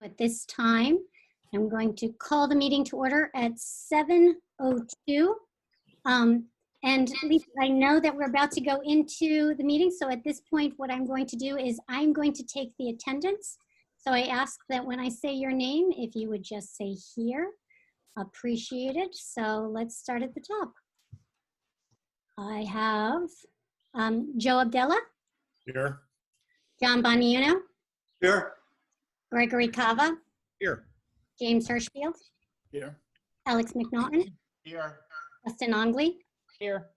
At this time, I'm going to call the meeting to order at 7:02. And Lisa, I know that we're about to go into the meeting, so at this point, what I'm going to do is I'm going to take the attendance. So I ask that when I say your name, if you would just say here, appreciate it. So let's start at the top. I have Joe Abdella. Here. John Boniuno. Here. Gregory Cava. Here. James Hirschfield. Here. Alex McNaughton. Here. Justin Ongley. Here.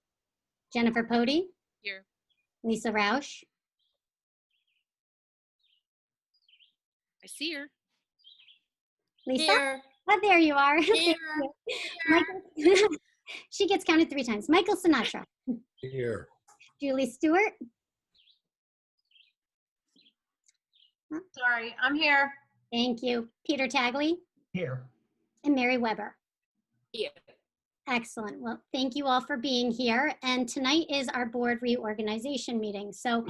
Jennifer Pody. Here. Lisa Rausch. I see her. Lisa? Here. Oh, there you are. Here. Michael. She gets counted 3 times. Michael Sinatra. Here. Julie Stewart. Sorry, I'm here. Thank you. Peter Tagley. Here. And Mary Weber. Here. Excellent. Well, thank you all for being here. And tonight is our board reorganization meeting. So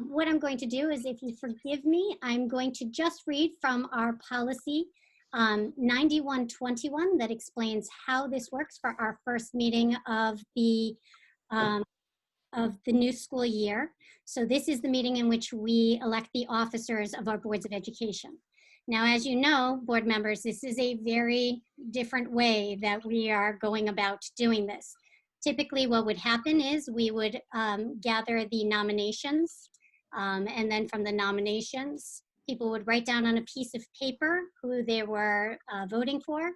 what I'm going to do is, if you forgive me, I'm going to just read from our policy 9121 that explains how this works for our first meeting of the new school year. So this is the meeting in which we elect the officers of our boards of education. Now, as you know, board members, this is a very different way that we are going about doing this. Typically, what would happen is we would gather the nominations, and then from the nominations, people would write down on a piece of paper who they were voting for.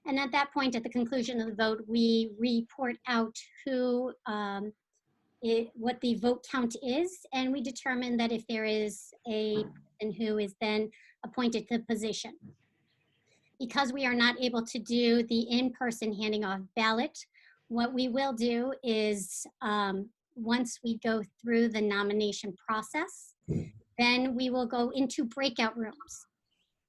And at that point, at the conclusion of the vote, we report out who what the vote count is, and we determine that if there is a person who is then appointed to the position. Because we are not able to do the in-person handing off ballot, what we will do is once we go through the nomination process, then we will go into breakout rooms.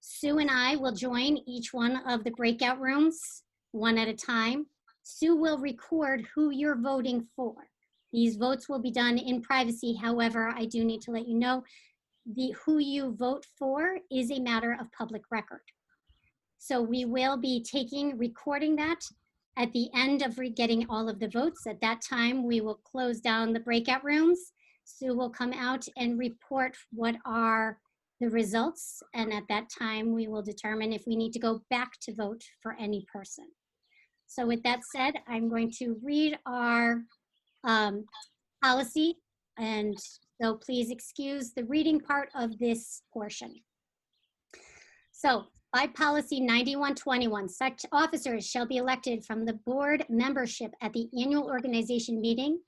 Sue and I will join each one of the breakout rooms one at a time. Sue will record who you're voting for. These votes will be done in privacy. However, I do need to let you know who you vote for is a matter of public record. So we will be recording that at the end of getting all of the votes. At that time, we will close down the breakout rooms. Sue will come out and report what are the results. And at that time, we will determine if we need to go back to vote for any person. So with that said, I'm going to read our policy, and so please excuse the reading part of this portion. So by policy 9121, such officers shall be elected from the board membership at the annual organization meeting,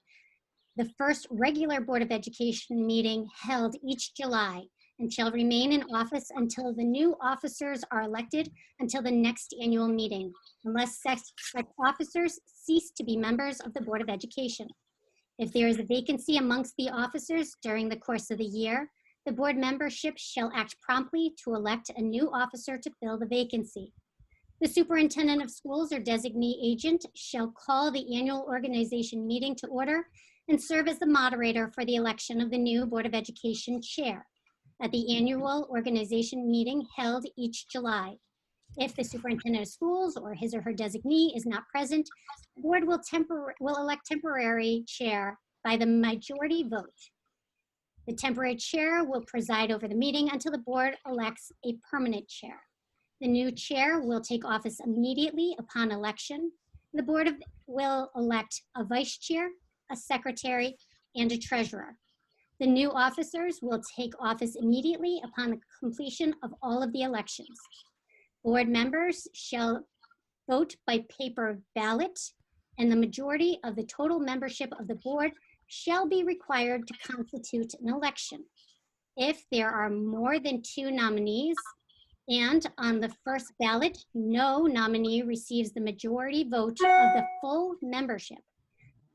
the first regular Board of Education meeting held each July, and shall remain in office until the new officers are elected until the next annual meeting, unless such officers cease to be members of the Board of Education. If there is a vacancy amongst the officers during the course of the year, the board membership shall act promptly to elect a new officer to fill the vacancy. The superintendent of schools or designee agent shall call the annual organization meeting to order and serve as the moderator for the election of the new Board of Education chair at the annual organization meeting held each July. If the superintendent of schools or his or her designee is not present, the board will elect temporary chair by the majority vote. The temporary chair will preside over the meeting until the board elects a permanent chair. The new chair will take office immediately upon election. The board will elect a vice chair, a secretary, and a treasurer. The new officers will take office immediately upon the completion of all of the elections. Board members shall vote by paper ballot, and the majority of the total membership of the board shall be required to constitute an election. If there are more than 2 nominees, and on the first ballot, no nominee receives the majority vote of the full membership,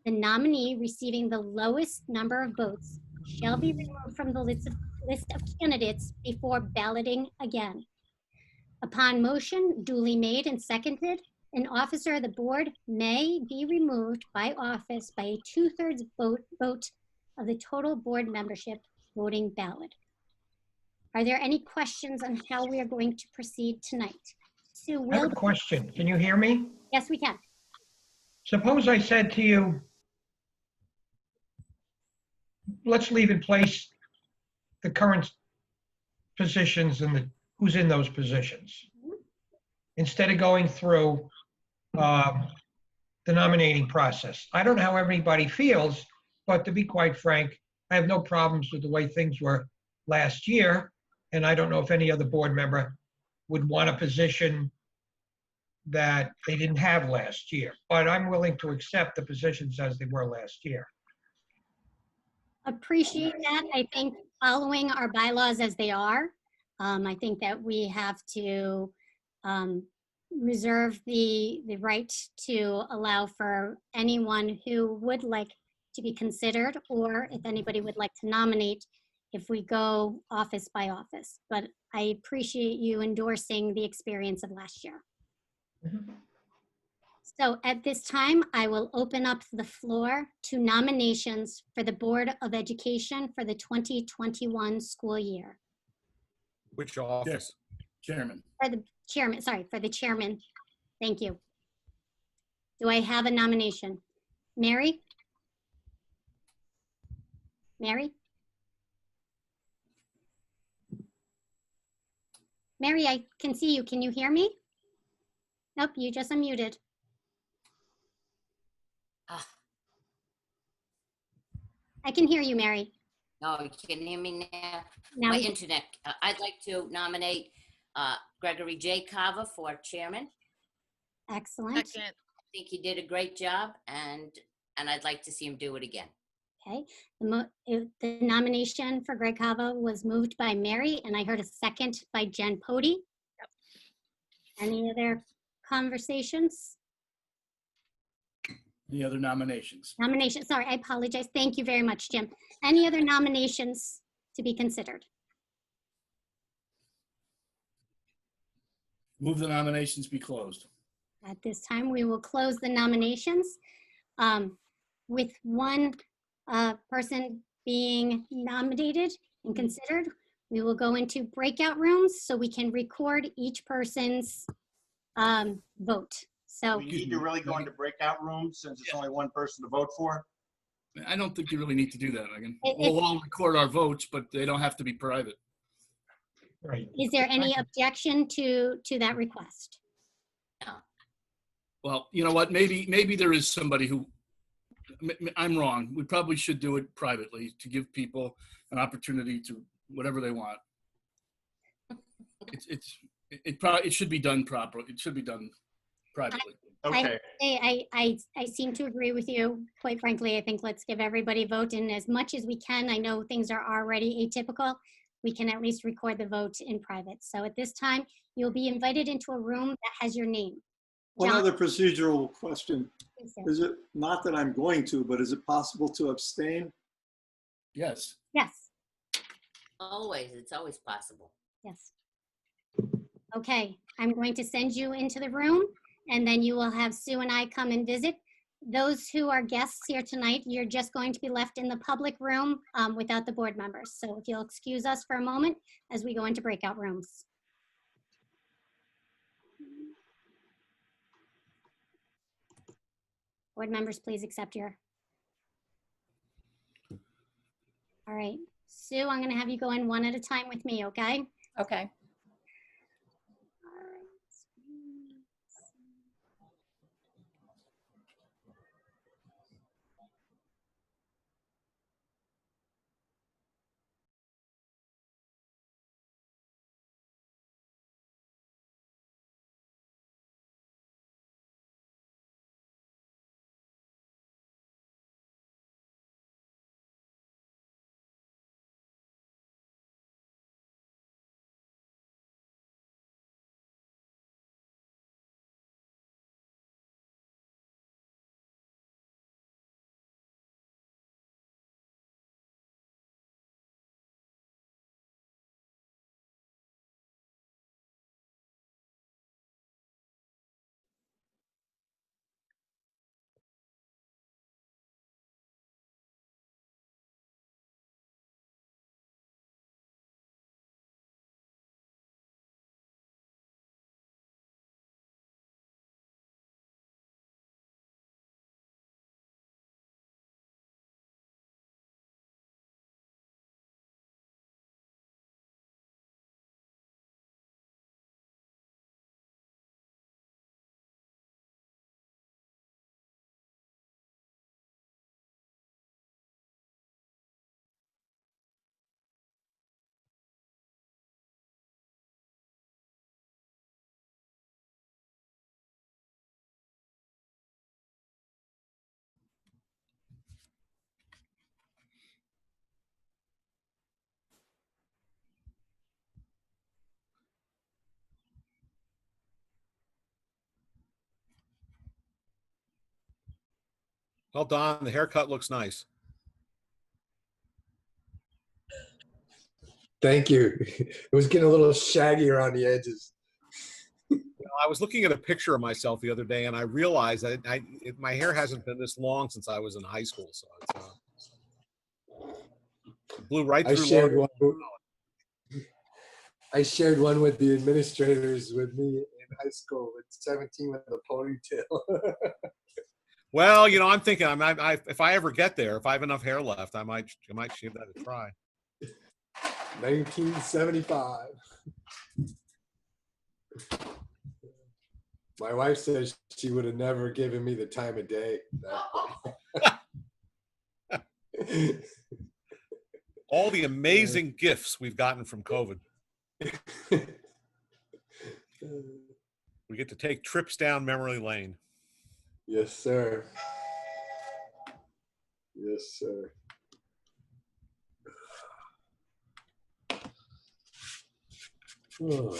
the nominee receiving the lowest number of votes shall be removed from the list of candidates before balloting again. Upon motion duly made and seconded, an officer of the board may be removed by office by a 2/3 vote of the total board membership voting ballot. Are there any questions on how we are going to proceed tonight? Sue, I have will, a question. Can you hear me? yes, we can. Suppose I said to you, let's leave in place the current positions and who's in those positions, instead of going through the nominating process. I don't know how everybody feels, but to be quite frank, I have no problems with the way things were last year, and I don't know if any other board member would want a position that they didn't have last year, but I'm willing to accept the positions as they were last year. Appreciate that. I think following our bylaws as they are, I think that we have to reserve the right to allow for anyone who would like to be considered, or if anybody would like to nominate, if we go office by office. But I appreciate you endorsing the experience of last year. So at this time, I will open up the floor to nominations for the Board of Education for the 2021 school year. Which office? Chairman. For the chairman, sorry, for the chairman. Thank you. Do I have a nomination? Mary? Mary? Mary, I can see you. Can you hear me? Nope, you just unmuted. Ah, I can hear you, Mary. no, you can hear me now. Now, My internet. I'd like to nominate Gregory J. Carver for chairman. excellent. Second. I think he did a great job, and I'd like to see him do it again. Okay, the nomination for Greg Cava was moved by Mary, and I heard a second by Jen Pody. Any other conversations? Any other nominations? Nomination, sorry, I apologize. Thank you very much, Jim. Any other nominations to be considered? Move the nominations be closed. At this time, we will close the nominations. With one person being nominated and considered, we will go into breakout rooms so we can record each person's vote. So We need to really go into breakout rooms since it's only one person to vote for. I don't think you really need to do that, Megan. It- We'll all record our votes, but they don't have to be private. Right. is there any objection to that request? Well, you know what? Maybe there is somebody who, I'm wrong. We probably should do it privately to give people an opportunity to whatever they want. It should be done properly. It should be done privately. Okay, I seem to agree with you. Quite frankly, I think let's give everybody a vote, and as much as we can, I know things are already atypical, we can at least record the vote in private. So at this time, you'll be invited into a room that has your name. One John? other procedural question. Please, sir. Is it, not that I'm going to, but is it possible to abstain? Yes. Yes, It's always possible. yes. Okay, I'm going to send you into the room, and then you will have Sue and I come and visit. Those who are guests here tonight, you're just going to be left in the public room without the board members. So if you'll excuse us for a moment as we go into breakout rooms. Board members, please accept your. All right, Sue, I'm gonna have you go in one at a time with me, okay? Okay. Well, Don, the haircut looks nice. Thank you. It was getting a little shaggy around the edges. I was looking at a picture of myself the other day, and I realized that my hair hasn't been this long since I was in high school. So it blew right I through. shared one. I shared one with the administrators with me in high school with 17 with a ponytail. Well, you know, I'm thinking, if I ever get there, if I have enough hair left, I might shave that a try. 1975. My wife says she would have never given me the time of day. All the amazing gifts we've gotten from COVID. We get to take trips down memory lane. Yes, sir. Yes, sir. Oh.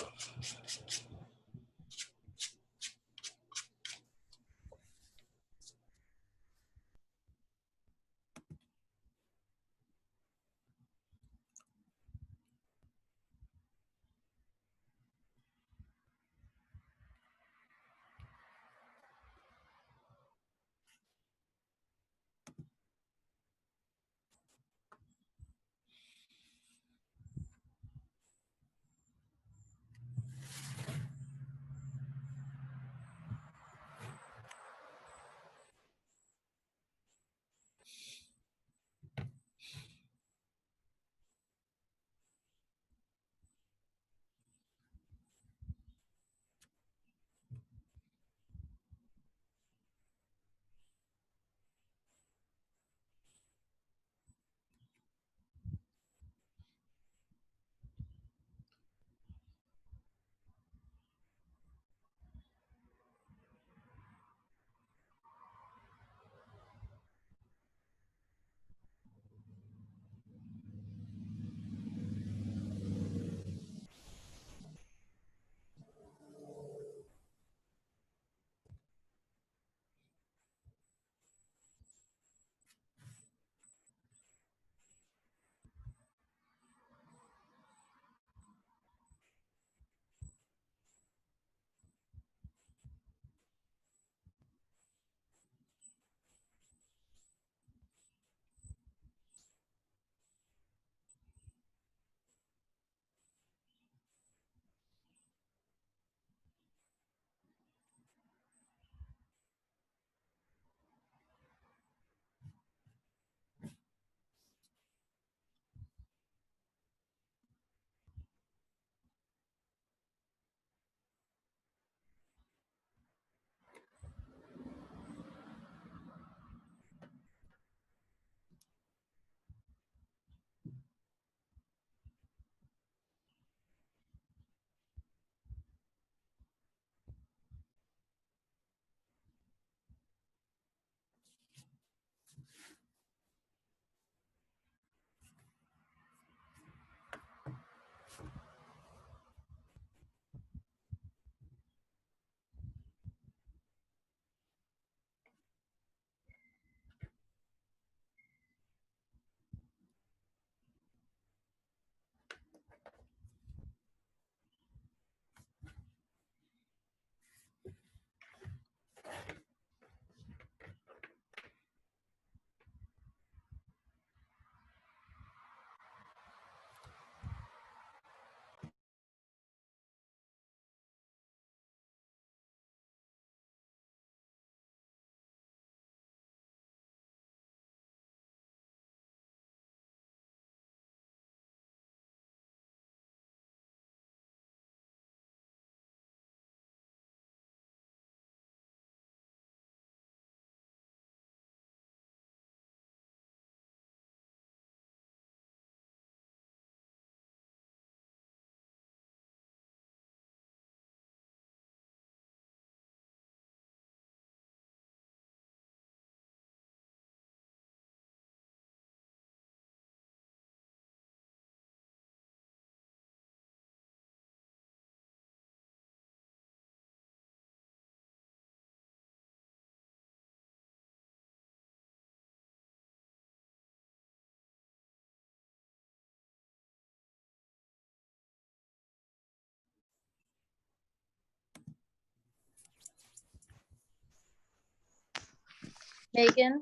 Megan.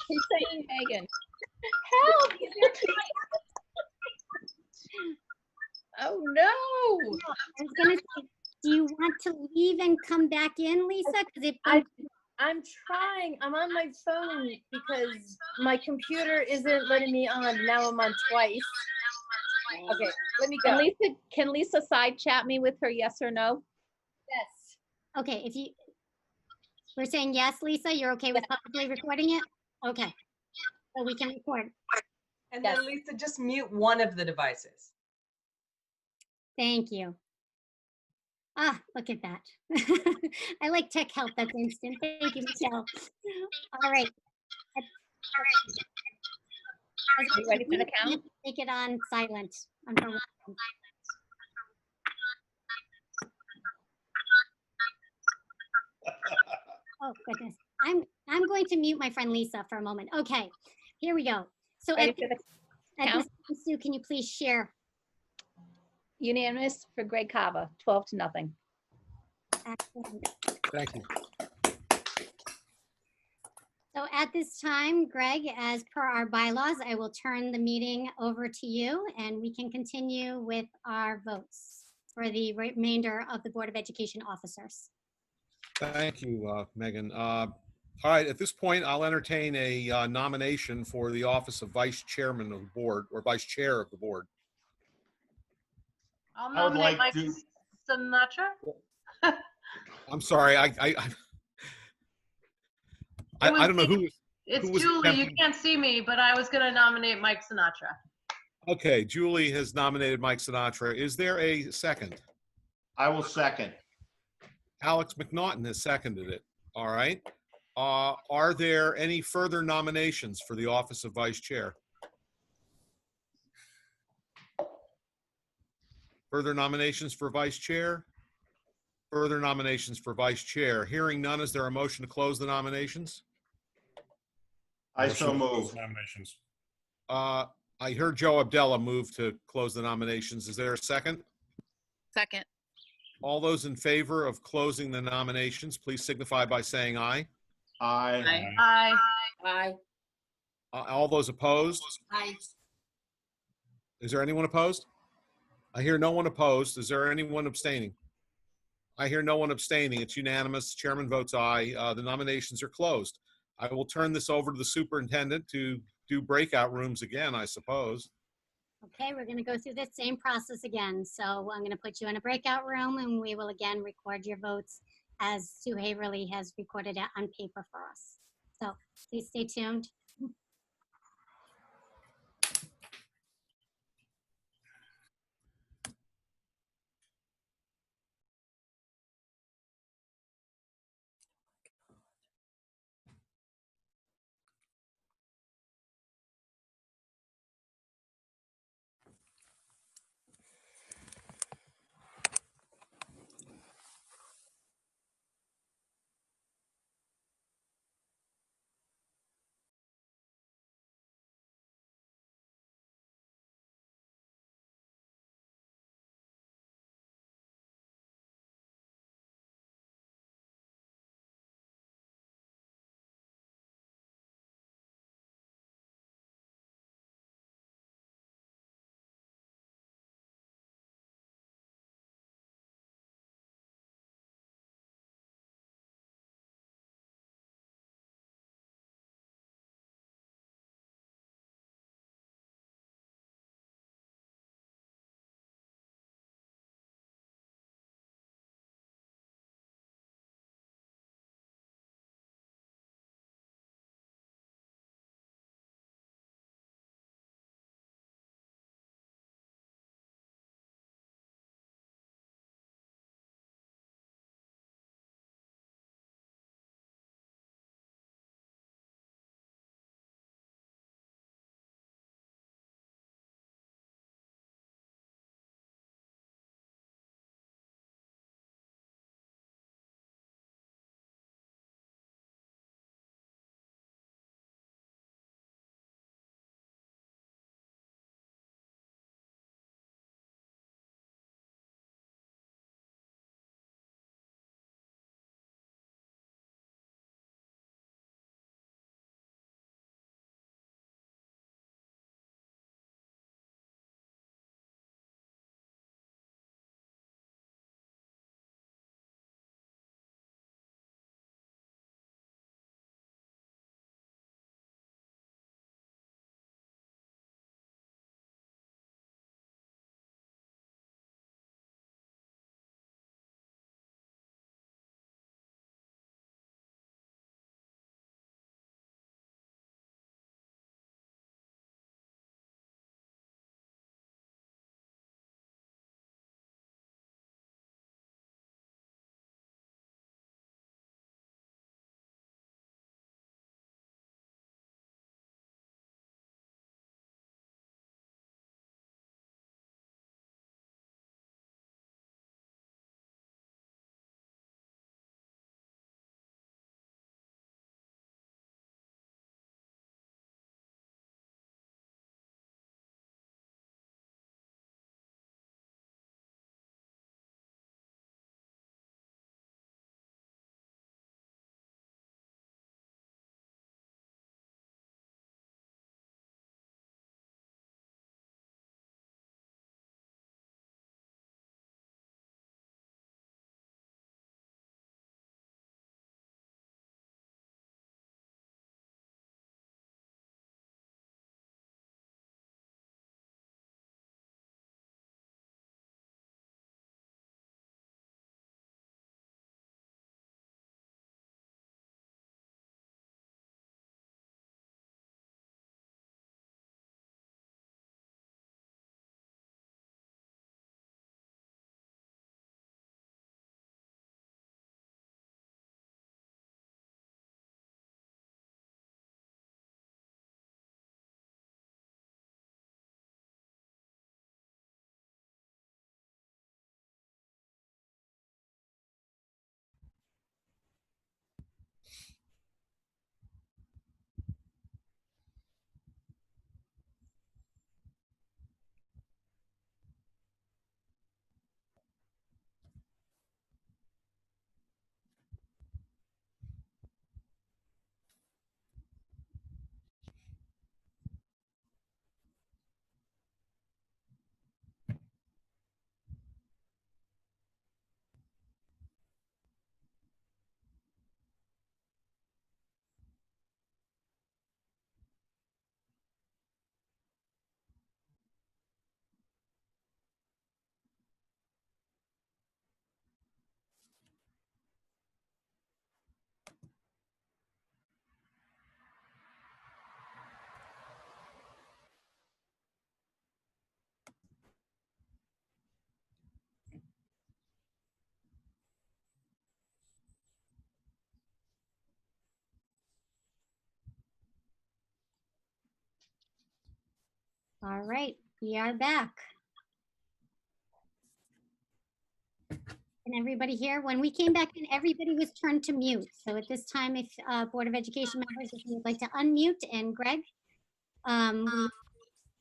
Who's saying Megan? Help! Oh, no. I was gonna say, do you want to leave and come back in, Lisa? Because if I'm trying. I'm on my phone because my computer isn't letting me on. Now I'm on twice. Okay, let me go. Can Lisa side chat me with her yes or no? Yes. okay, if you we're saying yes, Lisa, you're okay with publicly recording it? Okay, so we can record. And Yes. then Lisa, just mute one of the devices. Thank you. Ah, look at that. I like tech help. That's instant. Thank you, Michelle. All right. You ready for the count? Take it on silent. On her phone. Oh goodness. I'm going to mute my friend Lisa for a moment. Okay, here we go. So Ready at for the this count? time, Sue, can you please share? Unanimous for Greg Kava, 12-0. Excellent. Thank you. So at this time, Greg, as per our bylaws, I will turn the meeting over to you and we can continue with our votes for the remainder of the Board of Education officers. Thank you, Megan. All right, at this point, I'll entertain a nomination for the office of Vice Chairman of the Board or Vice Chair of the Board. I'll I would nominate like Mike to- Sinatra. I'm sorry, I don't know who. It's who was Julie. You attempting- can't see me, but I was going to nominate Mike Sinatra. Okay, Julie has nominated Mike Sinatra. Is there a second? I will second. Alex McNaughton has seconded it. All right. Are there any further nominations for the office of Vice Chair? Further nominations for Vice Chair? Further nominations for Vice Chair? Hearing none, is there a motion to close the nominations? I so move. Nominations. I heard Joe Abdella move to close the nominations. Is there a second? Second. All those in favor of closing the nominations, please signify by saying aye. Aye. Aye. Aye. All those opposed? Aye. Is there anyone opposed? I hear no one opposed. Is there anyone abstaining? I hear no one abstaining. It's unanimous. Chairman votes aye. The nominations are closed. I will turn this over to the superintendent to do breakout rooms again, I suppose. Okay, we're going to go through the same process again. So I'm going to put you in a breakout room and we will again record your votes as Sue Haverly has recorded it on paper for us. So please stay tuned. All right, we are back. Can everybody hear? When we came back in, everybody was turned to mute. So at this time, if Board of Education members, if you would like to unmute, and Greg,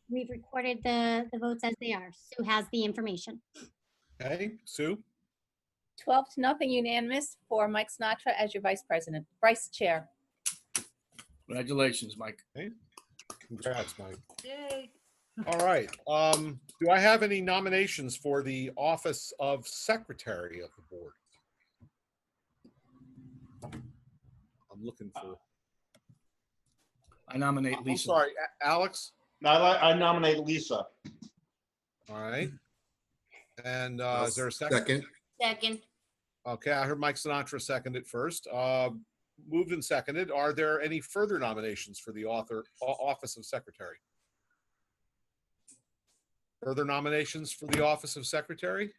we've recorded the votes as they are. Sue has the information. Okay, Sue? 12 to nothing unanimous for Mike Sinatra as your vice chair. Congratulations, Mike. Okay. Congrats, Mike. Yay. All right. Do I have any nominations for the office of secretary of the board? I'm looking for. I nominate I'm Lisa. sorry, Alex? No, I nominate Lisa. All right. And is there a second? Second. Okay, I heard Mike Sinatra seconded first. Moved and seconded. Are there any further nominations for the office of secretary? Further nominations for the office of secretary?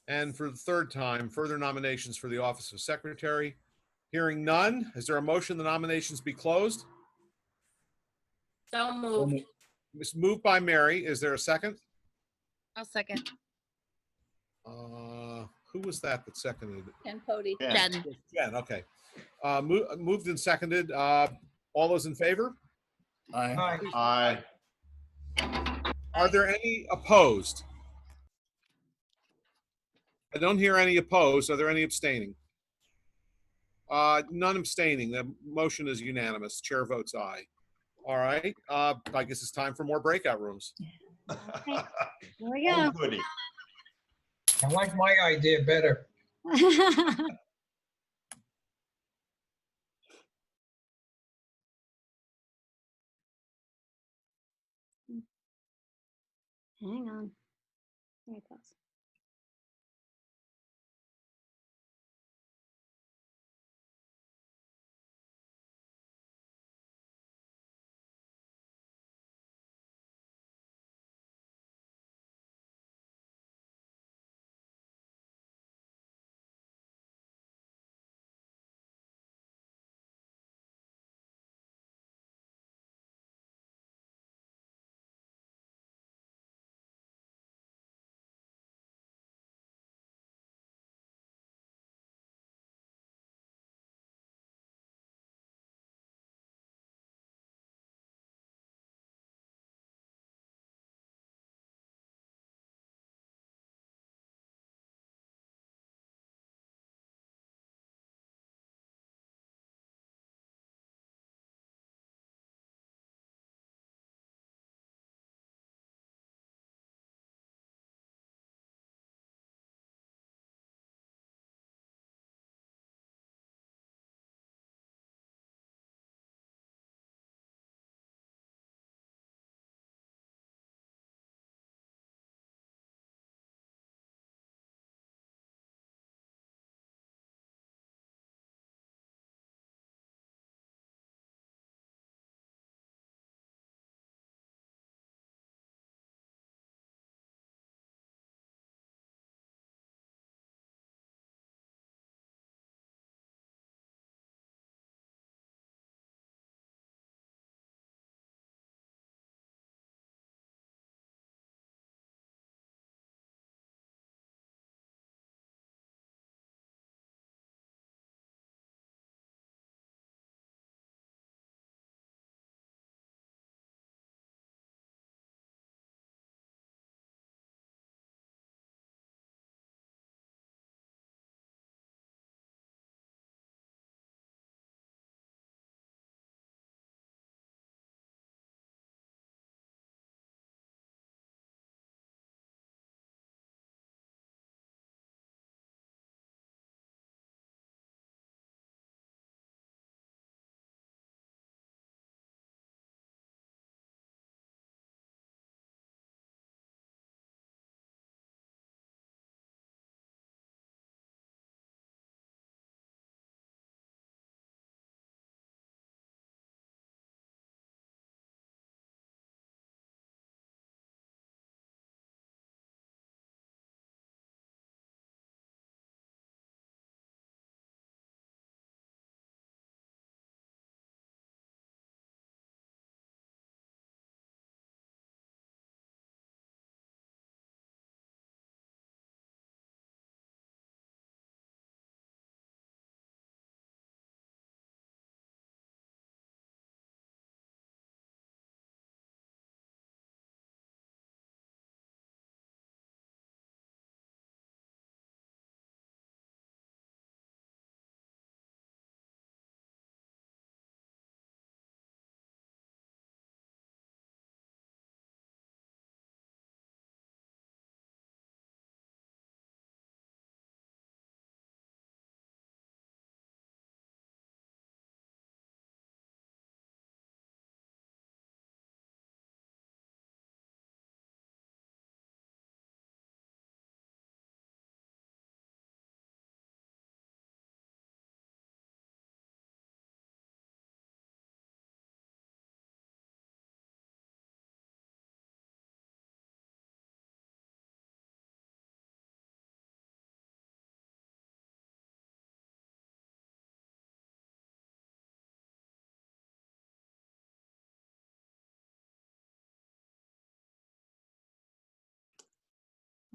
And for the third time, further nominations for the office of secretary? Hearing none, is there a motion the nominations be closed? So moved. It's moved by Mary. Is there a second? I'll second. Who was that seconded? Ken Pody. Jen. Jen, okay. Moved and seconded. All those in favor? Aye. Aye. Aye. Are there any opposed? I don't hear any opposed. Are there any abstaining? None abstaining. The motion is unanimous. Chair votes aye. All right. I guess it's time for more breakout rooms. Here we Oh, go. goody. I like my idea better. Hang on. There it goes.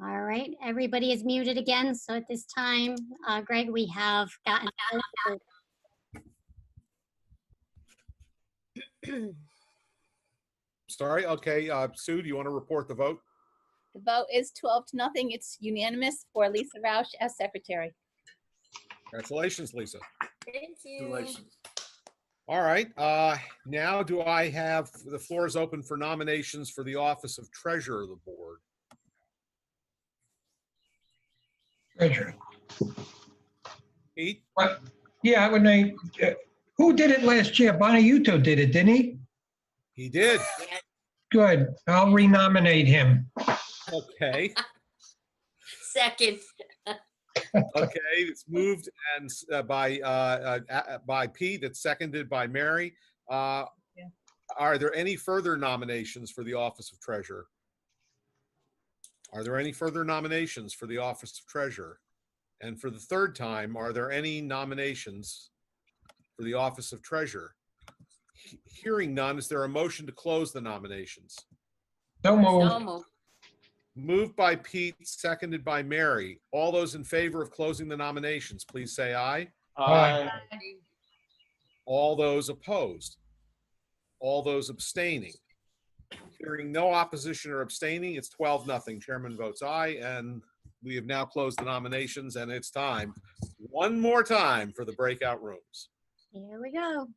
All right, everybody is muted again. So at this time, Greg, we have gotten. Sorry, okay, Sue, do you want to report the vote? The vote is 12-0. It's unanimous for Lisa Roush as secretary. Congratulations, Lisa. Thank you. Congratulations. All right, now do I have, the floor is open for nominations for the office of treasurer of the board. Treasurer. Pete, What? Yeah, I would name, who did it last year? Bonayuto did it, didn't he? he did. Good. I'll renominate him. Okay, Second. okay, it's moved and by Pete, it's seconded by Mary. Are there any further nominations for the office of treasurer? Are there any further nominations for the office of treasurer? And for the third time, are there any nominations for the office of treasurer? Hearing none, is there a motion to close the nominations? So moved. So moved. Moved by Pete, seconded by Mary. All those in favor of closing the nominations, please say aye. Aye. All those opposed? All those abstaining? Hearing no opposition or abstaining, it's 12-0. Chairman votes aye, and we have now closed the nominations, and it's time, one more time, for the breakout rooms. Here we go.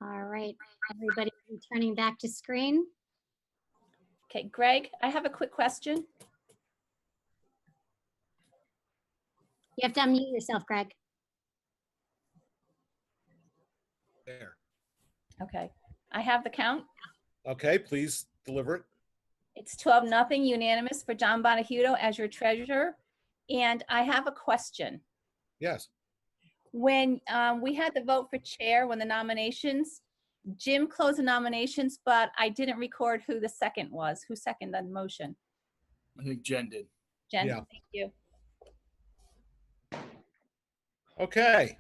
All right, everybody returning back to screen. Okay, Greg, I have a quick question. You have to unmute yourself, Greg. There. Okay, I have the count. Okay, please deliver it. It's 12-0 unanimous for John Bonahudo as your treasurer. And I have a question. Yes. When we had the vote for chair, when the nominations, Jim closed the nominations, but I didn't record who the second was. Who seconded the motion? I think Jen did. Jen, Yeah. thank you. Okay.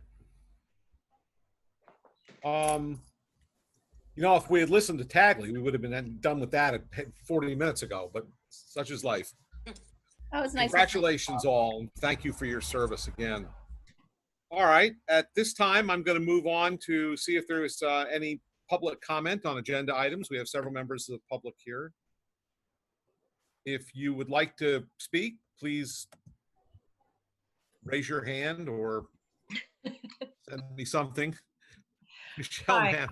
You know, if we had listened to Tagley, we would have been done with that 40 minutes ago, but such is life. That was nice. Congratulations all, and thank you for your service again. All right, at this time, I'm going to move on to see if there is any public comment on agenda items. We have several members of the public here. If you would like to speak, please raise your hand or send me something. Michelle, Hi. ma'am.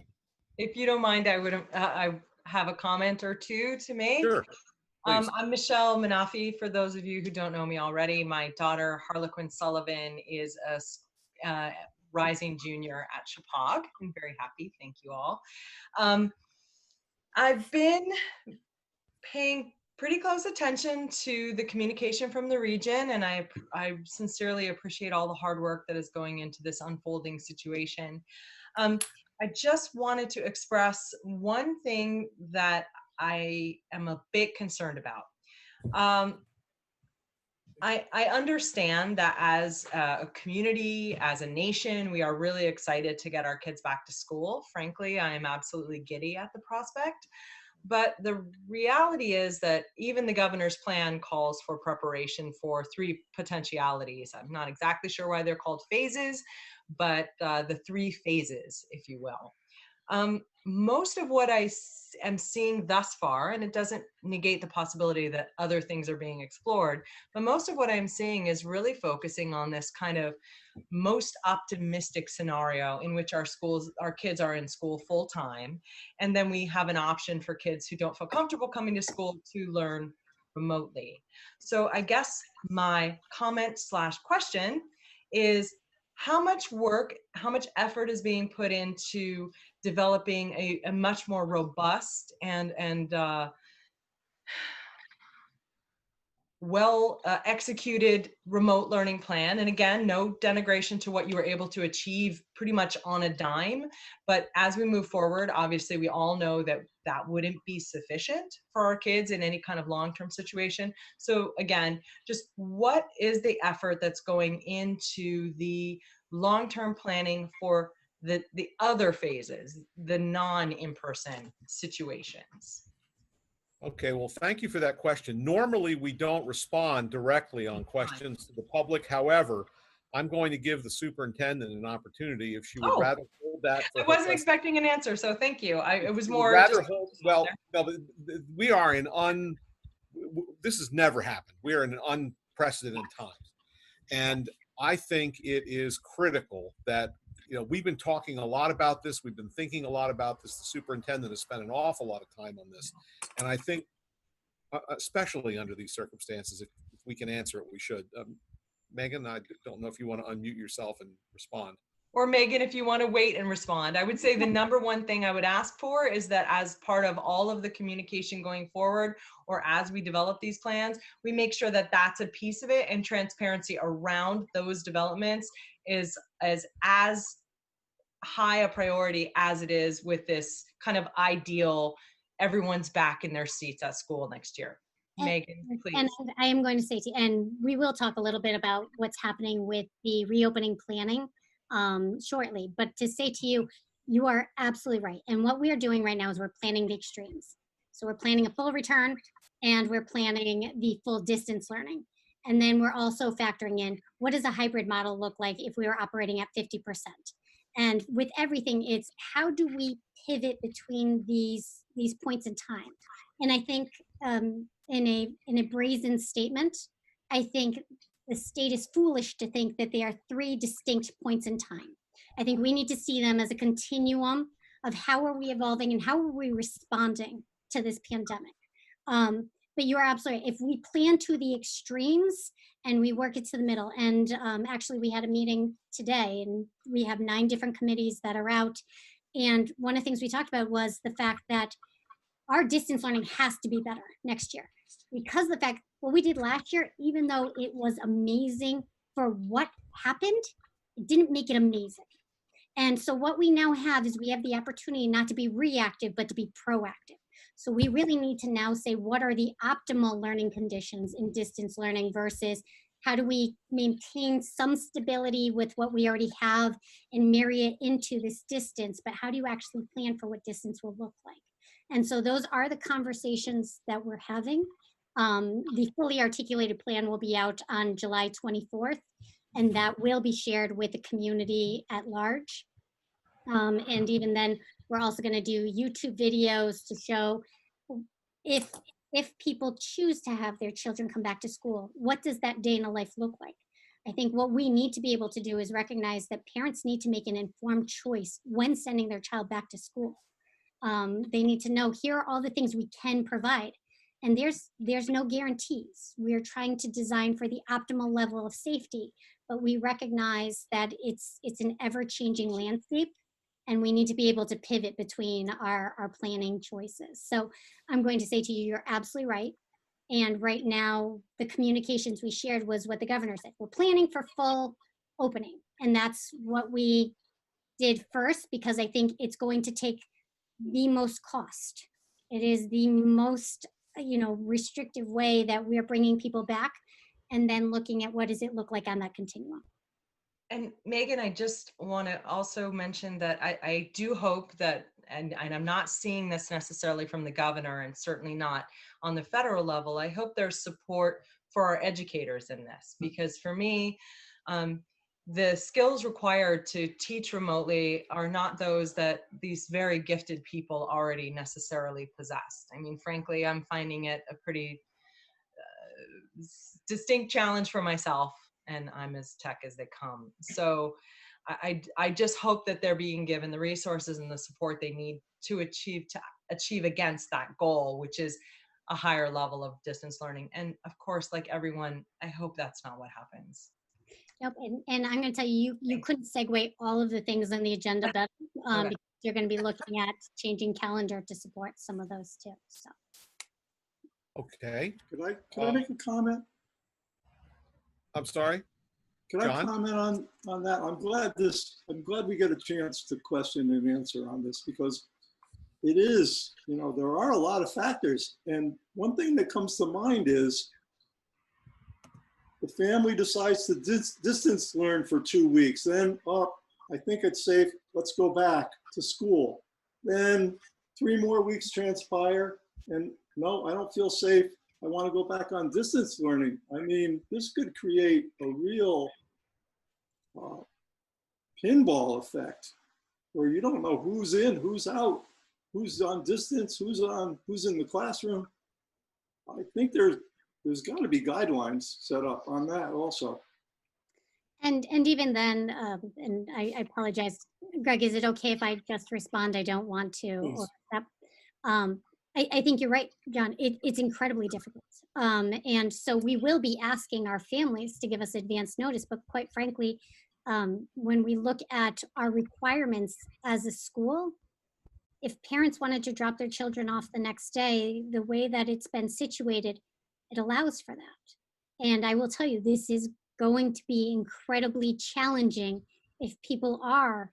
If you don't mind, I have a comment or two to make. Sure. Please. I'm Michelle Manafi. For those of you who don't know me already, my daughter Harlequin Sullivan is a rising junior at Hvac. I'm very happy. Thank you all. I've been paying pretty close attention to the communication from the region, and I sincerely appreciate all the hard work that is going into this unfolding situation. I just wanted to express one thing that I am a bit concerned about. I understand that as a community, as a nation, we are really excited to get our kids back to school. Frankly, I am absolutely giddy at the prospect. But the reality is that even the governor's plan calls for preparation for 3 potentialities. I'm not exactly sure why they're called phases, but the 3 phases, if you will. Most of what I am seeing thus far, and it doesn't negate the possibility that other things are being explored, but most of what I'm seeing is really focusing on this kind of most optimistic scenario in which our kids are in school full time. And then we have an option for kids who don't feel comfortable coming to school to learn remotely. So I guess my comment / question is, how much work, how much effort is being put into developing a much more robust and well executed remote learning plan? And again, no denigration to what you were able to achieve pretty much on a dime. But as we move forward, obviously we all know that that wouldn't be sufficient for our kids in any kind of long-term situation. So again, just what is the effort that's going into the long-term planning for the other phases, the non-in-person situations? Okay, well, thank you for that question. Normally, we don't respond directly on questions to the public. However, I'm going to give the superintendent an opportunity if she would rather hold that. For I her wasn't expecting an answer, so thank you. It was more rather just hold, well, no, we are in this has never happened. We are in unprecedented times. And I think it is critical that, you know, we've been talking a lot about this. We've been thinking a lot about this. The superintendent has spent an awful lot of time on this. And I think, especially under these circumstances, if we can answer it, we should. Megan, I don't know if you want to unmute yourself and respond. Or Megan, if you want to wait and respond. I would say the number one thing I would ask for is that as part of all of the communication going forward, or as we develop these plans, we make sure that that's a piece of it, and transparency around those developments is as high a priority as it is with this kind of ideal, everyone's back in their seats at school next year. Megan, please. And I am going to say to you, and we will talk a little bit about what's happening with the reopening planning shortly, but to say to you, you are absolutely right. And what we are doing right now is we're planning the extremes. So we're planning a full return, and we're planning the full distance learning. And then we're also factoring in, what does a hybrid model look like if we were operating at 50%? And with everything, it's how do we pivot between these points in time? And I think in a brazen statement, I think the state is foolish to think that they are 3 distinct points in time. I think we need to see them as a continuum of how are we evolving and how are we responding to this pandemic. But you are absolutely right. If we plan to the extremes and we work it to the middle, and actually we had a meeting today and we have 9 different committees that are out. And one of the things we talked about was the fact that our distance learning has to be better next year, because the fact what we did last year, even though it was amazing for what happened, it didn't make it amazing. And so what we now have is we have the opportunity not to be reactive, but to be proactive. So we really need to now say, what are the optimal learning conditions in distance learning versus how do we maintain some stability with what we already have and marry it into this distance, but how do you actually plan for what distance will look like? And so those are the conversations that we're having. The fully articulated plan will be out on July 24th, and that will be shared with the community at large. And even then, we're also going to do YouTube videos to show if people choose to have their children come back to school, what does that day in a life look like? I think what we need to be able to do is recognize that parents need to make an informed choice when sending their child back to school. They need to know, here are all the things we can provide. And there's no guarantees. We're trying to design for the optimal level of safety, but we recognize that it's an ever-changing landscape, and we need to be able to pivot between our planning choices. So I'm going to say to you, you're absolutely right. And right now, the communications we shared was what the governor said. We're planning for full opening. And that's what we did first, because I think it's going to take the most cost. It is the most, restrictive way that we're bringing people back, and then looking at what does it look like on that continuum. And Megan, I just want to also mention that I do hope that, and I'm not seeing this necessarily from the governor, and certainly not on the federal level, I hope there's support for our educators in this, because for me, the skills required to teach remotely are not those that these very gifted people already necessarily possess. I mean, frankly, I'm finding it a pretty distinct challenge for myself, and I'm as tech as they come. So I just hope that they're being given the resources and the support they need to achieve against that goal, which is a higher level of distance learning. And of course, like everyone, I hope that's not what happens. Yep, and I'm going to tell you, you couldn't segue all of the things on the agenda better, Okay. because you're going to be looking at changing calendar to support some of those too. So. Okay. Could I make a comment? I'm sorry? Can John? I comment on that? I'm glad we get a chance to question and answer on this, because it is, there are a lot of factors. And one thing that comes to mind is the family decides to distance learn for 2 weeks. Then, I think it's safe. Let's go back to school. Then 3 more weeks transpire, and no, I don't feel safe. I want to go back on distance learning. I mean, this could create a real pinball effect where you don't know who's in, who's out, who's on distance, who's in the classroom. I think there's got to be guidelines set up on that also. And even then, and I apologize, Greg, is it okay if I just respond? I don't want to. I think you're right, John. It's incredibly difficult. And so we will be asking our families to give us advance notice. But quite frankly, when we look at our requirements as a school, if parents wanted to drop their children off the next day, the way that it's been situated, it allows for that. And I will tell you, this is going to be incredibly challenging if people are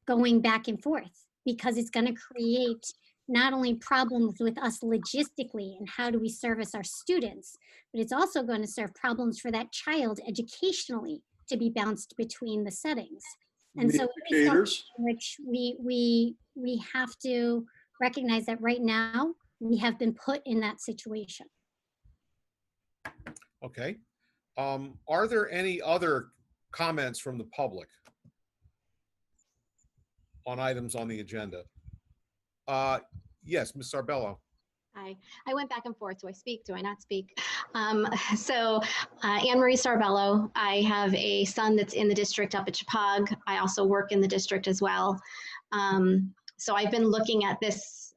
going back and forth, because it's going to create not only problems with us logistically and how do we service our students, but it's also going to serve problems for that child educationally to be bounced between the settings. And so which we have to recognize that right now we have been put in that situation. Okay. Are there any other comments from the public on items on the agenda? Yes, Ms. Sarbello. Hi, I went back and forth. Do I speak? Do I not speak? Anne Marie Sarbello. I have a son that's in the district up at Hvac. I also work in the district as well. So I've been looking at this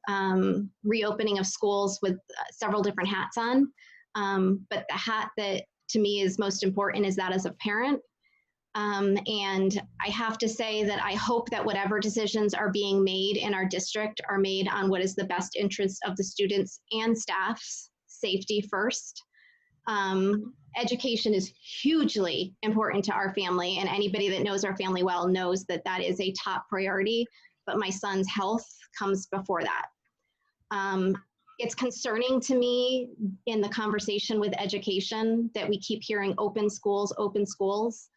reopening of schools with several different hats on. But the hat that to me is most important is that as a parent. And I have to say that I hope that whatever decisions are being made in our district are made on what is the best interest of the students and staff's safety first. Education is hugely important to our family, and anybody that knows our family well knows that that is a top priority, but my son's health comes before that. It's concerning to me in the conversation with education that we keep hearing open schools, open schools.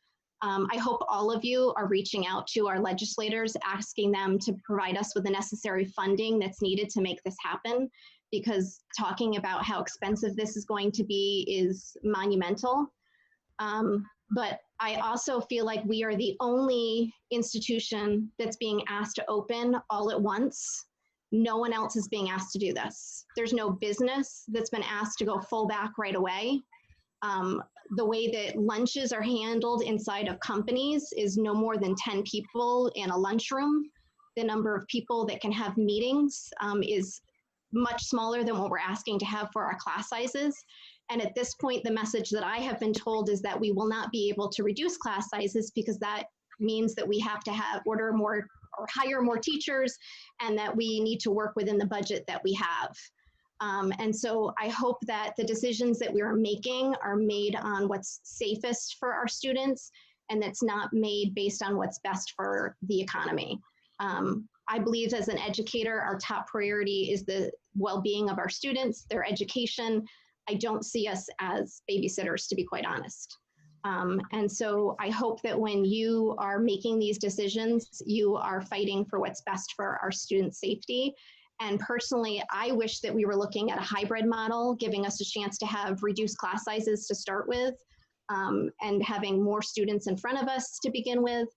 I hope all of you are reaching out to our legislators, asking them to provide us with the necessary funding that's needed to make this happen, because talking about how expensive this is going to be is monumental. But I also feel like we are the only institution that's being asked to open all at once. No one else is being asked to do this. There's no business that's been asked to go full back right away. The way that lunches are handled inside of companies is no more than 10 people in a lunchroom. The number of people that can have meetings is much smaller than what we're asking to have for our class sizes. And at this point, the message that I have been told is that we will not be able to reduce class sizes because that means that we have to order more or hire more teachers, and that we need to work within the budget that we have. And so I hope that the decisions that we are making are made on what's safest for our students, and that's not made based on what's best for the economy. I believe as an educator, our top priority is the well-being of our students, their education. I don't see us as babysitters, to be quite honest. And so I hope that when you are making these decisions, you are fighting for what's best for our students' safety. And personally, I wish that we were looking at a hybrid model, giving us a chance to have reduced class sizes to start with, and having more students in front of us to begin with.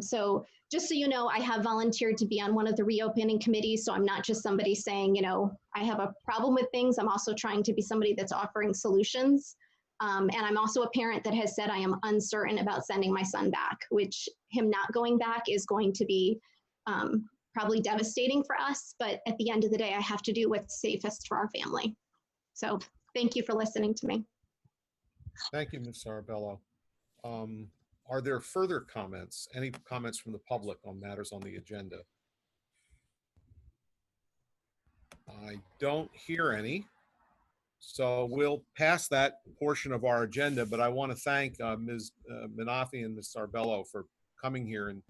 So just so you know, I have volunteered to be on one of the reopening committees. So I'm not just somebody saying, you know, I have a problem with things. I'm also trying to be somebody that's offering solutions. And I'm also a parent that has said I am uncertain about sending my son back, which him not going back is going to be probably devastating for us. But at the end of the day, I have to do what's safest for our family. So thank you for listening to me. Thank you, Ms. Sarabello. Are there further comments? Any comments from the public on matters on the agenda? I don't hear any. So we'll pass that portion of our agenda, but I want to thank Ms. Manafi and Ms. Sarbello for coming here and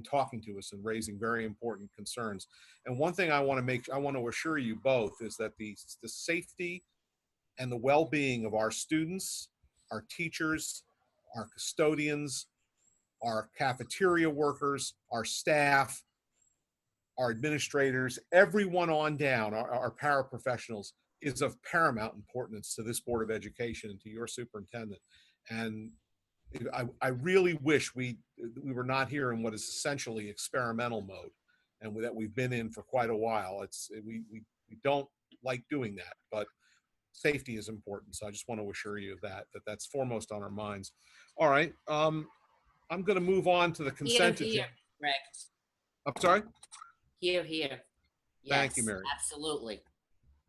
talking to us and raising very important concerns. And one thing I want to assure you both is that the safety and the well-being of our students, our teachers, our custodians, our cafeteria workers, our staff, our administrators, everyone on down, our paraprofessionals, is of paramount importance to this Board of Education and to your superintendent. And I really wish we were not here in what is essentially experimental mode, and that we've been in for quite a while. We don't like doing that, but safety is important. So I just want to assure you of that's foremost on our minds. All right. I'm going to move on to the consent agenda. Here, Greg. I'm sorry? Here. Thank you, Yes, Mary. absolutely.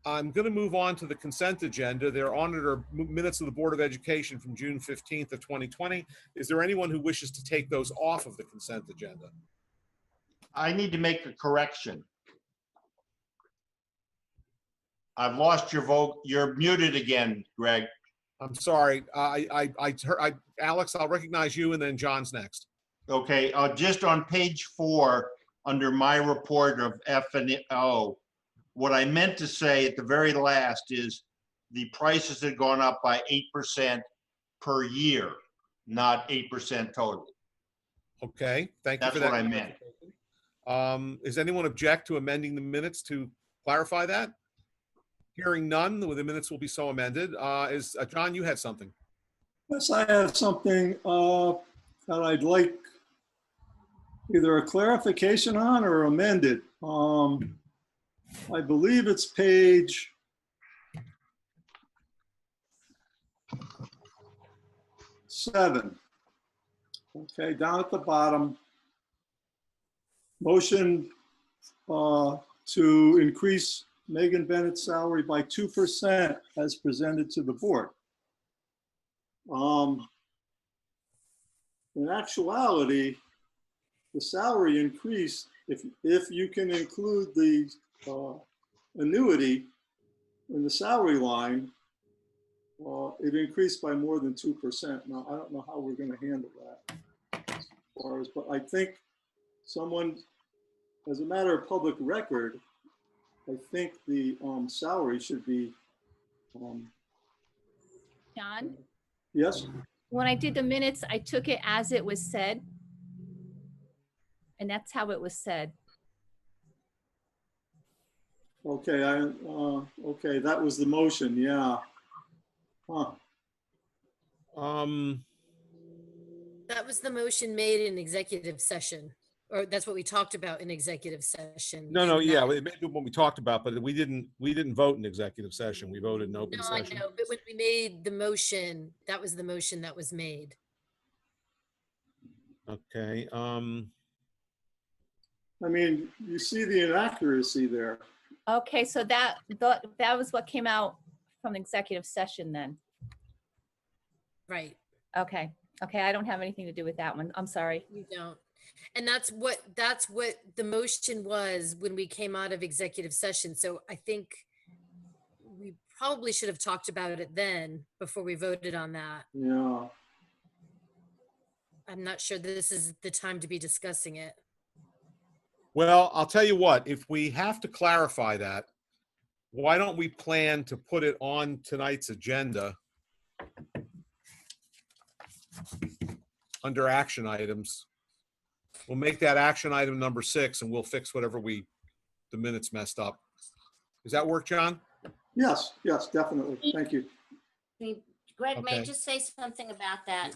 I'm going to move on to the consent agenda. They're honored minutes of the Board of Education from June 15th of 2020. Is there anyone who wishes to take those off of the consent agenda? I need to make a correction. I've lost your vote. You're muted again, Greg. I'm sorry. Alex, I'll recognize you, and then John's next. Okay, just on page 4, under my report of F and O, what I meant to say at the very last is the prices had gone up by 8% per year, not 8% total. Okay, thank you for that. That's what I meant. Is anyone object to amending the minutes to clarify that? Hearing none, the minutes will be so amended. John, you had something. Yes, I have something that I'd like either a clarification on or amended. I believe it's page 7. Okay, down at the bottom. Motion to increase Megan Bennett's salary by 2% as presented to the board. In actuality, the salary increase, if you can include the annuity in the salary line, it increased by more than 2%. Now, I don't know how we're going to handle that. As far as, but I think someone, as a matter of public record, I think the salary should be. John, Yes. when I did the minutes, I took it as it was said. And that's how it was said. Okay. Okay. That was the motion. Yeah. Huh. That was the motion made in executive session, or that's what we talked about in executive session. No, and yeah, that- it may be what we talked about, but we didn't vote in executive session. We voted in open No, I session. know, but when we made the motion, that was the motion that was made. Okay. I mean, you see the inaccuracy there. Okay, so that was what came out from the executive session then. Right. Okay, I don't have anything to do with that one. I'm sorry. You don't. And that's what the motion was when we came out of executive session. So I think we probably should have talked about it then before we voted on that. Yeah. I'm not sure this is the time to be discussing it. Well, I'll tell you what, if we have to clarify that, why don't we plan to put it on tonight's agenda under action items? We'll make that action item number 6 and we'll fix whatever the minutes messed up. Does that work, John? Yes, definitely. Thank you. Greg, may I Okay. just say something about that?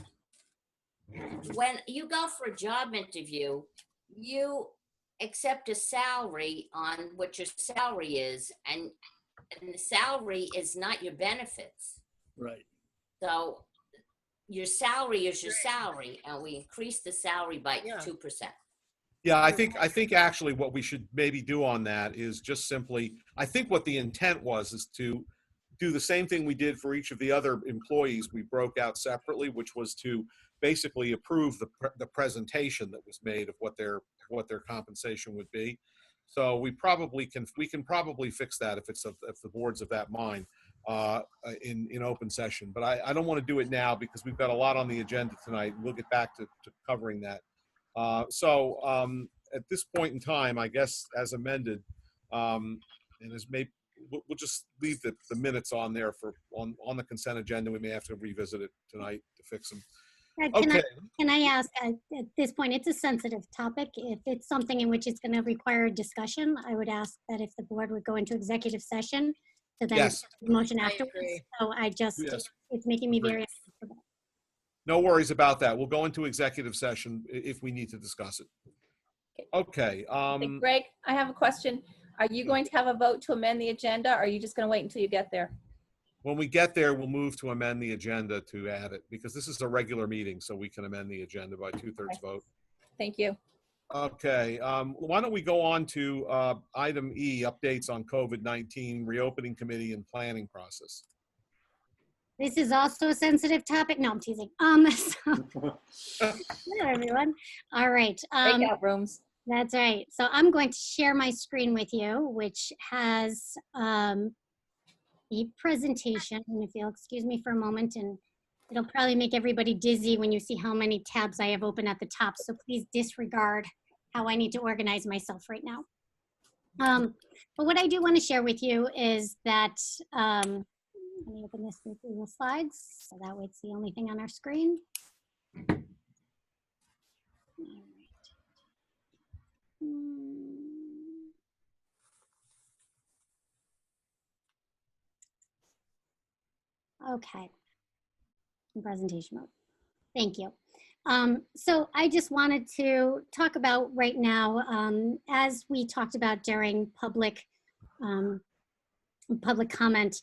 When you go for a job interview, you accept a salary on what your salary is, and the salary is not your benefits. Right. So your salary is your salary, and we increase the salary by 2%. Yeah, I think actually what we should maybe do on that is just simply, I think what the intent was is to do the same thing we did for each of the other employees we broke out separately, which was to basically approve the presentation that was made of what their compensation would be. So we can probably fix that if the board's of that mind in open session. But I don't want to do it now because we've got a lot on the agenda tonight. We'll get back to covering that. So at this point in time, I guess as amended, and as we'll just leave the minutes on there on the consent agenda. We may have to revisit it tonight to fix them. Can I ask, at this point, it's a sensitive topic. If it's something in which it's going to require discussion, I would ask that if the board would go into executive session to then motion afterwards. So it's making me very uncomfortable. No worries about that. We'll go into executive session if we need to discuss it. Okay. Hey, Greg, I have a question. Are you going to have a vote to amend the agenda, or are you just going to wait until you get there? When we get there, we'll move to amend the agenda to add it, because this is a regular meeting, so we can amend the agenda by 2/3 vote. Thank you. Okay. Why don't we go on to item E, updates on COVID-19 reopening committee and planning process. This is also a sensitive topic. No, I'm teasing. Hello, everyone. All right. Breakout rooms. That's right. So I'm going to share my screen with you, which has a presentation. And if you'll excuse me for a moment, and it'll probably make everybody dizzy when you see how many tabs I have open at the top. So please disregard how I need to organize myself right now. But what I do want to share with you is that, let me open this with Google Slides, so that way it's the only thing on our screen. Okay, presentation mode. Thank you. So I just wanted to talk about right now, as we talked about during public comment,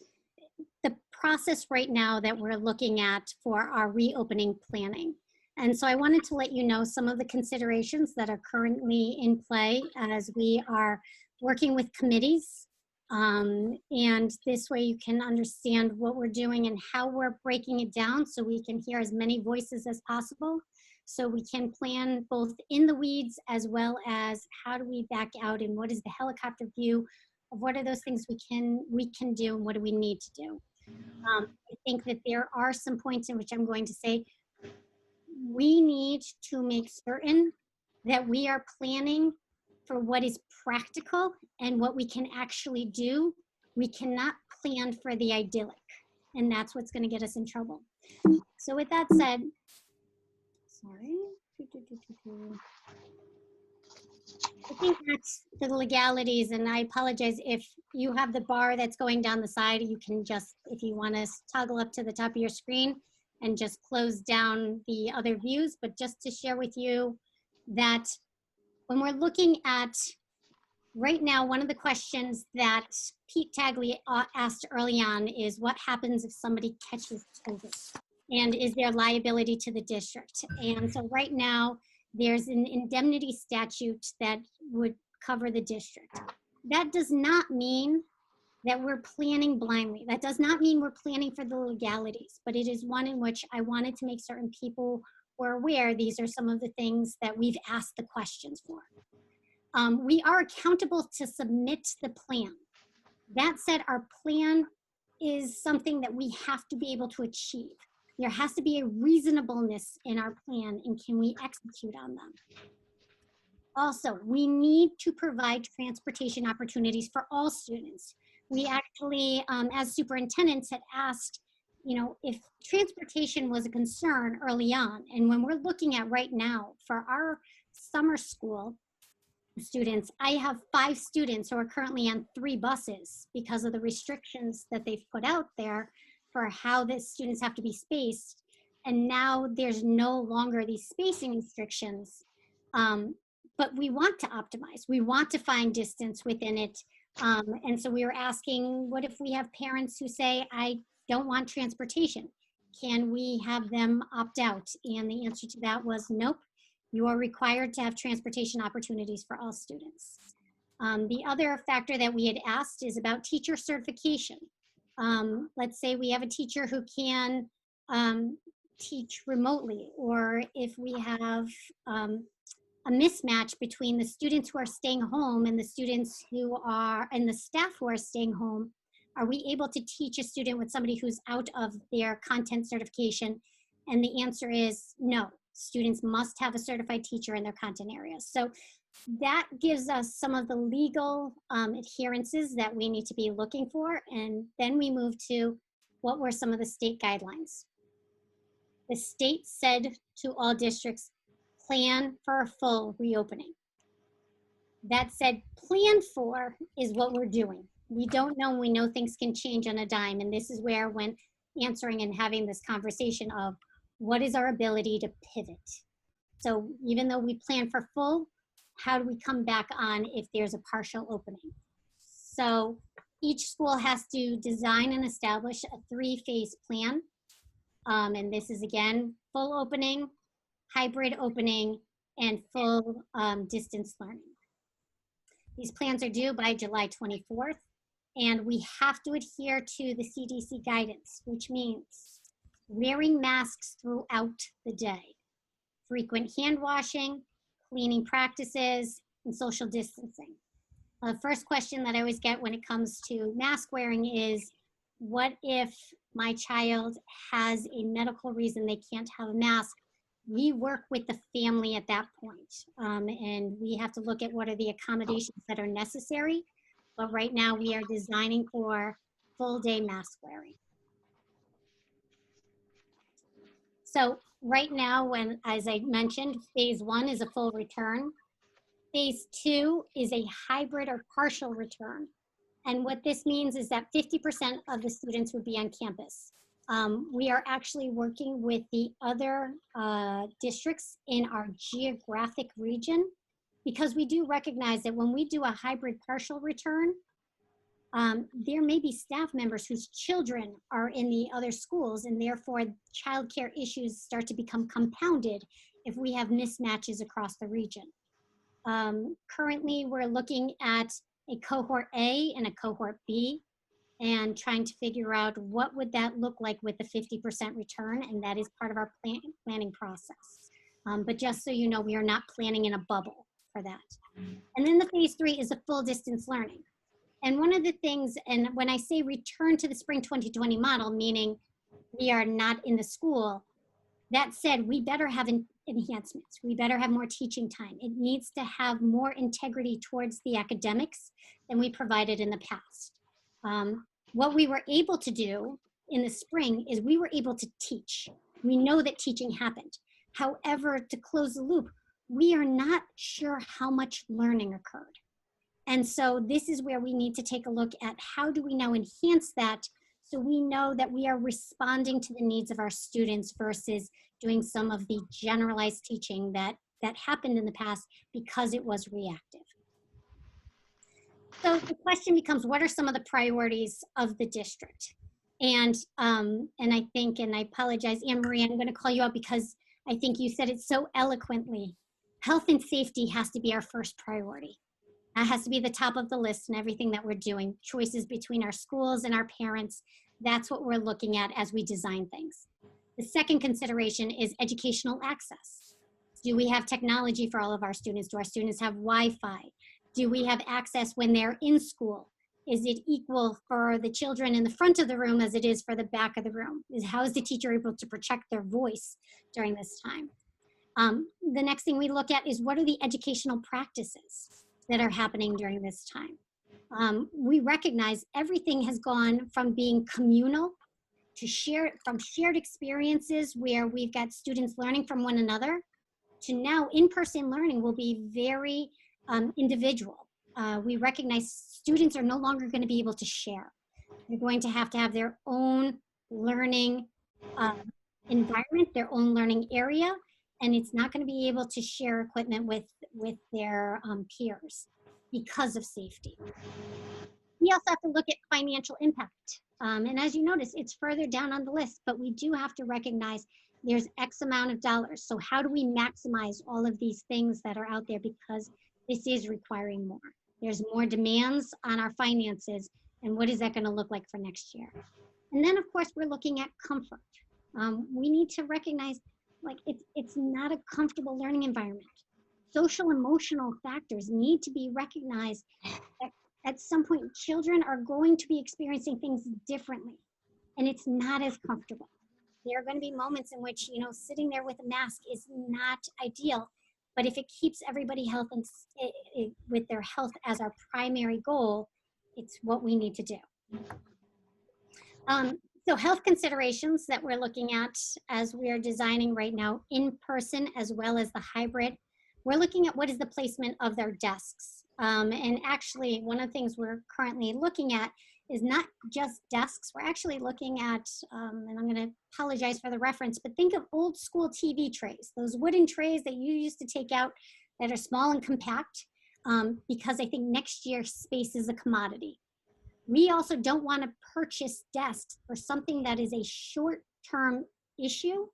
the process right now that we're looking at for our reopening planning. And so I wanted to let you know some of the considerations that are currently in play as we are working with committees. And this way you can understand what we're doing and how we're breaking it down so we can hear as many voices as possible. So we can plan both in the weeds as well as how do we back out and what is the helicopter view of what are those things we can do and what do we need to do. I think that there are some points in which I'm going to say we need to make certain that we are planning for what is practical and what we can actually do. We cannot plan for the idyllic, and that's what's going to get us in trouble. So with that said, sorry. I think that's the legalities, and I apologize if you have the bar that's going down the side. You can just, if you want to toggle up to the top of your screen and just close down the other views. But just to share with you that when we're looking at right now, one of the questions that Pete Tagley asked early on is what happens if somebody catches COVID? And is there liability to the district? And so right now, there's an indemnity statute that would cover the district. That does not mean that we're planning blindly. That does not mean we're planning for the legalities, but it is one in which I wanted to make certain people were aware these are some of the things that we've asked the questions for. We are accountable to submit the plan. That said, our plan is something that we have to be able to achieve. There has to be a reasonableness in our plan, and can we execute on them? Also, we need to provide transportation opportunities for all students. We actually, as superintendents, had asked, you know, if transportation was a concern early on, and when we're looking at right now for our summer school students, I have 5 students who are currently on 3 buses because of the restrictions that they've put out there for how the students have to be spaced. And now there's no longer these spacing restrictions. But we want to optimize. We want to find distance within it. And so we were asking, what if we have parents who say, I don't want transportation? Can we have them opt out? And the answer to that was nope. You are required to have transportation opportunities for all students. The other factor that we had asked is about teacher certification. Let's say we have a teacher who can teach remotely, or if we have a mismatch between the students who are staying home and the students who are, and the staff who are staying home, are we able to teach a student with somebody who's out of their content certification? And the answer is no. Students must have a certified teacher in their content areas. So that gives us some of the legal adherences that we need to be looking for. And then we move to what were some of the state guidelines. The state said to all districts, plan for a full reopening. That said, plan for is what we're doing. We don't know, we know things can change on a dime. And this is where, when answering and having this conversation of what is our ability to pivot? So even though we plan for full, how do we come back on if there's a partial opening? So each school has to design and establish a 3-phase plan. And this is, again, full opening, hybrid opening, and full distance learning. These plans are due by July 24th, and we have to adhere to the CDC guidance, which means wearing masks throughout the day, frequent hand washing, cleaning practices, and social distancing. The first question that I always get when it comes to mask wearing is, what if my child has a medical reason they can't have a mask? We work with the family at that point, and we have to look at what are the accommodations that are necessary. But right now we are designing for full day mask wearing. So right now, when, as I mentioned, phase 1 is a full return. Phase 2 is a hybrid or partial return. And what this means is that 50% of the students would be on campus. We are actually working with the other districts in our geographic region, because we do recognize that when we do a hybrid partial return, There may be staff members whose children are in the other schools, and therefore childcare issues start to become compounded if we have mismatches across the region. Currently, we're looking at a cohort A and a cohort B and trying to figure out what would that look like with the 50% return, and that is part of our planning process. But just so you know, we are not planning in a bubble for that. And then the phase 3 is the full distance learning. And one of the things, and when I say return to the spring 2020 model, meaning we are not in the school, that said, we better have enhancements. We better have more teaching time. It needs to have more integrity towards the academics than we provided in the past. What we were able to do in the spring is we were able to teach. We know that teaching happened. However, to close the loop, we are not sure how much learning occurred. And so this is where we need to take a look at how do we now enhance that so we know that we are responding to the needs of our students versus doing some of the generalized teaching that happened in the past because it was reactive. So the question becomes, what are some of the priorities of the district? And I think, and I apologize, Anne Marie, I'm going to call you out because I think you said it so eloquently. Health and safety has to be our first priority. That has to be the top of the list in everything that we're doing. Choices between our schools and our parents, that's what we're looking at as we design things. The second consideration is educational access. Do we have technology for all of our students? Do our students have Wi-Fi? Do we have access when they're in school? Is it equal for the children in the front of the room as it is for the back of the room? How is the teacher able to protect their voice during this time? The next thing we look at is what are the educational practices that are happening during this time? We recognize everything has gone from being communal to shared experiences where we've got students learning from one another to now in-person learning will be very individual. We recognize students are no longer going to be able to share. They're going to have their own learning environment, their own learning area, and it's not going to be able to share equipment with their peers because of safety. We also have to look at financial impact. And as you notice, it's further down on the list, but we do have to recognize there's X amount of dollars. So how do we maximize all of these things that are out there because this is requiring more? There's more demands on our finances, and what is that going to look like for next year? And then, of course, we're looking at comfort. We need to recognize, like, it's not a comfortable learning environment. Social emotional factors need to be recognized. At some point, children are going to be experiencing things differently, and it's not as comfortable. There are going to be moments in which, you know, sitting there with a mask is not ideal, but if it keeps everybody healthy with their health as our primary goal, it's what we need to do. So health considerations that we're looking at as we are designing right now in person as well as the hybrid, we're looking at what is the placement of their desks. And actually, one of the things we're currently looking at is not just desks. We're actually looking at, and I'm going to apologize for the reference, but think of old school TV trays, those wooden trays that you used to take out that are small and compact, because I think next year space is a commodity. We also don't want to purchase desks for something that is a short-term issue.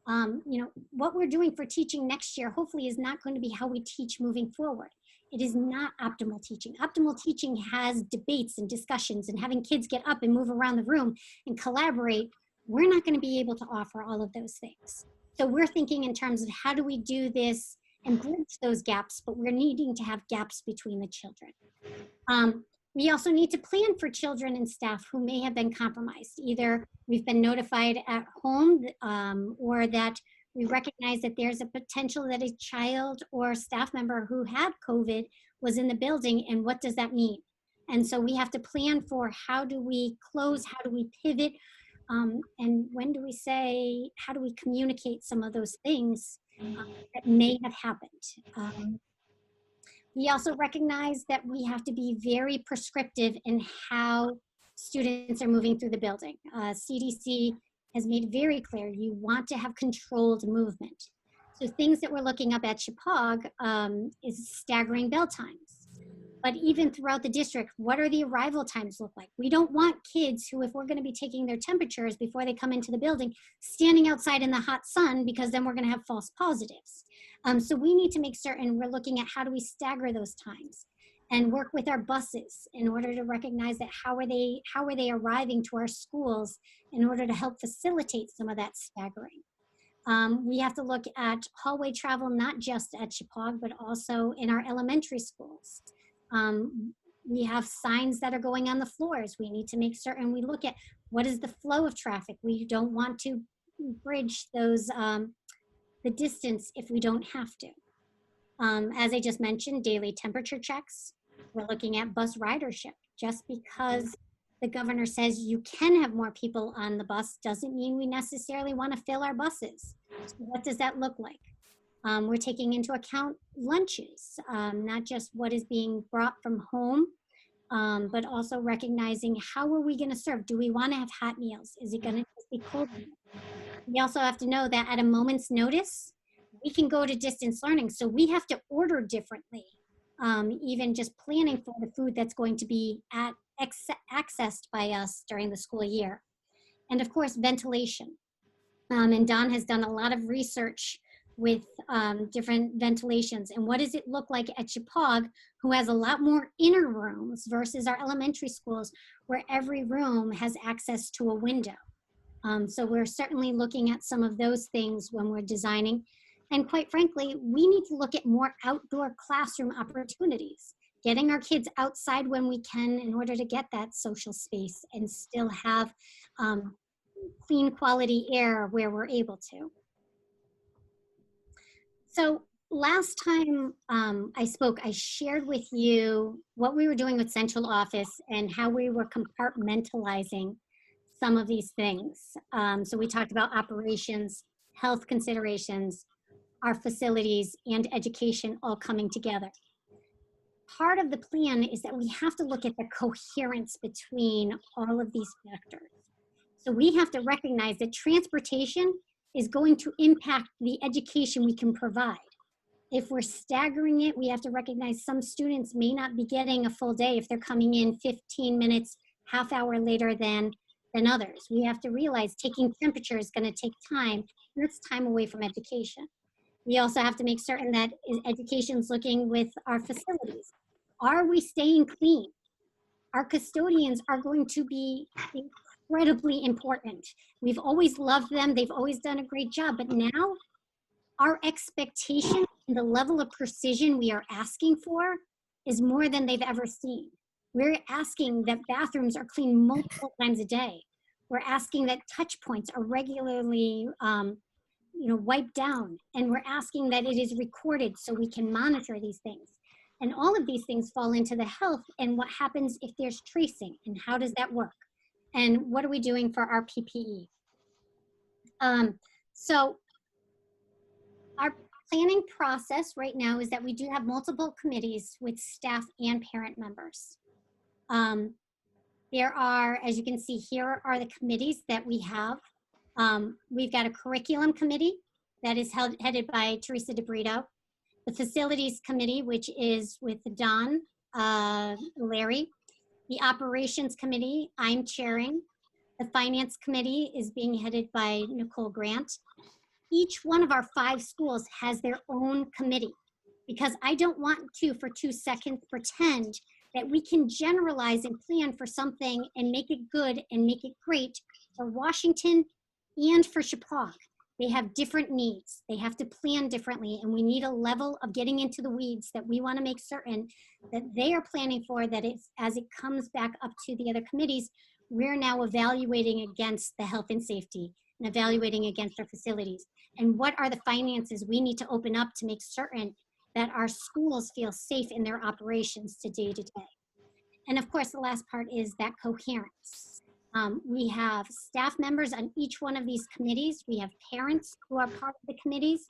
You know, what we're doing for teaching next year hopefully is not going to be how we teach moving forward. It is not optimal teaching. Optimal teaching has debates and discussions and having kids get up and move around the room and collaborate. We're not going to be able to offer all of those things. So we're thinking in terms of how do we do this and bridge those gaps, but we're needing to have gaps between the children. We also need to plan for children and staff who may have been compromised. Either we've been notified at home or that we recognize that there's a potential that a child or staff member who had COVID was in the building, and what does that mean? And so we have to plan for how do we close, how do we pivot, and when do we say, how do we communicate some of those things that may have happened? We also recognize that we have to be very prescriptive in how students are moving through the building. CDC has made very clear you want to have controlled movement. So things that we're looking up at Hvac is staggering bell times. But even throughout the district, what are the arrival times look like? We don't want kids who, if we're going to be taking their temperatures before they come into the building, standing outside in the hot sun, because then we're going to have false positives. So we need to make certain we're looking at how do we stagger those times and work with our buses in order to recognize that how are they arriving to our schools in order to help facilitate some of that staggering. We have to look at hallway travel, not just at Chippewa, but also in our elementary schools. We have signs that are going on the floors. We need to make certain we look at what is the flow of traffic. We don't want to bridge those, the distance if we don't have to. As I just mentioned, daily temperature checks. We're looking at bus ridership. Just because the governor says you can have more people on the bus doesn't mean we necessarily want to fill our buses. So what does that look like? We're taking into account lunches, not just what is being brought from home, but also recognizing how are we going to serve? Do we want to have hot meals? Is it going to be cold meals? We also have to know that at a moment's notice, we can go to distance learning. So we have to order differently, even just planning for the food that's going to be accessed by us during the school year. And of course, ventilation. And Don has done a lot of research with different ventilations. And what does it look like at Chippewa, who has a lot more inner rooms versus our elementary schools, where every room has access to a window. So we're certainly looking at some of those things when we're designing. And quite frankly, we need to look at more outdoor classroom opportunities, getting our kids outside when we can in order to get that social space and still have clean quality air where we're able to. So last time I spoke, I shared with you what we were doing with central office and how we were compartmentalizing some of these things. So we talked about operations, health considerations, our facilities, and education all coming together. Part of the plan is that we have to look at the coherence between all of these factors. So we have to recognize that transportation is going to impact the education we can provide. If we're staggering it, we have to recognize some students may not be getting a full day if they're coming in 15 minutes, half hour later than others. We have to realize taking temperature is going to take time, and that's time away from education. We also have to make certain that education's looking with our facilities. Are we staying clean? Our custodians are going to be incredibly important. We've always loved them. They've always done a great job. But now our expectation and the level of precision we are asking for is more than they've ever seen. We're asking that bathrooms are cleaned multiple times a day. We're asking that touch points are regularly wiped down. And we're asking that it is recorded so we can monitor these things. And all of these things fall into the health and what happens if there's tracing and how does that work? And what are we doing for our PPE? So our planning process right now is that we do have multiple committees with staff and parent members. There are, as you can see here, are the committees that we have. We've got a curriculum committee that is headed by Teresa DeBrito. The facilities committee, which is with Don, Larry. The operations committee, I'm chairing. The finance committee is being headed by Nicole Grant. Each one of our 5 schools has their own committee because I don't want to, for 2 seconds, pretend that we can generalize and plan for something and make it good and make it great for Washington and for Chippewa. They have different needs. They have to plan differently, and we need a level of getting into the weeds that we want to make certain that they are planning for, that it's, as it comes back up to the other committees, we're now evaluating against the health and safety and evaluating against our facilities. And what are the finances we need to open up to make certain that our schools feel safe in their operations to day to day. And of course, the last part is that coherence. We have staff members on each one of these committees. We have parents who are part of the committees.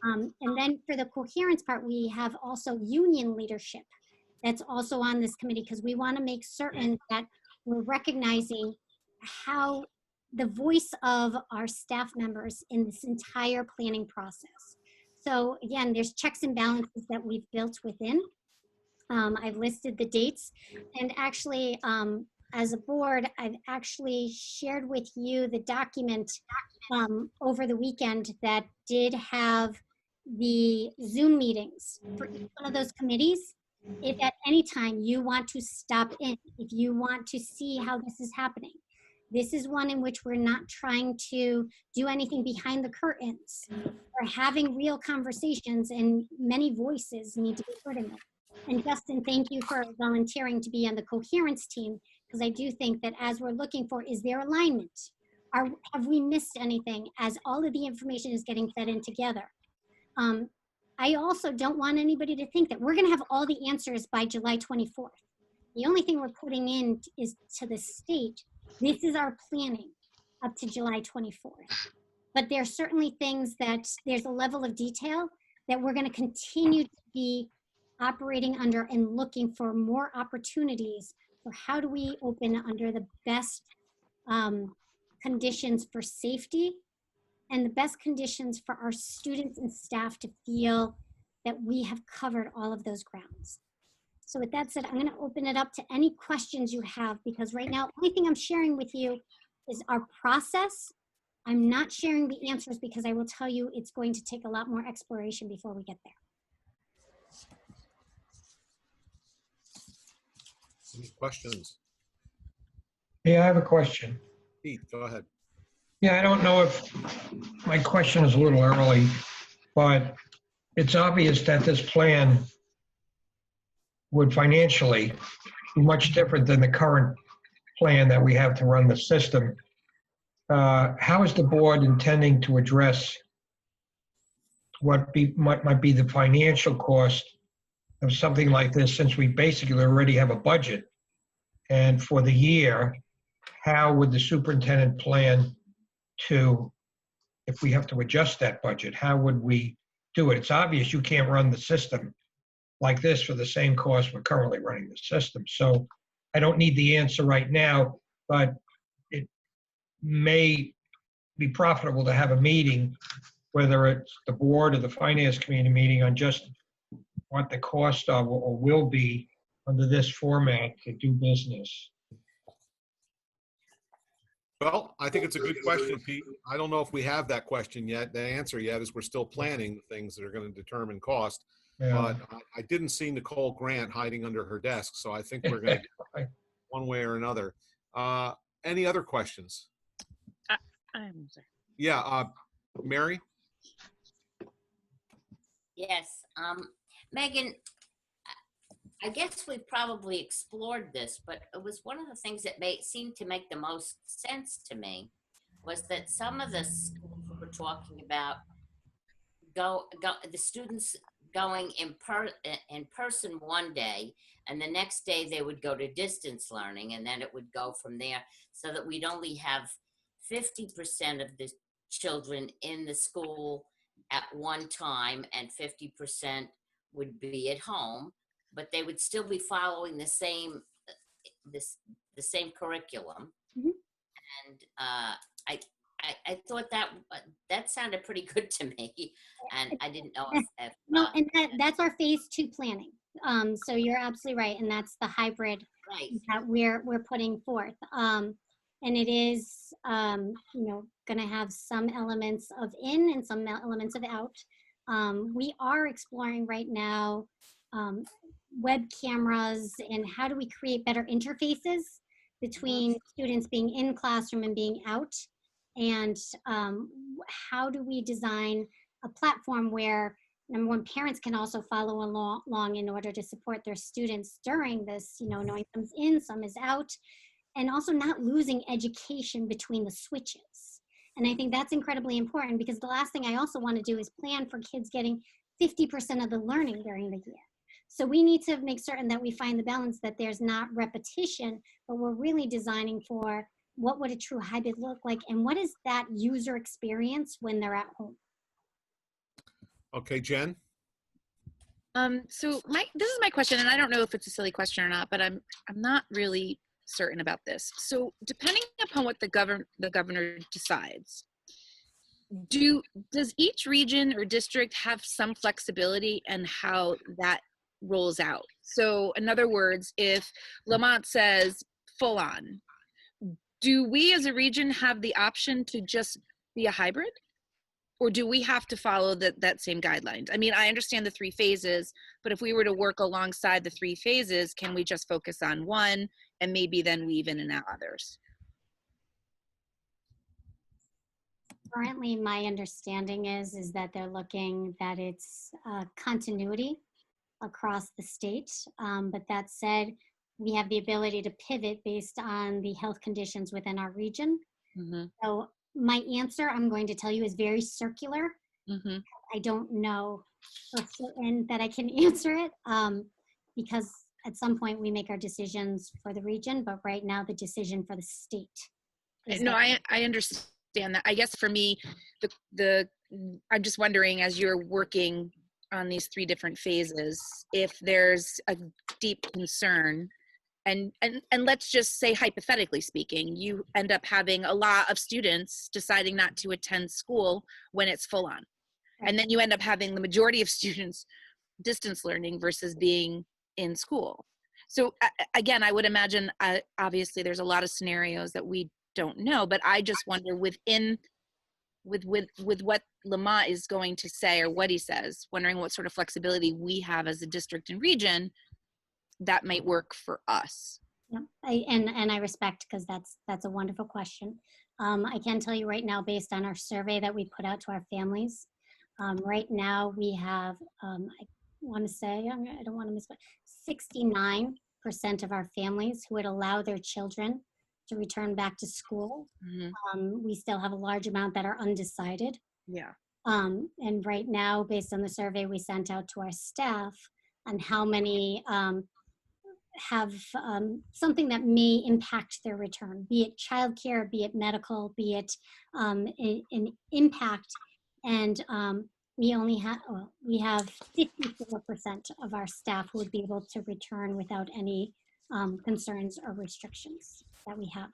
And then for the coherence part, we have also union leadership that's also on this committee because we want to make certain that we're recognizing how the voice of our staff members in this entire planning process. So again, there's checks and balances that we've built within. I've listed the dates, and actually, as a board, I've actually shared with you the document over the weekend that did have the Zoom meetings for each one of those committees. If at any time you want to stop in, if you want to see how this is happening, this is one in which we're not trying to do anything behind the curtains. We're having real conversations, and many voices need to be heard in it. And Justin, thank you for volunteering to be on the coherence team, because I do think that as we're looking for, is there alignment? Have we missed anything as all of the information is getting fed in together? I also don't want anybody to think that we're going to have all the answers by July 24th. The only thing we're putting in is to the state. This is our planning up to July 24th. But there are certainly things that there's a level of detail that we're going to continue to be operating under and looking for more opportunities for how do we open under the best conditions for safety and the best conditions for our students and staff to feel that we have covered all of those grounds. So with that said, I'm going to open it up to any questions you have, because right now, the only thing I'm sharing with you is our process. I'm not sharing the answers because I will tell you it's going to take a lot more exploration before we get there. Any questions? Yeah, I have a question. Pete, go ahead. Yeah, I don't know if my question is a little early, but it's obvious that this plan would financially be much different than the current plan that we have to run the system. How is the board intending to address what might be the financial cost of something like this, since we basically already have a budget? And for the year, how would the superintendent plan to, if we have to adjust that budget, how would we do it? It's obvious you can't run the system like this for the same cost we're currently running the system. So I don't need the answer right now, but it may be profitable to have a meeting, whether it's the board or the finance committee meeting, on just what the cost of or will be under this format to do business. Well, I think it's a good question, Pete. I don't know if we have that question yet, the answer yet, as we're still planning the things that are going to determine cost. Yeah. But I didn't see Nicole Grant hiding under her desk, so I think we're going to get one way or another. Any other questions? I'm sorry. Yeah, Mary? Yes, Megan, I guess we've probably explored this, but it was one of the things that seemed to make the most sense to me was that some of the schools were talking about the students going in person one day, and the next day they would go to distance learning, and then it would go from there, so that we'd only have 50% of the children in the school at one time and 50% would be at home, but they would still be following the same the same curriculum. Mm-hmm. And I thought that sounded pretty good to me, and I didn't know if no, and that's our phase 2 planning. So you're absolutely right, and that's the hybrid that we're putting forth. And it is, going to have some elements of in and some elements of out. We are exploring right now web cameras and how do we create better interfaces between students being in classroom and being out, and how do we design a platform where, number one, parents can also follow along in order to support their students during this, knowing some's in, some is out, and also not losing education between the switches. And I think that's incredibly important, because the last thing I also want to do is plan for kids getting 50% of the learning during the year. So we need to make certain that we find the balance, that there's not repetition, but we're really designing for what would a true hybrid look like, and what is that user experience when they're at home. Okay, Jen? So this is my question, and I don't know if it's a silly question or not, but I'm not really certain about this. So depending upon what the governor decides, does each region or district have some flexibility in how that rolls out. So in other words, if Lamont says full on, do we as a region have the option to just be a hybrid? Or do we have to follow that same guidelines? I mean, I understand the 3 phases, but if we were to work alongside the 3 phases, can we just focus on one and maybe then weave in and out others? Currently, my understanding is that they're looking that it's continuity across the state. But that said, we have the ability to pivot based on the health conditions within our region. Mm-hmm. So my answer, I'm going to tell you, is very circular. Mm-hmm. I don't know for certain that I can answer it because at some point we make our decisions for the region, but right now the decision for the state. No, I understand that. I guess for me, I'm just wondering, as you're working on these 3 different phases, if there's a deep concern, and let's just say, hypothetically speaking, you end up having a lot of students deciding not to attend school when it's full on. And then you end up having the majority of students distance learning versus being in school. So again, I would imagine, obviously there's a lot of scenarios that we don't know, but I just wonder with what Lamont is going to say or what he says, wondering what sort of flexibility we have as a district and region that might work for us. Yeah, I respect, because that's a wonderful question. I can tell you right now, based on our survey that we put out to our families, right now we have, I want to say, I don't want to miss, but 69% of our families who would allow their children to return back to school. Mm-hmm. We still have a large amount that are undecided. Yeah. And right now, based on the survey we sent out to our staff on how many have something that may impact their return, be it childcare, be it medical, be it an impact. And we only have, we have 54% of our staff who would be able to return without any concerns or restrictions that we have.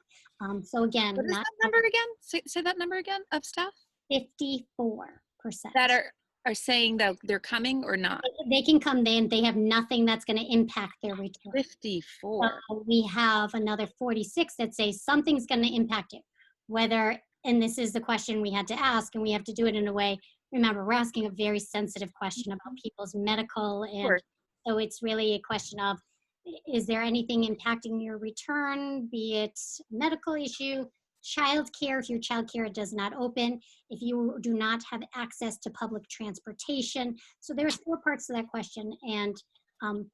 So again, What is that number again? Say that number again of staff? 54%. That are saying that they're coming or not? They can come in, they have nothing that's going to impact their return. 54. We have another 46 that say something's going to impact it. Whether, and this is the question we had to ask, and we have to do it in a way, remember, we're asking a very sensitive question about people's medical, and so it's really a question of, is there anything impacting your return, be it medical issue, childcare, if your childcare does not open, if you do not have access to public transportation. So there's 4 parts to that question, and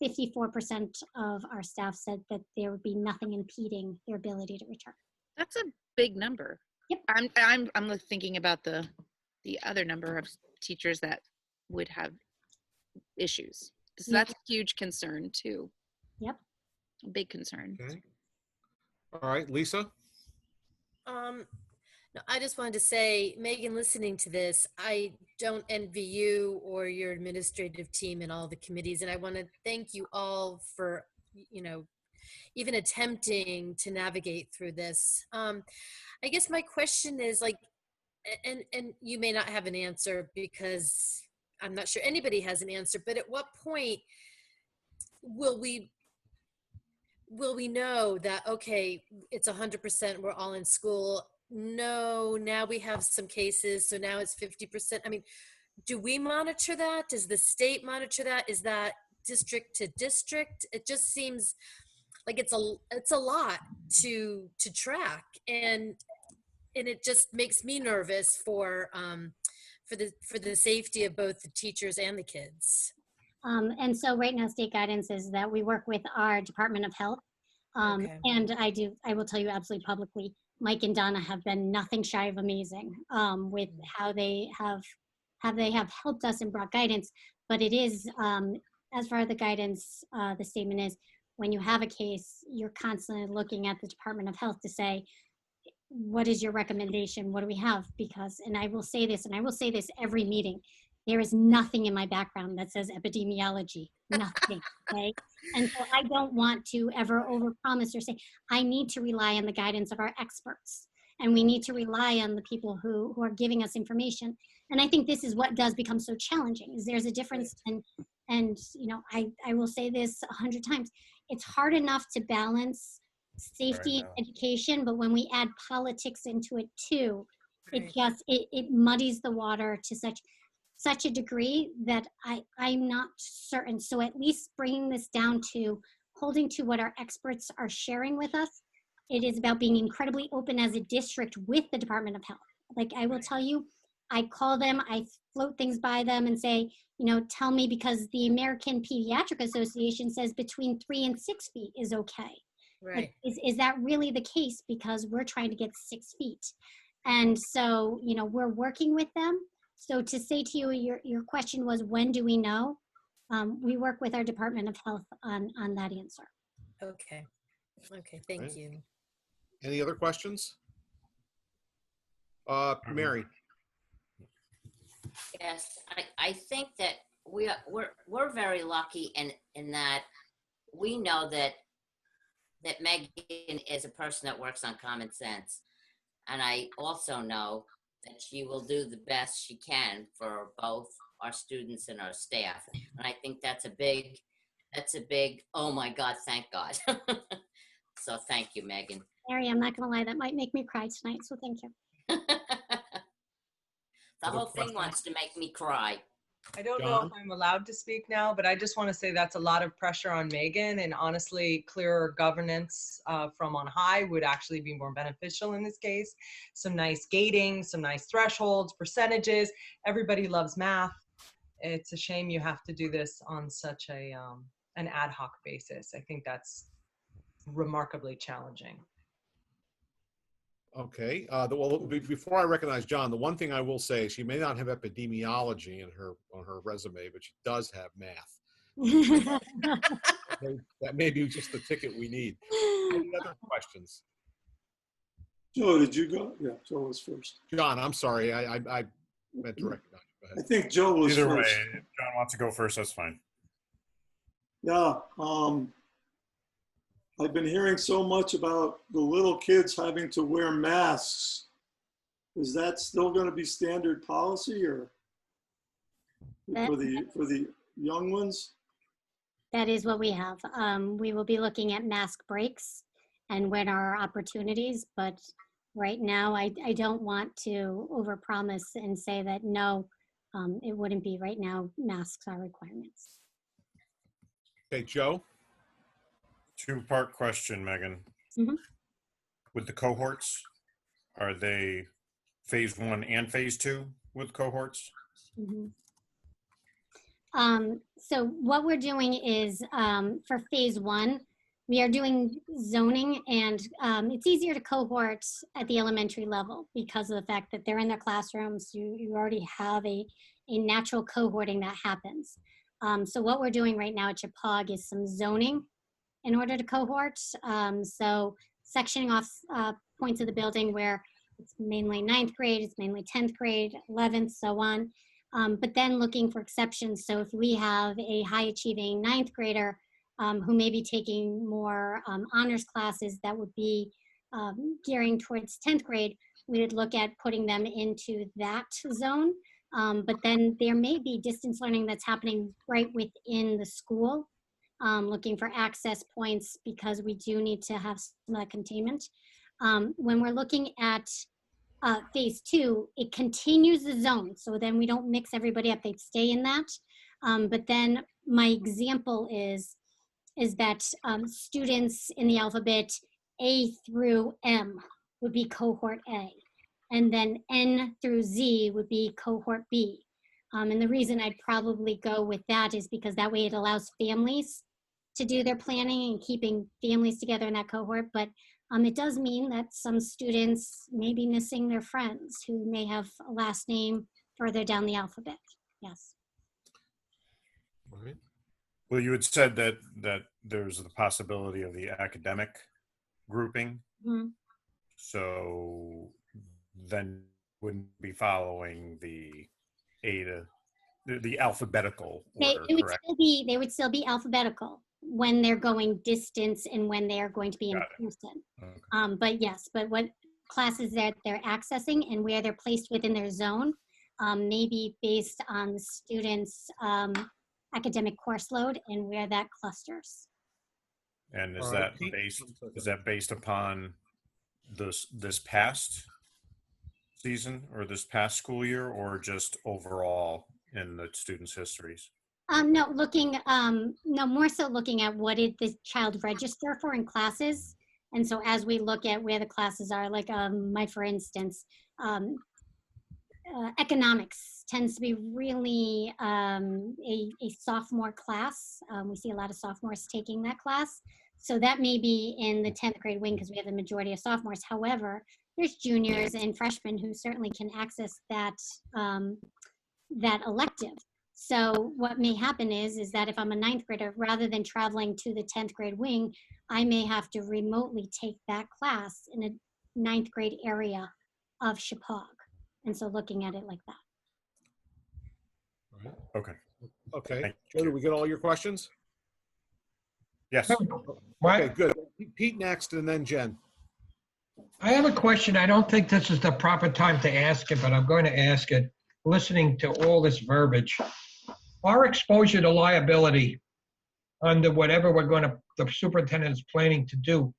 54% of our staff said that there would be nothing impeding their ability to return. That's a big number. Yep. I'm thinking about the other number of teachers that would have issues. So that's a huge concern too. Yep. A big concern. Okay. All right, Lisa. No, I just wanted to say, Megan, listening to this, I don't envy you or your administrative team and all the committees. And I want to thank you all for, even attempting to navigate through this. I guess my question is like, and you may not have an answer because I'm not sure anybody has an answer, but at what point will we know that, okay, it's 100%, we're all in school? No, now we have some cases, so now it's 50%. I mean, do we monitor that? Does the state monitor that? Is that district to district? It just seems like it's a lot to track, and it just makes me nervous for the safety of both the teachers and the kids. And so right now, state guidance is that we work with our Department of Health. Okay. And I will tell you absolutely publicly, Mike and Donna have been nothing shy of amazing with how they have helped us and brought guidance. But it is, as far as the guidance, the statement is, when you have a case, you're constantly looking at the Department of Health to say, what is your recommendation? What do we have? Because, and I will say this, and I will say this every meeting, there is nothing in my background that says epidemiology, nothing, okay? And so I don't want to ever overpromise or say, I need to rely on the guidance of our experts. And we need to rely on the people who are giving us information. And I think this is what does become so challenging, is there's a difference in and I will say this 100 times, it's hard enough to balance safety and education, but when we add politics into it too, it just it muddies the water to such a degree that I'm not certain. So at least bringing this down to holding to what our experts are sharing with us. It is about being incredibly open as a district with the Department of Health. Like I will tell you, I call them, I float things by them and say, tell me, because the American Pediatric Association says between 3 and 6 feet is okay. Right. Like, is that really the case? Because we're trying to get 6 feet. And so, we're working with them. So to say to you, your question was, when do we know? We work with our Department of Health on that answer. Okay. Okay, thank Right. you. Any other questions? Mary. Yes, I think that we're very lucky in that we know that Megan is a person that works on common sense. And I also know that she will do the best she can for both our students and our staff. And I think that's a big, oh my God, thank God. So thank you, Megan. Mary, I'm not gonna lie, that might make me cry tonight, so thank you. The whole thing wants to make me cry. I don't know if I'm allowed to speak now, but I just want to say that's a lot of pressure on Megan, and honestly, clearer governance from on high would actually be more beneficial in this case. Some nice gating, some nice thresholds, percentages. Everybody loves math. It's a shame you have to do this on such an ad hoc basis. I think that's remarkably challenging. Okay. Well, before I recognize John, the one thing I will say, she may not have epidemiology on her resume, but she does have math. That may be just the ticket we need. Any other questions? Joe, did you go? Yeah, Joe was first. John, I'm sorry. I meant to recognize you. Go I ahead. think Joe was Either first. way, if John wants to go first, that's fine. Yeah, I've been hearing so much about the little kids having to wear masks. Is that still going to be standard policy, or for the young ones? That is what we have. We will be looking at mask breaks and when are our opportunities, but right now I don't want to overpromise and say that no, it wouldn't be. Right now, masks are requirements. Okay, Joe? Two-part question, Megan. Mhm. With the cohorts, are they phase 1 and phase 2 with cohorts? Mhm. So what we're doing is for phase 1, we are doing zoning, and it's easier to cohort at the elementary level because of the fact that they're in their classrooms. You already have a natural cohorting that happens. So what we're doing right now at Hvac is some zoning in order to cohort. So sectioning off points of the building where it's mainly 9th grade, it's mainly 10th grade, 11th, so on. But then looking for exceptions. So if we have a high achieving 9th grader who may be taking more honors classes that would be gearing towards 10th grade, we would look at putting them into that zone. But then there may be distance learning that's happening right within the school, looking for access points because we do need to have some of that containment. When we're looking at phase 2, it continues the zone. So then we don't mix everybody up, they'd stay in that. But then my example is that students in the alphabet A through M would be cohort A. And then N through Z would be cohort B. And the reason I'd probably go with that is because that way it allows families to do their planning and keeping families together in that cohort. But it does mean that some students may be missing their friends who may have a last name further down the alphabet. Yes. All right. Well, you had said that there's the possibility of the academic grouping. Mm-hmm. So then wouldn't be following the the alphabetical order, correct? They would still be alphabetical when they're going distance and when they are going to be in person. Okay. But yes, but what classes that they're accessing and where they're placed within their zone may be based on the students' academic course load and where that clusters. And All right, Pete, is that based upon this past season or this past school year, or just overall in the students' histories? No, more so looking at what did the child register for in classes. And so as we look at where the classes are, like for instance, economics tends to be really a sophomore class. We see a lot of sophomores taking that class. So that may be in the 10th grade wing because we have the majority of sophomores. However, there's juniors and freshmen who certainly can access that, that elective. So what may happen is that if I'm a 9th grader, rather than traveling to the 10th grade wing, I may have to remotely take that class in a 9th grade area of Hvac. And so looking at it like that. Okay. Okay. Joe, did we get all your questions? Yes. Okay, good. Pete next, and then Jen. I have a question. I don't think this is the proper time to ask it, but I'm going to ask it, listening to all this verbiage. Our exposure to liability under whatever the superintendent is planning to do,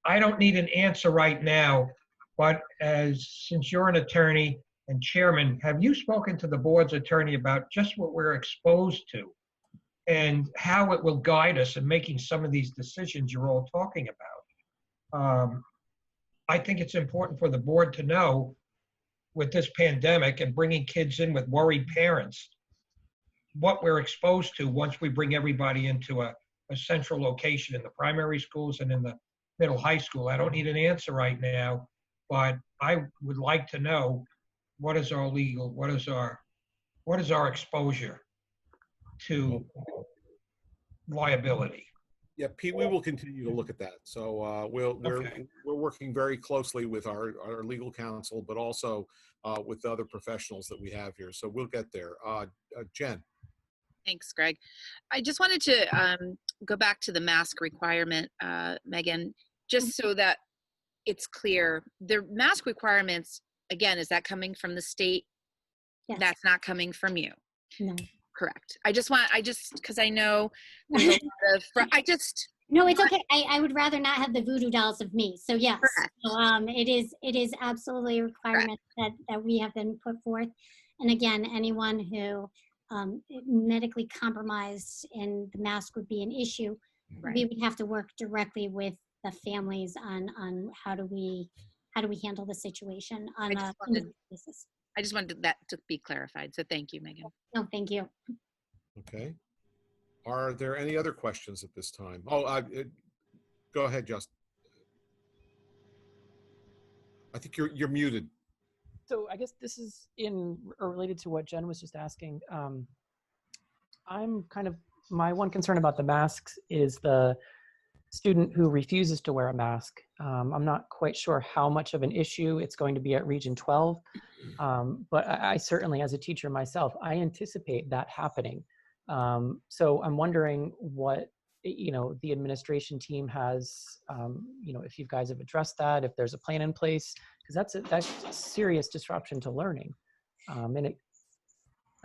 I don't need an answer right now, but since you're an attorney and chairman, have you spoken to the board's attorney about just what we're exposed to and how it will guide us in making some of these decisions you're all talking about? I think it's important for the board to know with this pandemic and bringing kids in with worried parents, what we're exposed to once we bring everybody into a central location in the primary schools and in the middle high school. I don't need an answer right now, but I would like to know what is our exposure to liability. Yeah, Pete, we will continue to look at that. So we're working very closely with our legal counsel, but also with the other professionals that we have here. So we'll get there. Jen. Thanks, Greg. I just wanted to go back to the mask requirement, Megan, just so that it's clear. The mask requirements, again, is that coming from the state? Yes. That's not coming from you? No. Correct. Because I know there's a lot of, No, it's okay. I would rather not have the voodoo dolls of me. So yes, it is absolutely a requirement that we have been put forth. And again, anyone who medically compromised and the mask would be an issue, we would have to work directly with the families on how do we handle the situation on a individual basis. I just wanted that to be clarified. So thank you, Megan. No, thank you. Okay. Are there any other questions at this time? Oh, go ahead, Justin. I think you're muted. So I guess this is related to what Jen was just asking. My one concern about the masks is the student who refuses to wear a mask. I'm not quite sure how much of an issue it's going to be at Region 12, but I certainly, as a teacher myself, I anticipate that happening. So I'm wondering what the administration team has, if you guys have addressed that, if there's a plan in place, because that's a serious disruption to learning. And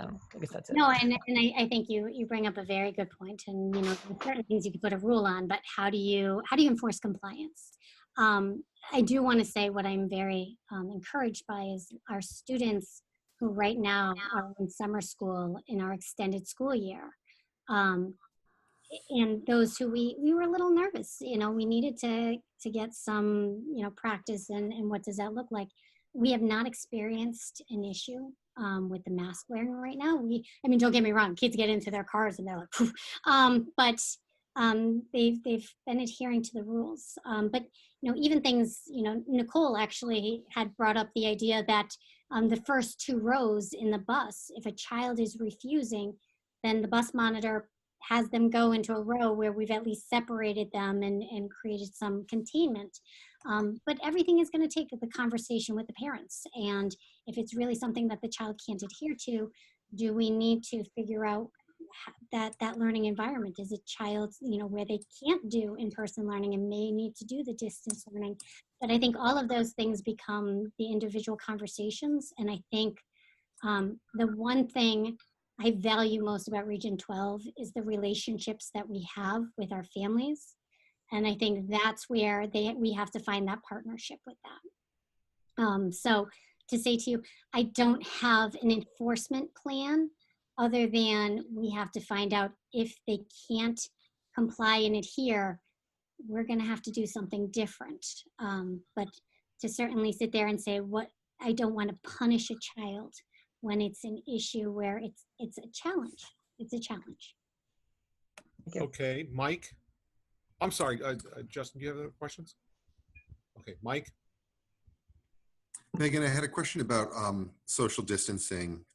I don't know, I guess that's it. No, and I think you bring up a very good point. And there's certain things you could put a rule on, but how do you enforce compliance? I do want to say what I'm very encouraged by is our students who right now are in summer school in our extended school year. And those who we were a little nervous, we needed to get some, practice and what does that look like? We have not experienced an issue with the mask wearing right now. Don't get me wrong, kids get into their cars and they're like, poof. But they've been adhering to the rules. But even things, Nicole actually had brought up the idea that the first 2 rows in the bus, if a child is refusing, then the bus monitor has them go into a row where we've at least separated them and created some containment. But everything is going to take the conversation with the parents. And if it's really something that the child can't adhere to, do we need to figure out that learning environment? Is it child, where they can't do in-person learning and may need to do the distance learning? But I think all of those things become the individual conversations. And I think the one thing I value most about Region 12 is the relationships that we have with our families. And I think that's where we have to find that partnership with them. So to say to you, I don't have an enforcement plan other than we have to find out if they can't comply and adhere, we're going to have to do something different. But to certainly sit there and say, I don't want to punish a child when it's an issue where it's a challenge. It's a challenge. Okay, Mike. I'm sorry, Justin, do you have other questions? Okay, Mike. Megan, I had a question about social distancing.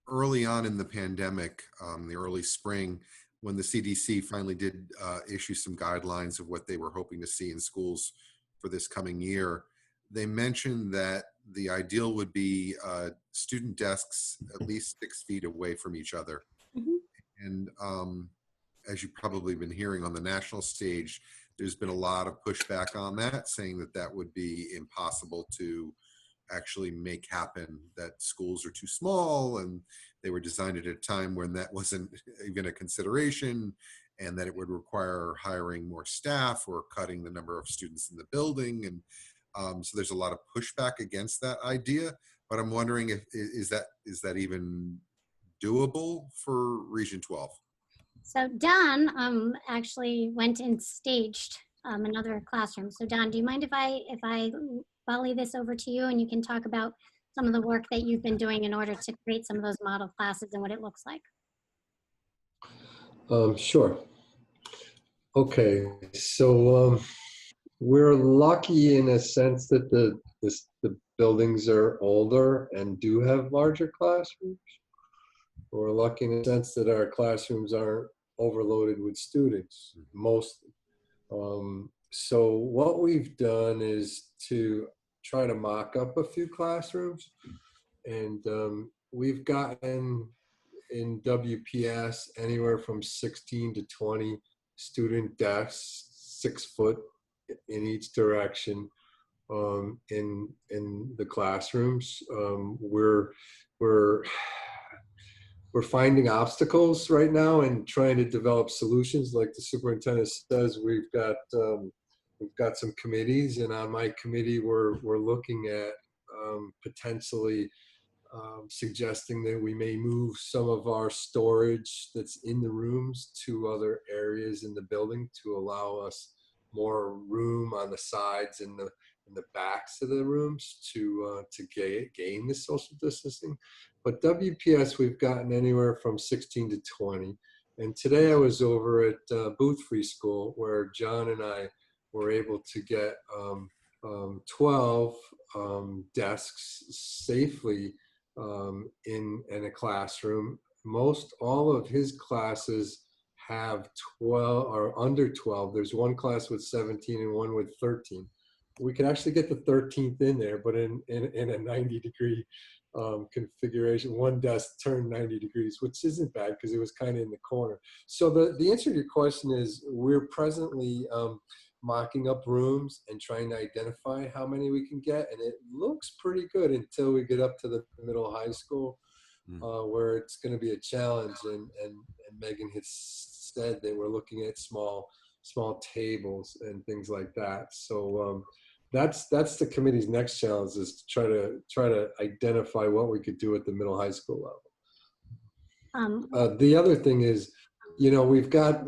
Early on in the pandemic, the early spring, when the CDC finally did issue some guidelines of what they were hoping to see in schools for this coming year, they mentioned that the ideal would be student desks at least 6 feet away from each other. And as you've probably been hearing on the national stage, there's been a lot of pushback on that, saying that that would be impossible to actually make happen, that schools are too small and they were designed at a time when that wasn't even a consideration, and that it would require hiring more staff or cutting the number of students in the building. And so there's a lot of pushback against that idea, but I'm wondering if is that even doable for Region 12? So Don actually went and staged another classroom. So Don, do you mind if I volley this over to you and you can talk about some of the work that you've been doing in order to create some of those model classes and what it looks like? Sure. Okay, so we're lucky in a sense that the buildings are older and do have larger classrooms. We're lucky in the sense that our classrooms aren't overloaded with students, mostly. So what we've done is to try to mock up a few classrooms, and we've gotten in WPS anywhere from 16 to 20 student desks, 6 foot in each direction, in the classrooms. We're finding obstacles right now and trying to develop solutions. Like the superintendent says, we've got some committees, and on my committee, we're looking at potentially suggesting that we may move some of our storage that's in the rooms to other areas in the building to allow us more room on the sides and the backs of the rooms to gain the social distancing. But WPS, we've gotten anywhere from 16 to 20. And today I was over at Booth Free School, where John and I were able to get 12 desks safely in a classroom. Most all of his classes have 12 or under 12. There's one class with 17 and one with 13. We can actually get the 13th in there, but in a 90-degree configuration. One desk turned 90 degrees, which isn't bad because it was kind of in the corner. So the answer to your question is we're presently mocking up rooms and trying to identify how many we can get, and it looks pretty good until we get up to the middle high school, where it's going to be a challenge. And Megan has said that we're looking at small tables and things like that. So that's the committee's next challenge, is to try to identify what we could do at the middle high school level. The other thing is, you know, we've got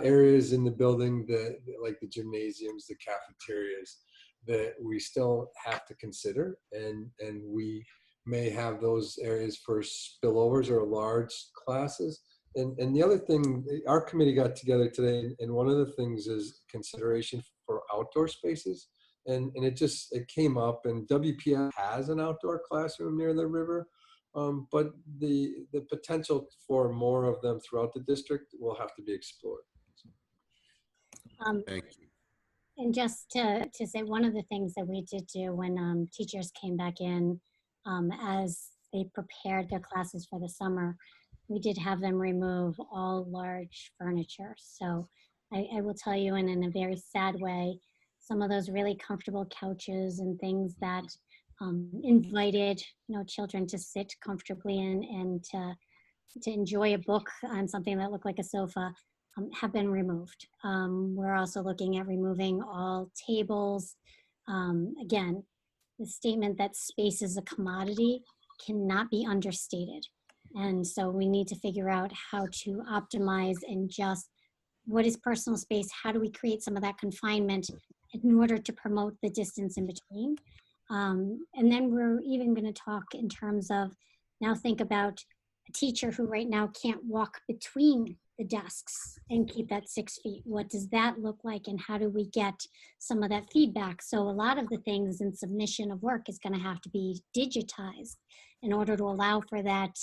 areas in the building that, like the gymnasiums, the cafeterias, that we still have to consider, and we may have those areas for spillovers or large classes. And the other thing, our committee got together today, and one of the things is consideration for outdoor spaces. And it came up, and WPS has an outdoor classroom near the river. But the potential for more of them throughout the district will have to be explored. Thank you. And just to say, one of the things that we did do when teachers came back in, as they prepared their classes for the summer, we did have them remove all large furniture. So I will tell you, and in a very sad way, some of those really comfortable couches and things that invited, children to sit comfortably and to enjoy a book on something that looked like a sofa, have been removed. We're also looking at removing all tables. Again, the statement that space is a commodity cannot be understated. And so we need to figure out how to optimize and just what is personal space? How do we create some of that confinement in order to promote the distance in between? And then we're even going to talk in terms of, now think about a teacher who right now can't walk between the desks and keep that 6 feet. What does that look like, and how do we get some of that feedback? So a lot of the things in submission of work is going to have to be digitized in order to allow for that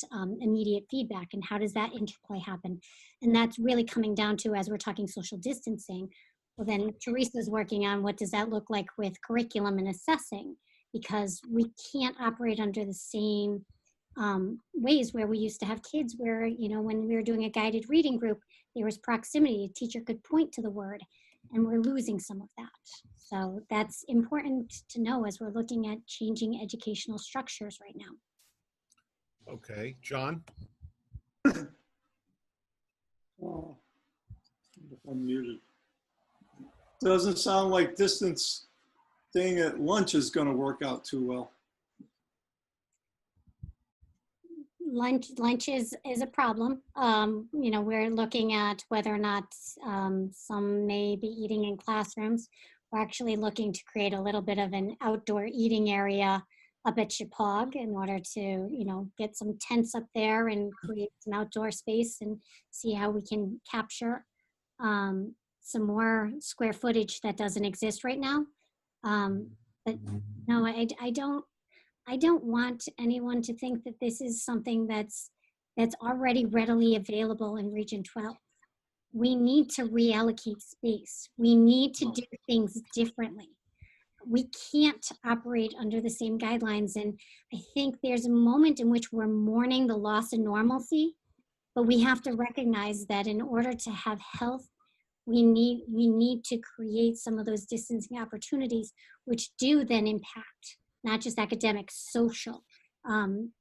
immediate feedback. And how does that interplay happen? And that's really coming down to, as we're talking social distancing, well, then Teresa's working on what does that look like with curriculum and assessing, because we can't operate under the same ways where we used to have kids where, when we were doing a guided reading group, there was proximity. A teacher could point to the word, and we're losing some of that. So that's important to know as we're looking at changing educational structures right now. Okay, John? Oh, I'm muted. Doesn't sound like distance staying at lunch is going to work out too well. Lunch is a problem. We're looking at whether or not some may be eating in classrooms. We're actually looking to create a little bit of an outdoor eating area up at Hvac in order to, get some tents up there and create some outdoor space and see how we can capture some more square footage that doesn't exist right now. But no, I don't want anyone to think that this is something that's already readily available in Region 12. We need to reallocate space. We need to do things differently. We can't operate under the same guidelines. And I think there's a moment in which we're mourning the loss of normalcy, but we have to recognize that in order to have health, we need to create some of those distancing opportunities, which do then impact not just academic, social, and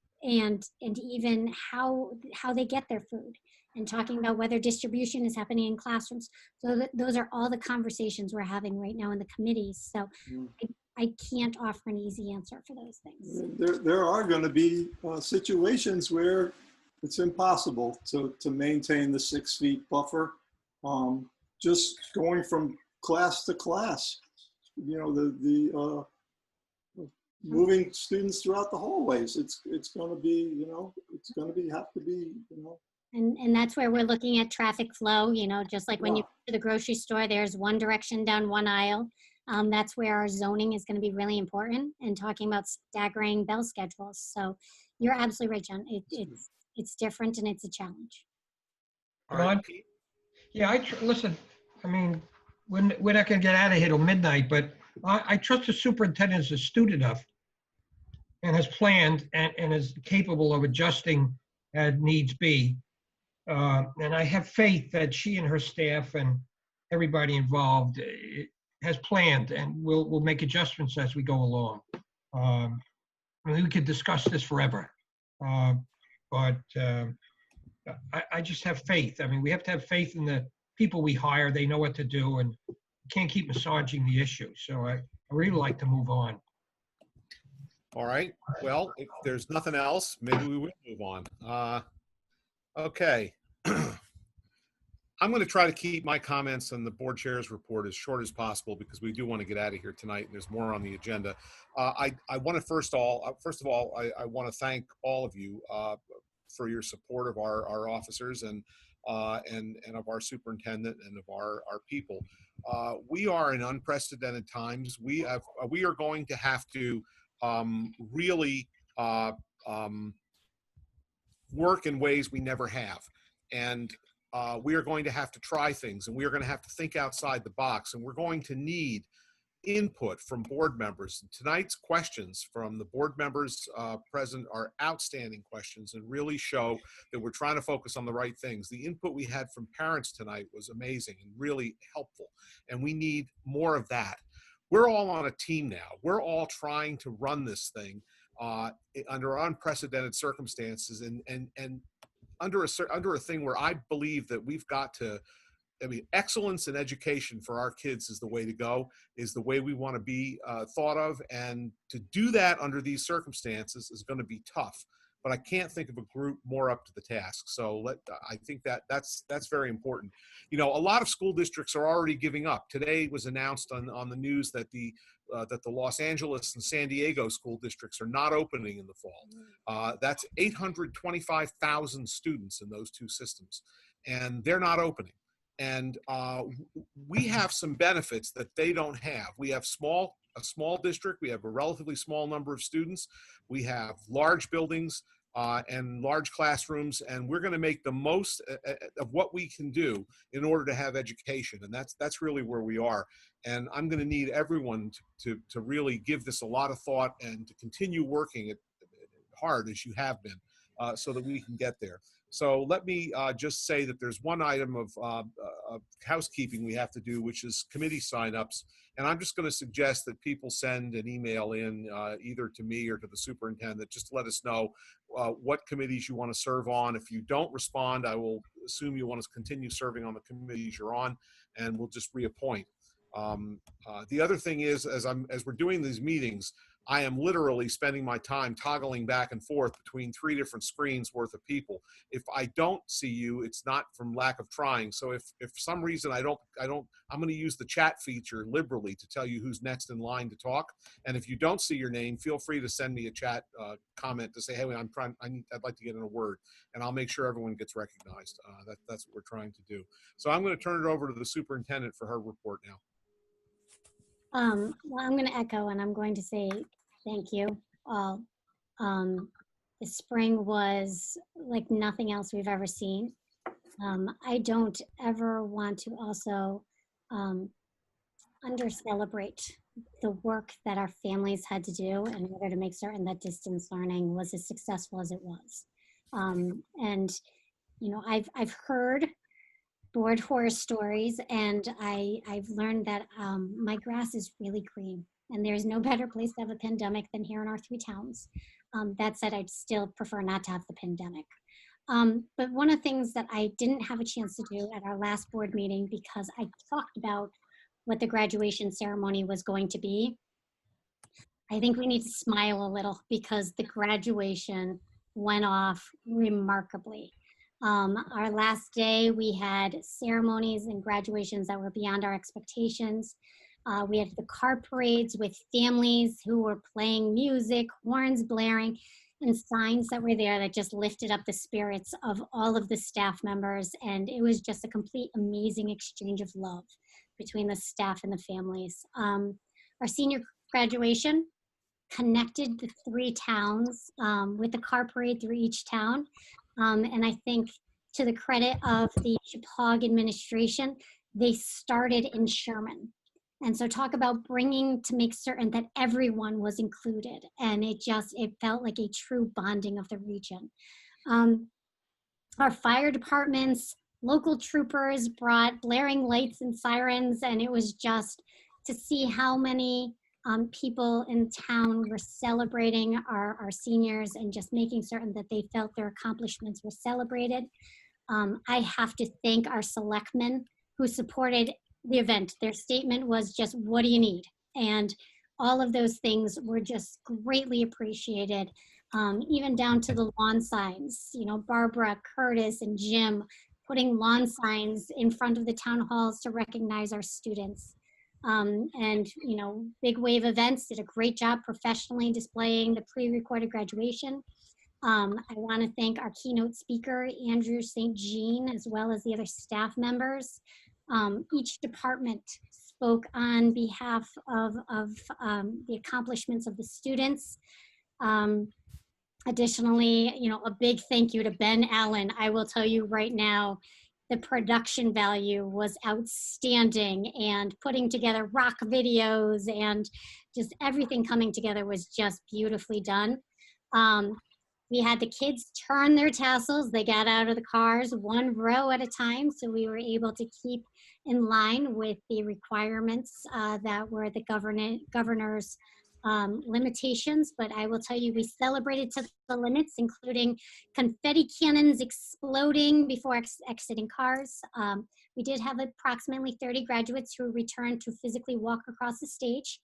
even how they get their food, and talking about whether distribution is happening in classrooms. So those are all the conversations we're having right now in the committees. So I can't offer an easy answer for those things. There are going to be situations where it's impossible to maintain the 6 feet buffer. Just going from class to class, moving students throughout the hallways. It's going to be, have to be. And that's where we're looking at traffic flow, just like when you go to the grocery store, there's one direction down one aisle. That's where our zoning is going to be really important, and talking about staggering bell schedules. So you're absolutely right, John. It's different and it's a challenge. Ron? Yeah, listen, I mean, we're not going to get out of here till midnight, but I trust the superintendent is astute enough and has planned and is capable of adjusting as needs be. And I have faith that she and her staff and everybody involved has planned, and we'll make adjustments as we go along. I mean, we could discuss this forever, but I just have faith. I mean, we have to have faith in the people we hire. They know what to do, and you can't keep massaging the issue. So I really like to move on. All right. Well, if there's nothing else, maybe we will move on. Okay. I'm going to try to keep my comments on the board chair's report as short as possible because we do want to get out of here tonight. There's more on the agenda. I want to first of all, I want to thank all of you for your support of our officers and of our superintendent and of our people. We are in unprecedented times. We are going to have to really work in ways we never have. And we are going to have to try things, and we are going to have to think outside the box, and we're going to need input from board members. And tonight's questions from the board members present are outstanding questions and really show that we're trying to focus on the right things. The input we had from parents tonight was amazing and really helpful, and we need more of that. we're all on a team now. We're all trying to run this thing under unprecedented circumstances, and under a thing where I believe that we've got to, I mean, excellence in education for our kids is the way to go, is the way we want to be thought of. And to do that under these circumstances is going to be tough. But I can't think of a group more up to the task. So I think that's very important. You know, a lot of school districts are already giving up. Today it was announced on the news that the Los Angeles and San Diego school districts are not opening in the fall. That's 825,000 students in those two systems, and they're not opening. And we have some benefits that they don't have. We have a small district. We have a relatively small number of students. We have large buildings and large classrooms, and we're going to make the most of what we can do in order to have education. And that's really where we are. And I'm going to need everyone to really give this a lot of thought and to continue working it hard as you have been so that we can get there. So let me just say that there's one item of housekeeping we have to do, which is committee signups. And I'm just going to suggest that people send an email in either to me or to the superintendent, just to let us know what committees you want to serve on. If you don't respond, I will assume you want to continue serving on the committees you're on, and we'll just reappoint. The other thing is, as we're doing these meetings, I am literally spending my time toggling back and forth between 3 different screens worth of people. If I don't see you, it's not from lack of trying. So if for some reason I'm going to use the chat feature liberally to tell you who's next in line to talk. And if you don't see your name, feel free to send me a chat comment to say, hey, I'd like to get in a word, and I'll make sure everyone gets recognized. That's what we're trying to do. So I'm going to turn it over to the superintendent for her report now. Well, I'm going to echo, and I'm going to say thank you all. The spring was like nothing else we've ever seen. I don't ever want to also under-celebrate the work that our families had to do in order to make certain that distance learning was as successful as it was. And, you know, I've heard board horror stories, and I've learned that my grass is really green, and there's no better place to have a pandemic than here in our 3 towns. That said, I'd still prefer not to have the pandemic. But one of the things that I didn't have a chance to do at our last board meeting, because I talked about what the graduation ceremony was going to be, I think we need to smile a little, because the graduation went off remarkably. Our last day, we had ceremonies and graduations that were beyond our expectations. We had the car parades with families who were playing music, horns blaring, and signs that were there that just lifted up the spirits of all of the staff members. And it was just a complete amazing exchange of love between the staff and the families. Our senior graduation connected the 3 towns with the car parade through each town. And I think, to the credit of the Hvac administration, they started in Sherman. And so talk about bringing to make certain that everyone was included. And it felt like a true bonding of the region. Our fire departments, local troopers brought blaring lights and sirens, and it was just to see how many people in town were celebrating our seniors and just making certain that they felt their accomplishments were celebrated. I have to thank our selectmen who supported the event. Their statement was just, what do you need? And all of those things were just greatly appreciated, even down to the lawn signs. You know, Barbara, Curtis, and Jim putting lawn signs in front of the town halls to recognize our students. And, you know, Big Wave Events did a great job professionally displaying the pre-recorded graduation. I want to thank our keynote speaker, Andrew St. Jean, as well as the other staff members. Each department spoke on behalf of the accomplishments of the students. Additionally, you know, a big thank you to Ben Allen. I will tell you right now, the production value was outstanding, and putting together rock videos and just everything coming together was just beautifully done. We had the kids turn their tassels. They got out of the cars one row at a time, so we were able to keep in line with the requirements that were the governor's limitations. But I will tell you, we celebrated to the limits, including confetti cannons exploding before exiting cars. We did have approximately 30 graduates who returned to physically walk across the stage.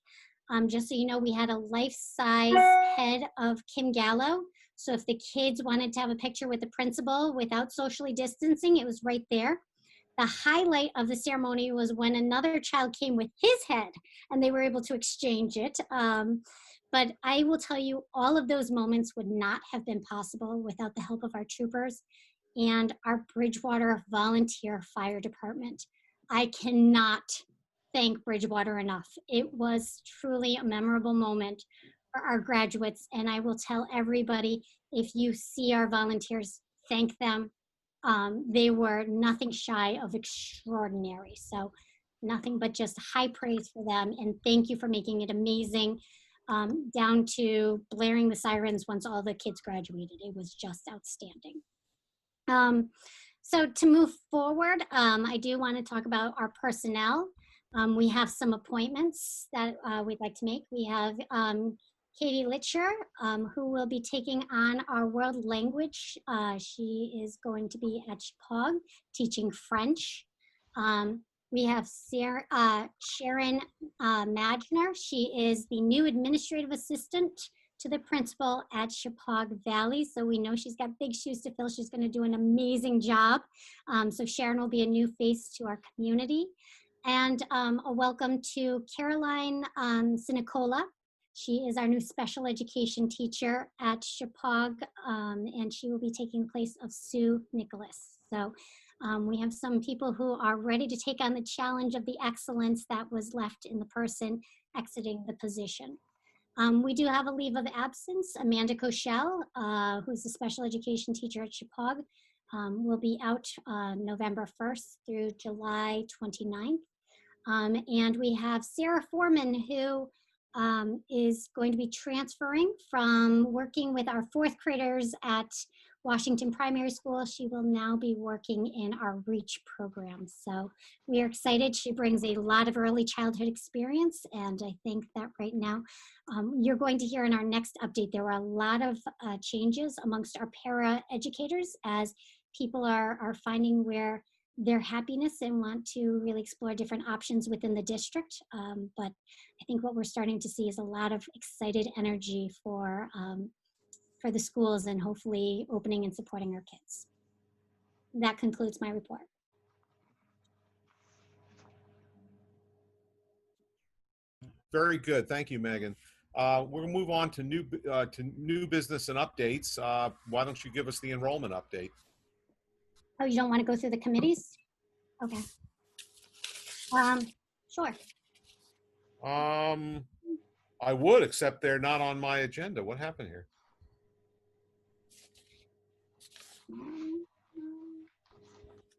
Just so you know, we had a life-size head of Kim Gallo. So if the kids wanted to have a picture with the principal without socially distancing, it was right there. The highlight of the ceremony was when another child came with his head and they were able to exchange it. But I will tell you, all of those moments would not have been possible without the help of our troopers and our Bridgewater volunteer fire department. I cannot thank Bridgewater enough. It was truly a memorable moment for our graduates, and I will tell everybody, if you see our volunteers, thank them. They were nothing shy of extraordinary. So nothing but just high praise for them, and thank you for making it amazing, down to blaring the sirens once all the kids graduated. It was just outstanding. So to move forward, I do want to talk about our personnel. We have some appointments that we'd like to make. We have Katie Litcher, who will be taking on our world language. She is going to be at Chippewa teaching French. We have Sharon Madgner. She is the new administrative assistant to the principal at Chippewa Valley. So we know she's got big shoes to fill. She's going to do an amazing job. So Sharon will be a new face to our community. And a welcome to Caroline Sinicola. She is our new special education teacher at Chippewa, and she will be taking the place of Sue Nicholas. So we have some people who are ready to take on the challenge of the excellence that was left in the person exiting the position. We do have a leave of absence. Amanda Koschel, who's a special education teacher at Chippewa, will be out November 1st through July 29th. And we have Sarah Foreman, who is going to be transferring from working with our fourth graders at Washington Primary School. She will now be working in our REACH program. So we are excited. She brings a lot of early childhood experience, and I think that right now you're going to hear in our next update, there were a lot of changes amongst our para educators as people are finding where their happiness and want to really explore different options within the district. But I think what we're starting to see is a lot of excited energy for the schools and hopefully opening and supporting our kids. That concludes my report. Very good. Thank you, Megan. We're going to move on to new business and updates. Why don't you give us the enrollment update? Oh, you don't want to go through the committees? Okay. Sure. I would, except they're not on my agenda. What happened here?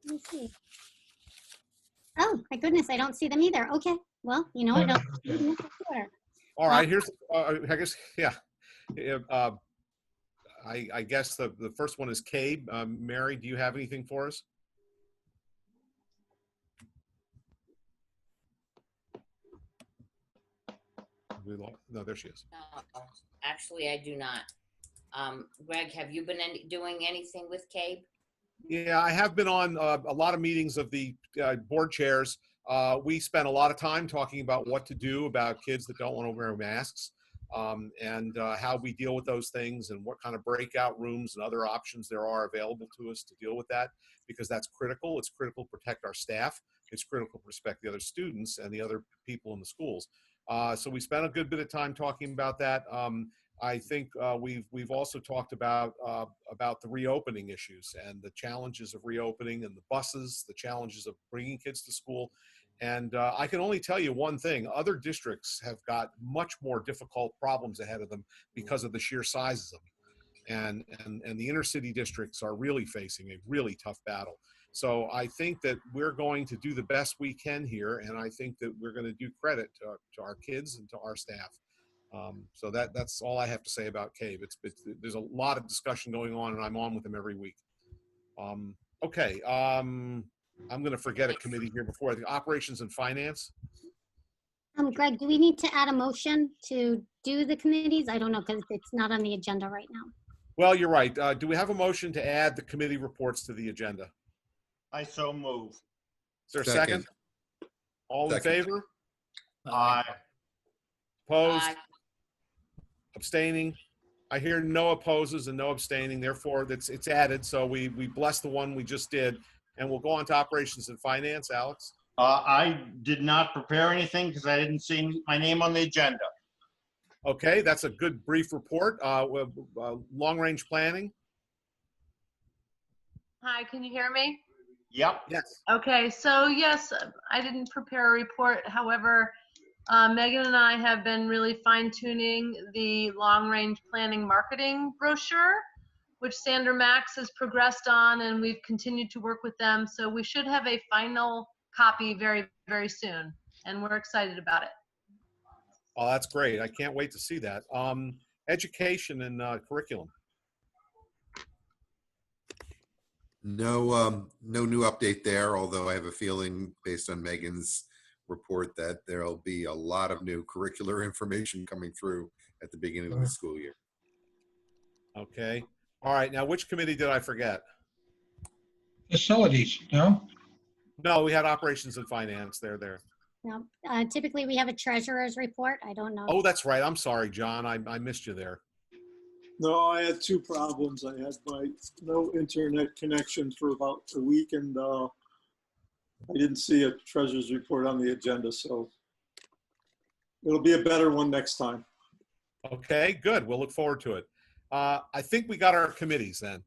Let me see. Oh, my goodness, I don't see them either. Okay, well, you know what? All right, here's, I guess, yeah. I guess the first one is CABE. Mary, do you have anything for us? No, there she is. No, actually, I do not. Greg, have you been doing anything with CABE? Yeah, I have been on a lot of meetings of the board chairs. We spent a lot of time talking about what to do about kids that don't want to wear masks, and how we deal with those things and what kind of breakout rooms and other options there are available to us to deal with that, because that's critical. It's critical to protect our staff. It's critical to respect the other students and the other people in the schools. So we spent a good bit of time talking about that. I think we've also talked about the reopening issues and the challenges of reopening and the buses, the challenges of bringing kids to school. And I can only tell you one thing: other districts have got much more difficult problems ahead of them because of the sheer sizes of them. And the inner city districts are really facing a really tough battle. So I think that we're going to do the best we can here, and I think that we're going to do credit to our kids and to our staff. So that's all I have to say about CAVE. There's a lot of discussion going on, and I'm on with them every week. Okay, I'm going to forget a committee here before the operations and finance. Greg, do we need to add a motion to do the committees? I don't know, because it's not on the agenda right now. Well, you're right. Do we have a motion to add the committee reports to the agenda? I so move. Is there a second? All in favor? Aye. Opposed? Aye. Abstaining? I hear no opposes and no abstaining. Therefore, it's added. So we bless the one we just did, and we'll go on to operations and finance. Alex? I did not prepare anything because I didn't see my name on the agenda. Okay, that's a good brief report. Long-range planning? Hi, can you hear me? Yep. Yes. Okay, so yes, I didn't prepare a report. However, Megan and I have been really fine-tuning the long-range planning marketing brochure, which Sandra Max has progressed on, and we've continued to work with them. So we should have a final copy very, very soon, and we're excited about it. Oh, that's great. I can't wait to see that. Education and curriculum. No new update there, although I have a feeling based on Megan's report that there'll be a lot of new curricular information coming through at the beginning of the school year. Okay. All right. Now, which committee did I forget? Facilities, no? No, we had operations and finance. There. No, typically we have a treasurer's report. I don't know. Oh, that's right. I'm sorry, John. I missed you there. No, I had two problems. I had no internet connection for about a week, and I didn't see a treasurer's report on the agenda, so it'll be a better one next time. Okay, good. We'll look forward to it. I think we got our committees then.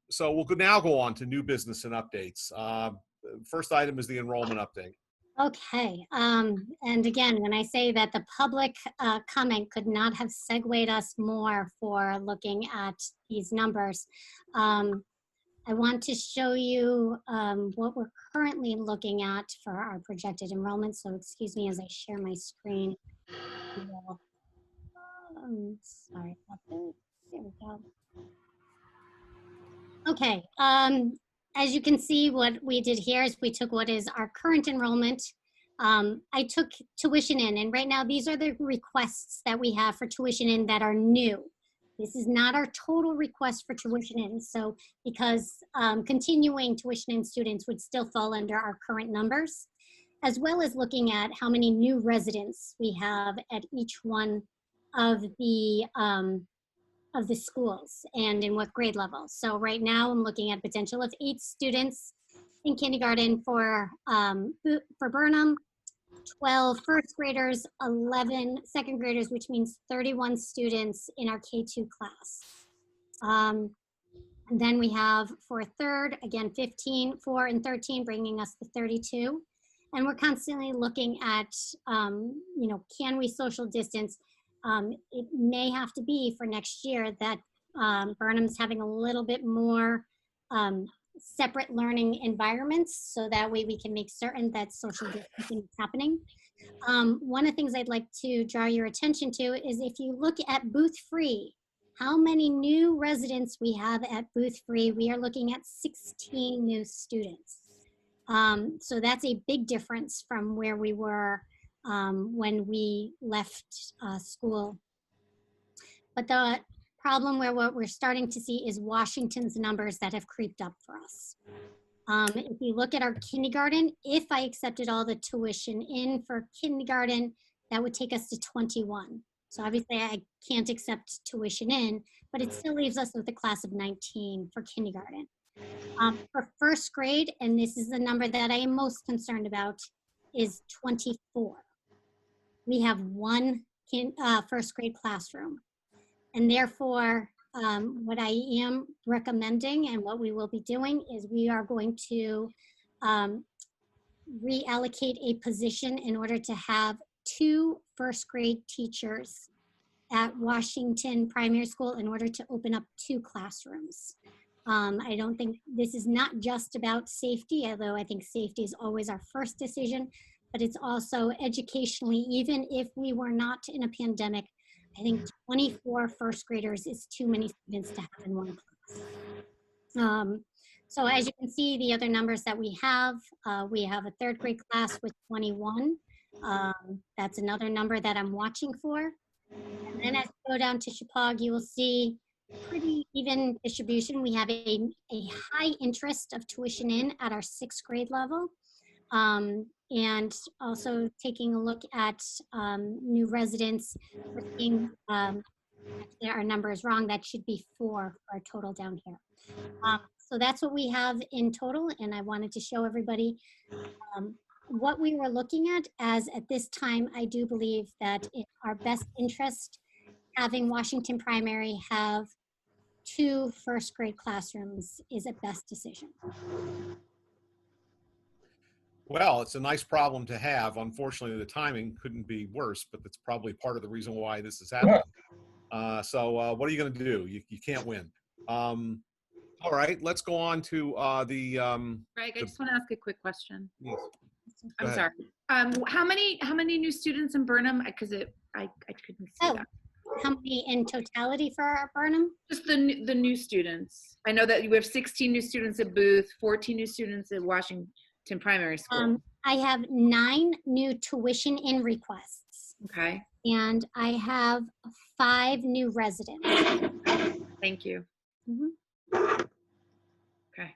So we'll now go on to new business and updates. First item is the enrollment update. Okay, and again, when I say that the public comment could not have segued us more for looking at these numbers, I want to show you what we're currently looking at for our projected enrollment. So excuse me as I share my screen. Sorry about this. There we go. Okay, as you can see, what we did here is we took what is our current enrollment. I took tuition in, and right now these are the requests that we have for tuition in that are new. This is not our total request for tuition in, so because continuing tuition in students would still fall under our current numbers, as well as looking at how many new residents we have at each one of the schools and in what grade level. So right now I'm looking at potential of 8 students in kindergarten for Burnham, 12 first graders, 11 second graders, which means 31 students in our K2 class. And then we have for third, again, 15, 4 and 13, bringing us to 32. And we're constantly looking at, can we social distance? It may have to be for next year that Burnham's having a little bit more separate learning environments, so that way we can make certain that social distancing is happening. One of the things I'd like to draw your attention to is if you look at booth free, how many new residents we have at booth free. We are looking at 16 new students. So that's a big difference from where we were when we left school. But the problem where what we're starting to see is Washington's numbers that have creeped up for us. If you look at our kindergarten, if I accepted all the tuition in for kindergarten, that would take us to 21. So obviously I can't accept tuition in, but it still leaves us with a class of 19 for kindergarten. For first grade, and this is the number that I am most concerned about, is 24. We have one first grade classroom. And therefore, what I am recommending and what we will be doing is we are going to reallocate a position in order to have 2 first grade teachers at Washington Primary School in order to open up 2 classrooms. I don't think this is not just about safety, although I think safety is always our first decision, but it's also educationally, even if we were not in a pandemic, I think 24 first graders is too many students to have in one class. So as you can see, the other numbers that we have a third grade class with 21. That's another number that I'm watching for. And then as you go down to Chippewa, you will see pretty even distribution. We have a high interest of tuition in at our sixth grade level. And also taking a look at new residents, we're seeing, actually our number is wrong, that should be 4 for our total down here. So that's what we have in total, and I wanted to show everybody what we were looking at, as at this time, I do believe that in our best interest, having Washington Primary have 2 first grade classrooms is a best decision. Well, it's a nice problem to have. Unfortunately, the timing couldn't be worse, but that's probably part of the reason why this is happening. So what are you going to do? You can't win. All right, let's go on to Greg, I just want to ask a quick question. Yes. I'm sorry. How many new students in Burnham? Because I couldn't see that. How many in totality for our Burnham? Just the new students. I know that we have 16 new students at Booth, 14 new students at Washington Primary School. I have 9 new tuition in requests. Okay. And I have 5 new residents. Thank you. Mm-hmm. Okay.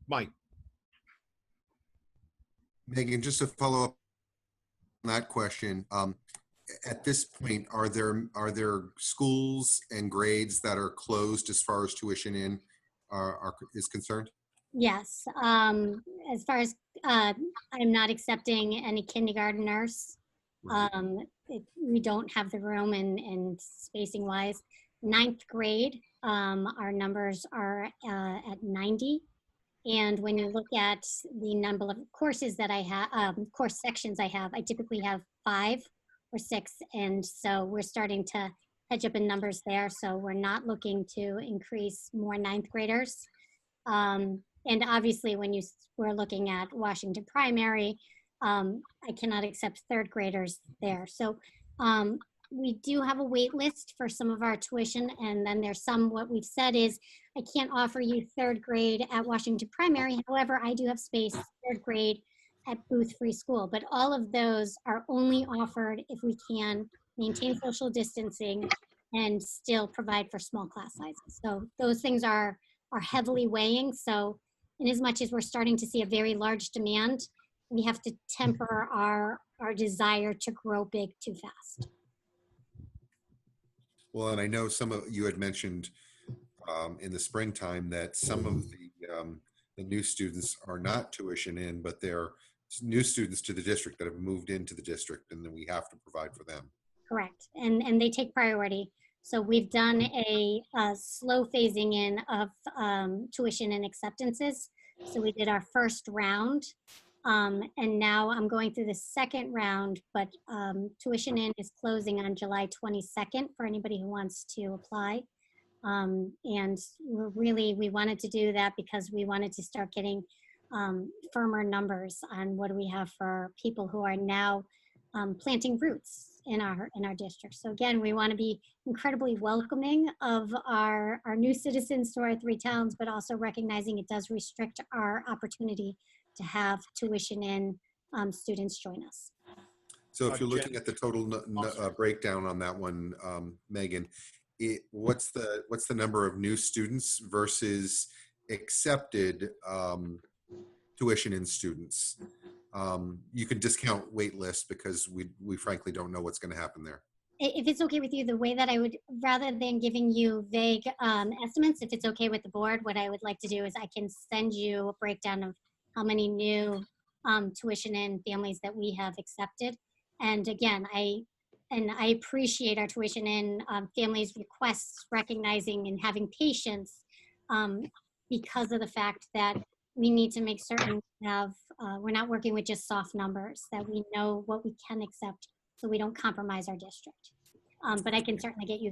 Mike. Megan, just to follow up on that question, at this point, are there schools and grades that are closed as far as tuition in is concerned? Yes. As far as I'm not accepting any kindergarteners. We don't have the room and spacing wise. 9th grade, our numbers are at 90. And when you look at the number of courses that I have, course sections I have, I typically have 5 or 6. And so we're starting to hedge up in numbers there. So we're not looking to increase more 9th graders. And obviously when we're looking at Washington Primary, I cannot accept 3rd graders there. So we do have a wait list for some of our tuition, and then there's some, what we've said is, I can't offer you 3rd grade at Washington Primary. However, I do have space 3rd grade at Booth Free School, but all of those are only offered if we can maintain social distancing and still provide for small class sizes. So those things are heavily weighing. So in as much as we're starting to see a very large demand, we have to temper our desire to grow big too fast. Well, and I know some of you had mentioned in the springtime that some of the new students are not tuition in, but they're new students to the district that have moved into the district, and then we have to provide for them. Correct, and they take priority. So we've done a slow phasing in of tuition and acceptances. So we did our first round, and now I'm going through the second round, but tuition in is closing on July 22nd for anybody who wants to apply. And we wanted to do that because we wanted to start getting firmer numbers on what do we have for people who are now planting roots in our district. So again, we want to be incredibly welcoming of our new citizens to our 3 towns, but also recognizing it does restrict our opportunity to have tuition in students join us. So if you're looking at the total breakdown on that one, Megan, what's the number of new students versus accepted tuition in students? You can discount wait list because we frankly don't know what's going to happen there. If it's okay with you, the way that I would, rather than giving you vague estimates, if it's okay with the board, what I would like to do is I can send you a breakdown of how many new tuition in families that we have accepted. And again, I appreciate our tuition in families' requests, recognizing and having patience because of the fact that we need to make certain we're not working with just soft numbers, that we know what we can accept so we don't compromise our district. But I can certainly get you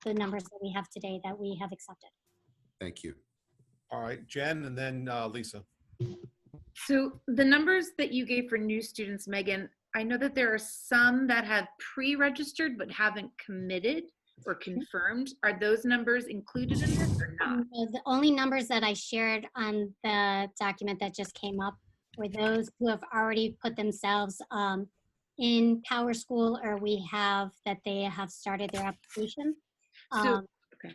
the numbers that we have today that we have accepted. Thank you. All right, Jen, and then Lisa. So the numbers that you gave for new students, Megan, I know that there are some that have pre-registered but haven't committed or confirmed. Are those numbers included in this or not? The only numbers that I shared on the document that just came up were those who have already put themselves in Power School, or we have that they have started their application. So, okay.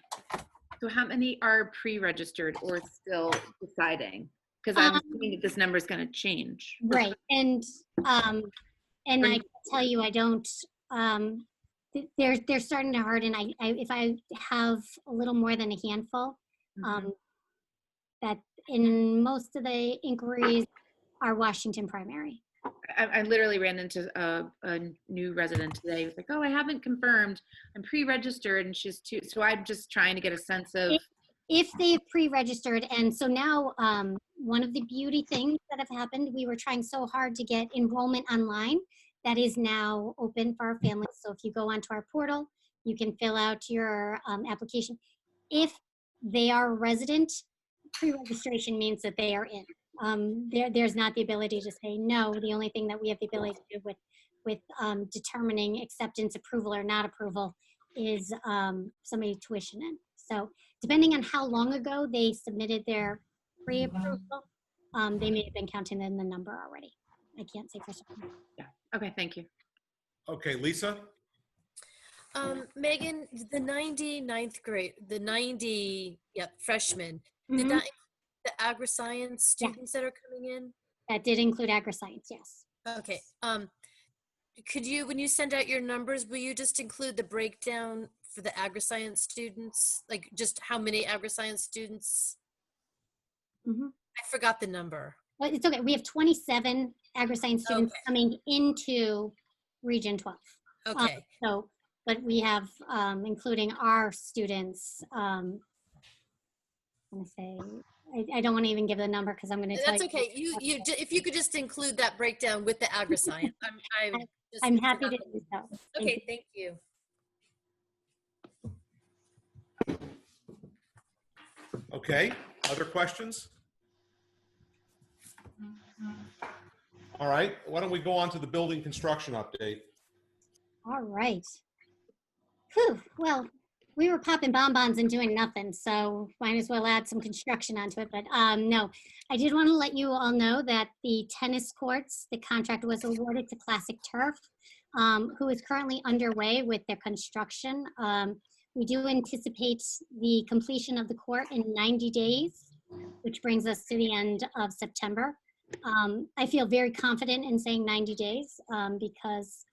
So how many are pre-registered or still deciding? Because I'm assuming that this number is going to change. Right, and I can tell you, I don't. They're starting to harden. If I have a little more than a handful, that in most of the inquiries are Washington primary. I literally ran into a new resident today. He was like, "Oh, I haven't confirmed. I'm pre-registered," and she's too. So I'm just trying to get a sense of if they've pre-registered. And so now, one of the beauty things that have happened, we were trying so hard to get enrollment online. That is now open for our families. So if you go onto our portal, you can fill out your application. If they are a resident, pre-registration means that they are in. There's not the ability to say no. The only thing that we have the ability to do with determining acceptance, approval, or not approval is somebody tuition in. So depending on how long ago they submitted their pre-approval, they may have been counting in the number already. I can't say for certain. Yeah. Okay. Thank you. Okay, Lisa? Megan, the 99th grade, the 90 freshmen, did Mhm. that include the agri-science students that are coming in? That did include agri-science, yes. Okay. Could you, when you send out your numbers, will you just include the breakdown for the agri-science students? Like just how many agri-science students? I forgot the number. Well, it's okay. We have 27 agri-science students coming into Region 12. Okay. But we have, including our students, I'm gonna say, I don't want to even give the number because I'm going to tell you. That's okay. If you could just include that breakdown with the agri-science, I'm happy to do so. Okay, thank you. Okay, other questions? All right, why don't we go on to the building construction update? All right. Whew, well, we were popping bonbons and doing nothing, so might as well add some construction onto it. But no, I did want to let you all know that the tennis courts, the contract was awarded to Classic Turf, who is currently underway with their construction. We do anticipate the completion of the court in 90 days, which brings us to the end of September. I feel very confident in saying 90 days because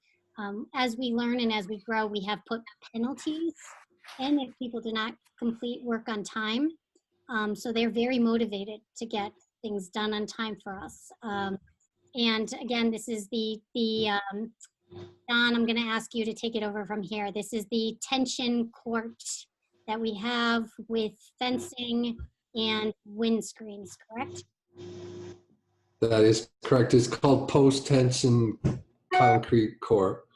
as we learn and as we grow, we have put penalties in if people do not complete work on time. So they're very motivated to get things done on time for us. And again, this is the Don, I'm going to ask you to take it over from here. This is the tension court that we have with fencing and windscreens, correct? That is correct. It's called post-tension concrete court.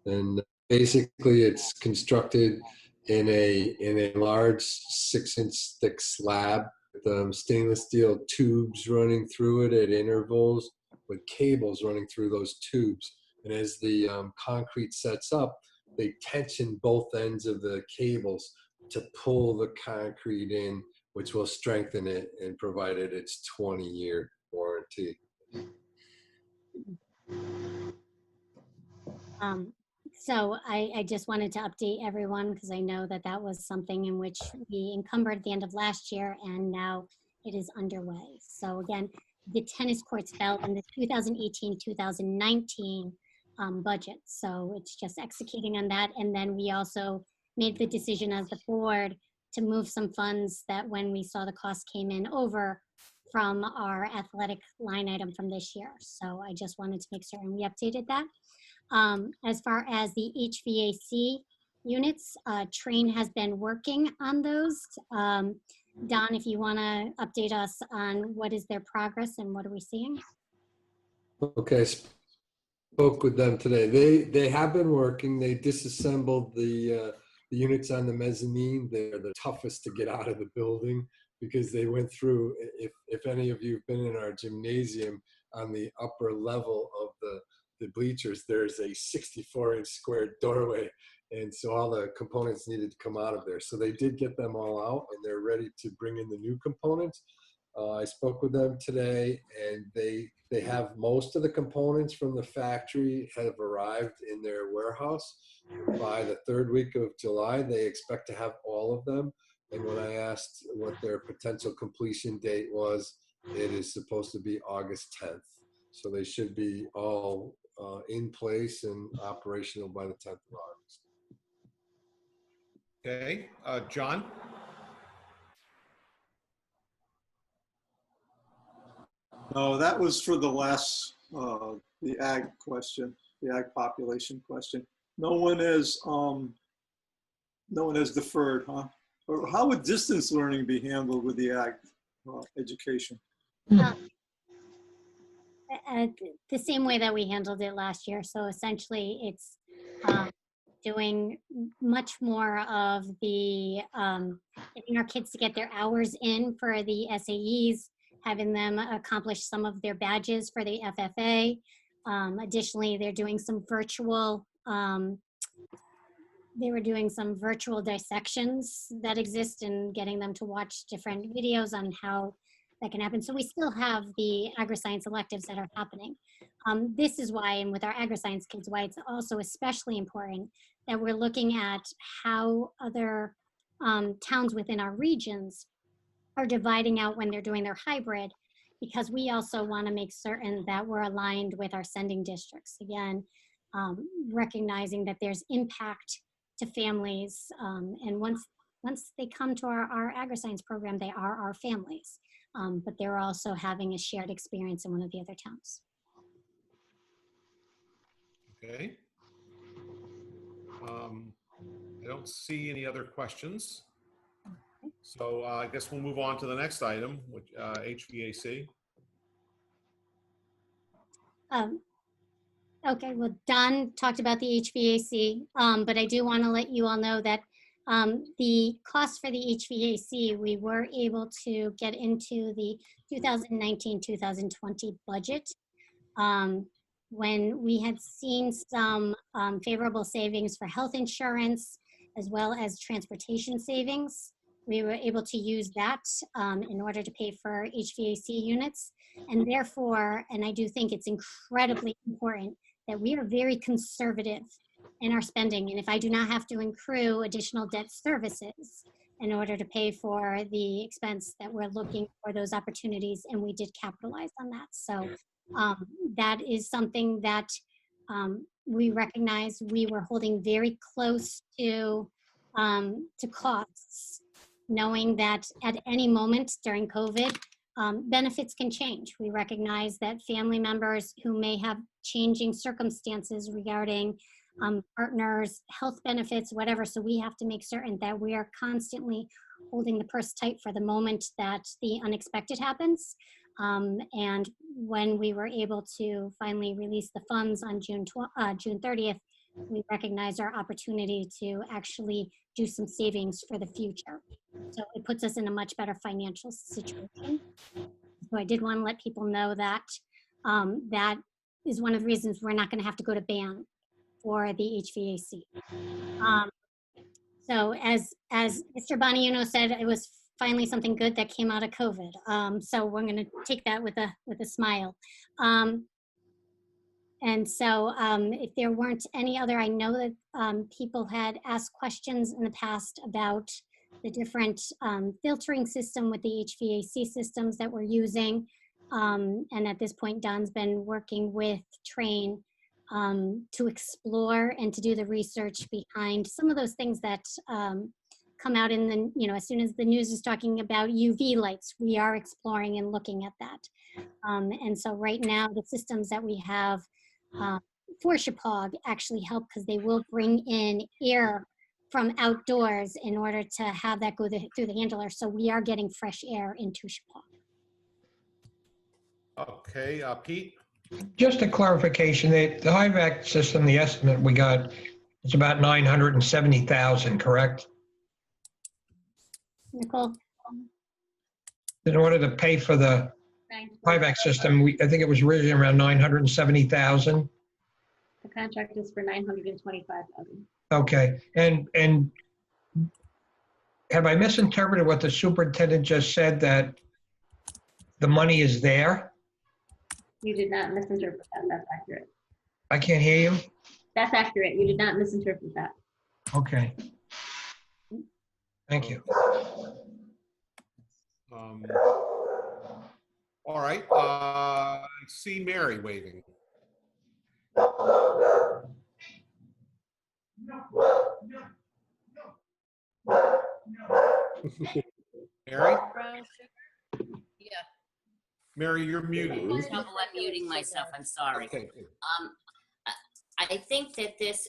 And basically it's constructed in a large 6-inch thick slab with stainless steel tubes running through it at intervals with cables running through those tubes. And as the concrete sets up, they tension both ends of the cables to pull the concrete in, which will strengthen it and provide it its 20-year warranty. So I just wanted to update everyone because I know that that was something in which we encumbered at the end of last year and now it is underway. So again, the tennis courts fell in the 2018-2019 budget. So it's just executing on that. And then we also made the decision as the board to move some funds that when we saw the cost came in over from our athletic line item from this year. So I just wanted to make certain we updated that. As far as the HVAC units, Train has been working on those. Don, if you want to update us on what is their progress and what are we seeing? Okay, spoke with them today. They have been working. They disassembled the units on the mezzanine. They're the toughest to get out of the building. because they went through, if any of you have been in our gymnasium, on the upper level of the bleachers, there's a 64-inch square doorway. And so all the components needed to come out of there. So they did get them all out, and they're ready to bring in the new components. I spoke with them today, and they have most of the components from the factory have arrived in their warehouse. By the third week of July, they expect to have all of them. And when I asked what their potential completion date was, it is supposed to be August 10th. So they should be all in place and operational by the 10th of August. Okay, John? No, that was for the last, the ag question, the ag population question. No one has deferred, huh? Or how would distance learning be handled with the ag education? The same way that we handled it last year. So essentially it's doing much more of the getting our kids to get their hours in for the SAEs, having them accomplish some of their badges for the FFA. Additionally, they're doing some virtual dissections that exist, and getting them to watch different videos on how that can happen. So we still have the agri-science electives that are happening. This is why, and with our agri-science kids, why it's also especially important that we're looking at how other towns within our regions are dividing out when they're doing their hybrid, because we also want to make certain that we're aligned with our sending districts. Again, recognizing that there's impact to families, and once they come to our agri-science program, they are our families, but they're also having a shared experience in one of the other towns. Okay. I don't see any other questions. So I guess we'll move on to the next item, which HVAC. Okay, well, Don talked about the HVAC, but I do want to let you all know that the cost for the HVAC, we were able to get into the 2019-2020 budget. When we had seen some favorable savings for health insurance, as well as transportation savings, we were able to use that in order to pay for HVAC units. And therefore, and I do think it's incredibly important that we are very conservative in our spending. And if I do not have to accrue additional debt services in order to pay for the expense, that we're looking for those opportunities, and we did capitalize on that. So that is something that we recognize we were holding very close to costs, knowing that at any moment during COVID, benefits can change. We recognize that family members who may have changing circumstances regarding partners, health benefits, whatever. So we have to make certain that we are constantly holding the purse tight for the moment that the unexpected happens. And when we were able to finally release the funds on June 30th, we recognized our opportunity to actually do some savings for the future. So it puts us in a much better financial situation. So I did want to let people know that that is one of the reasons we're not going to have to go to ban for the HVAC. So as Mr. Boniuno said, it was finally something good that came out of COVID. So we're going to take that with a smile. And so if there weren't any other, I know that people had asked questions in the past about the different filtering system with the HVAC systems that we're using. And at this point, Don's been working with Train to explore and to do the research behind some of those things that come out in the, as soon as the news is talking about UV lights, we are exploring and looking at that. And so right now, the systems that we have for Hvac actually help, because they will bring in air from outdoors in order to have that go through the handler. So we are getting fresh air into Hvac. Okay, Pete? Just a clarification, the Hvac system, the estimate we got is about 970,000, correct? Nicole? in order to pay for the Hvac system, I think it was originally around 970,000. The contract is for 925,000. Okay, and have I misinterpreted what the superintendent just said, that the money is there? You did not misinterpret that. That's accurate. I can't hear you. That's accurate. You did not misinterpret that. Okay. Thank you. All right. I see Mary waving. Mary? Yeah. Mary, you're muted. I have trouble unmuting myself. I'm sorry. Okay. I think that this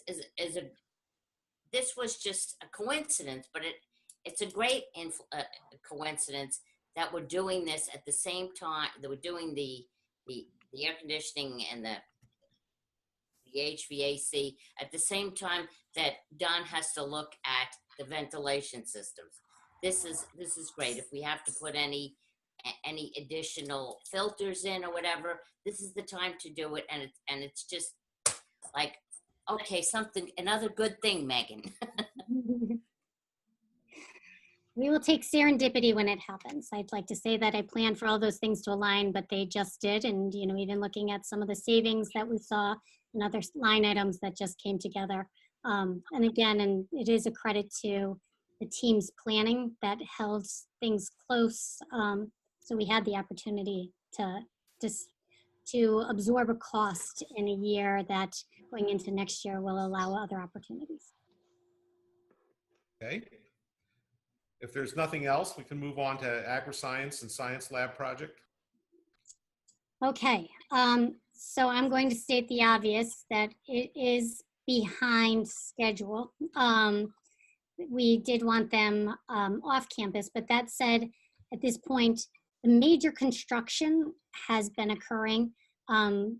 was just a coincidence, but it's a great coincidence that we're doing this at the same time that we're doing the air conditioning and the HVAC at the same time that Don has to look at the ventilation systems. This is great. If we have to put any additional filters in or whatever, this is the time to do it. And it's just like, okay, another good thing, Megan. We will take serendipity when it happens. I'd like to say that I planned for all those things to align, but they just did. And, you know, even looking at some of the savings that we saw and other line items that just came together. And again, and it is a credit to the team's planning that held things close. So we had the opportunity to absorb a cost in a year that going into next year will allow other opportunities. Okay. If there's nothing else, we can move on to agri-science and science lab project. Okay, so I'm going to state the obvious that it is behind schedule. We did want them off campus, but that said, at this point, the major construction has been occurring.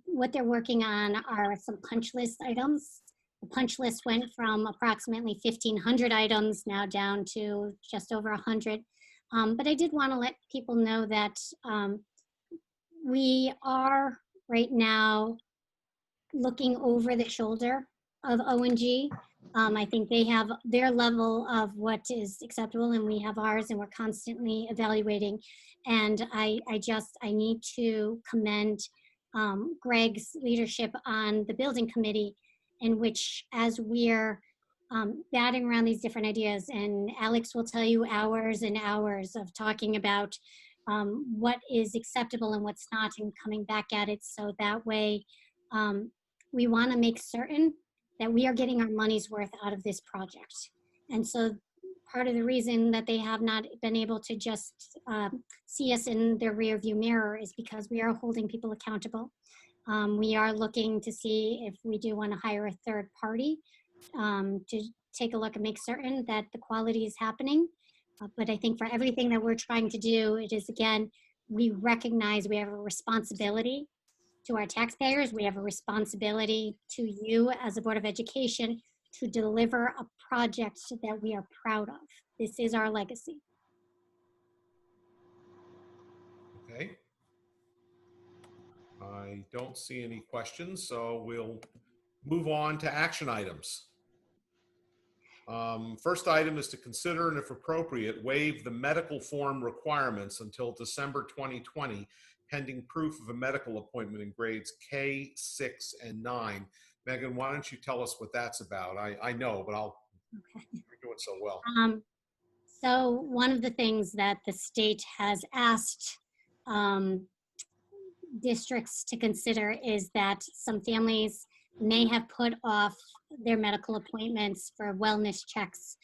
What they're working on are some punch list items. The punch list went from approximately 1,500 items now down to just over 100. But I did want to let people know that we are right now looking over the shoulder of O&G. I think they have their level of what is acceptable and we have ours, and we're constantly evaluating. And I need to commend Greg's leadership on the building committee, in which as we're batting around these different ideas, and Alex will tell you hours and hours of talking about what is acceptable and what's not, and coming back at it. So that way we want to make certain that we are getting our money's worth out of this project. And so part of the reason that they have not been able to just see us in their rear view mirror is because we are holding people accountable. We are looking to see if we do want to hire a third party to take a look and make certain that the quality is happening. But I think for everything that we're trying to do, it is, again, we recognize we have a responsibility to our taxpayers. We have a responsibility to you as a Board of Education to deliver a project that we are proud of. This is our legacy. Okay. I don't see any questions, so we'll move on to action items. First item is to consider and, if appropriate, waive the medical form requirements until December 2020, pending proof of a medical appointment in grades K, 6, and 9. Megan, why don't you tell us what that's about? I know, but you're doing so well. So one of the things that the state has asked districts to consider is that some families may have put off their medical appointments for wellness checks,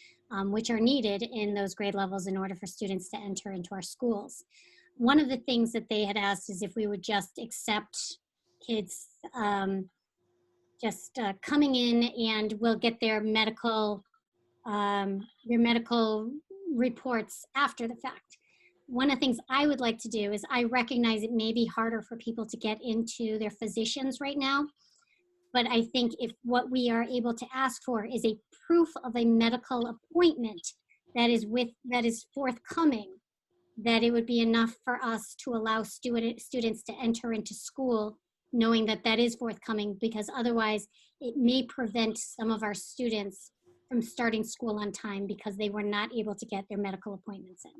which are needed in those grade levels in order for students to enter into our schools. One of the things that they had asked is if we would just accept kids coming in and we'll get their medical reports after the fact. One of the things I would like to do is I recognize it may be harder for people to get into their physicians right now, but I think if what we are able to ask for is a proof of a medical appointment that is forthcoming, that it would be enough for us to allow students to enter into school, knowing that that is forthcoming, because otherwise it may prevent some of our students from starting school on time because they were not able to get their medical appointments in.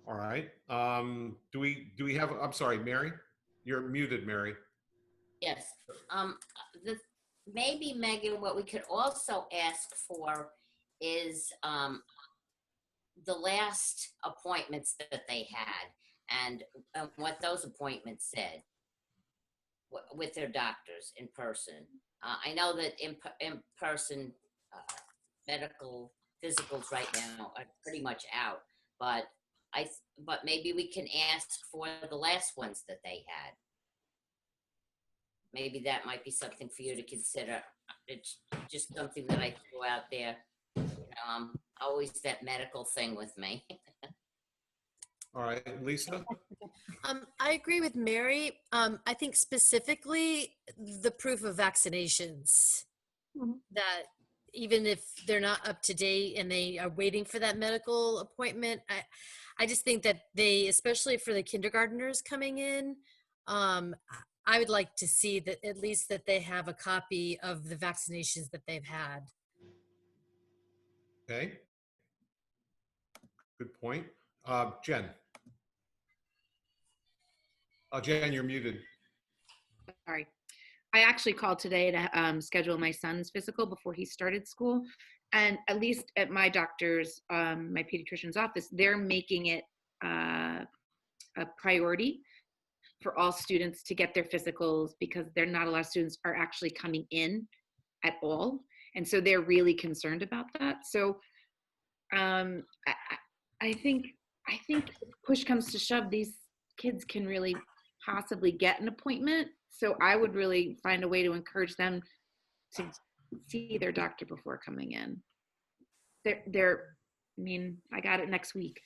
All right. Do we have, I'm sorry, Mary? You're muted, Mary. Yes. Maybe, Megan, what we could also ask for is the last appointments that they had and what those appointments said with their doctors in person. I know that in person medical physicals right now are pretty much out, but maybe we can ask for the last ones that they had. Maybe that might be something for you to consider. It's just something that I threw out there. Always that medical thing with me. All right, Lisa? I agree with Mary. I think specifically the proof of vaccinations, that even if they're not up to date and they are waiting for that medical appointment, I just think that they, especially for the kindergartners coming in, I would like to see that at least that they have a copy of the vaccinations that they've had. Okay. Good point. Jen. Jen, you're muted. Sorry. I actually called today to schedule my son's physical before he started school. And at least at my doctor's, my pediatrician's office, they're making it a priority for all students to get their physicals because not a lot of students are actually coming in at all. And so they're really concerned about that. So I think if push comes to shove, these kids can really possibly get an appointment. So I would really find a way to encourage them to see their doctor before coming in. I mean, I got it next week.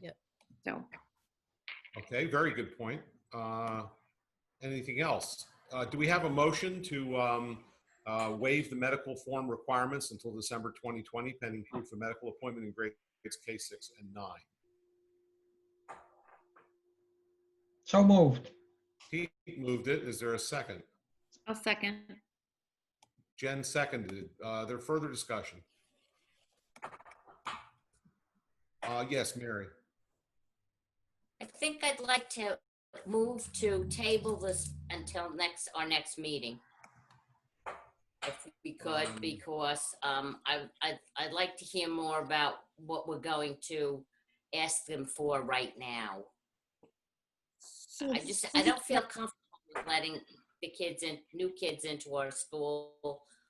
Yep. So. Okay, very good point. Anything else? Do we have a motion to waive the medical form requirements until December 2020, pending proof of medical appointment in grades K6 and 9? So moved. Pete moved it. Is there a second? I'll second. Jen seconded it. There further discussion? Yes, Mary. I think I'd like to move to table this until our next meeting, if we could, because I'd like to hear more about what we're going to ask them for right now. I don't feel comfortable with letting the new kids into our school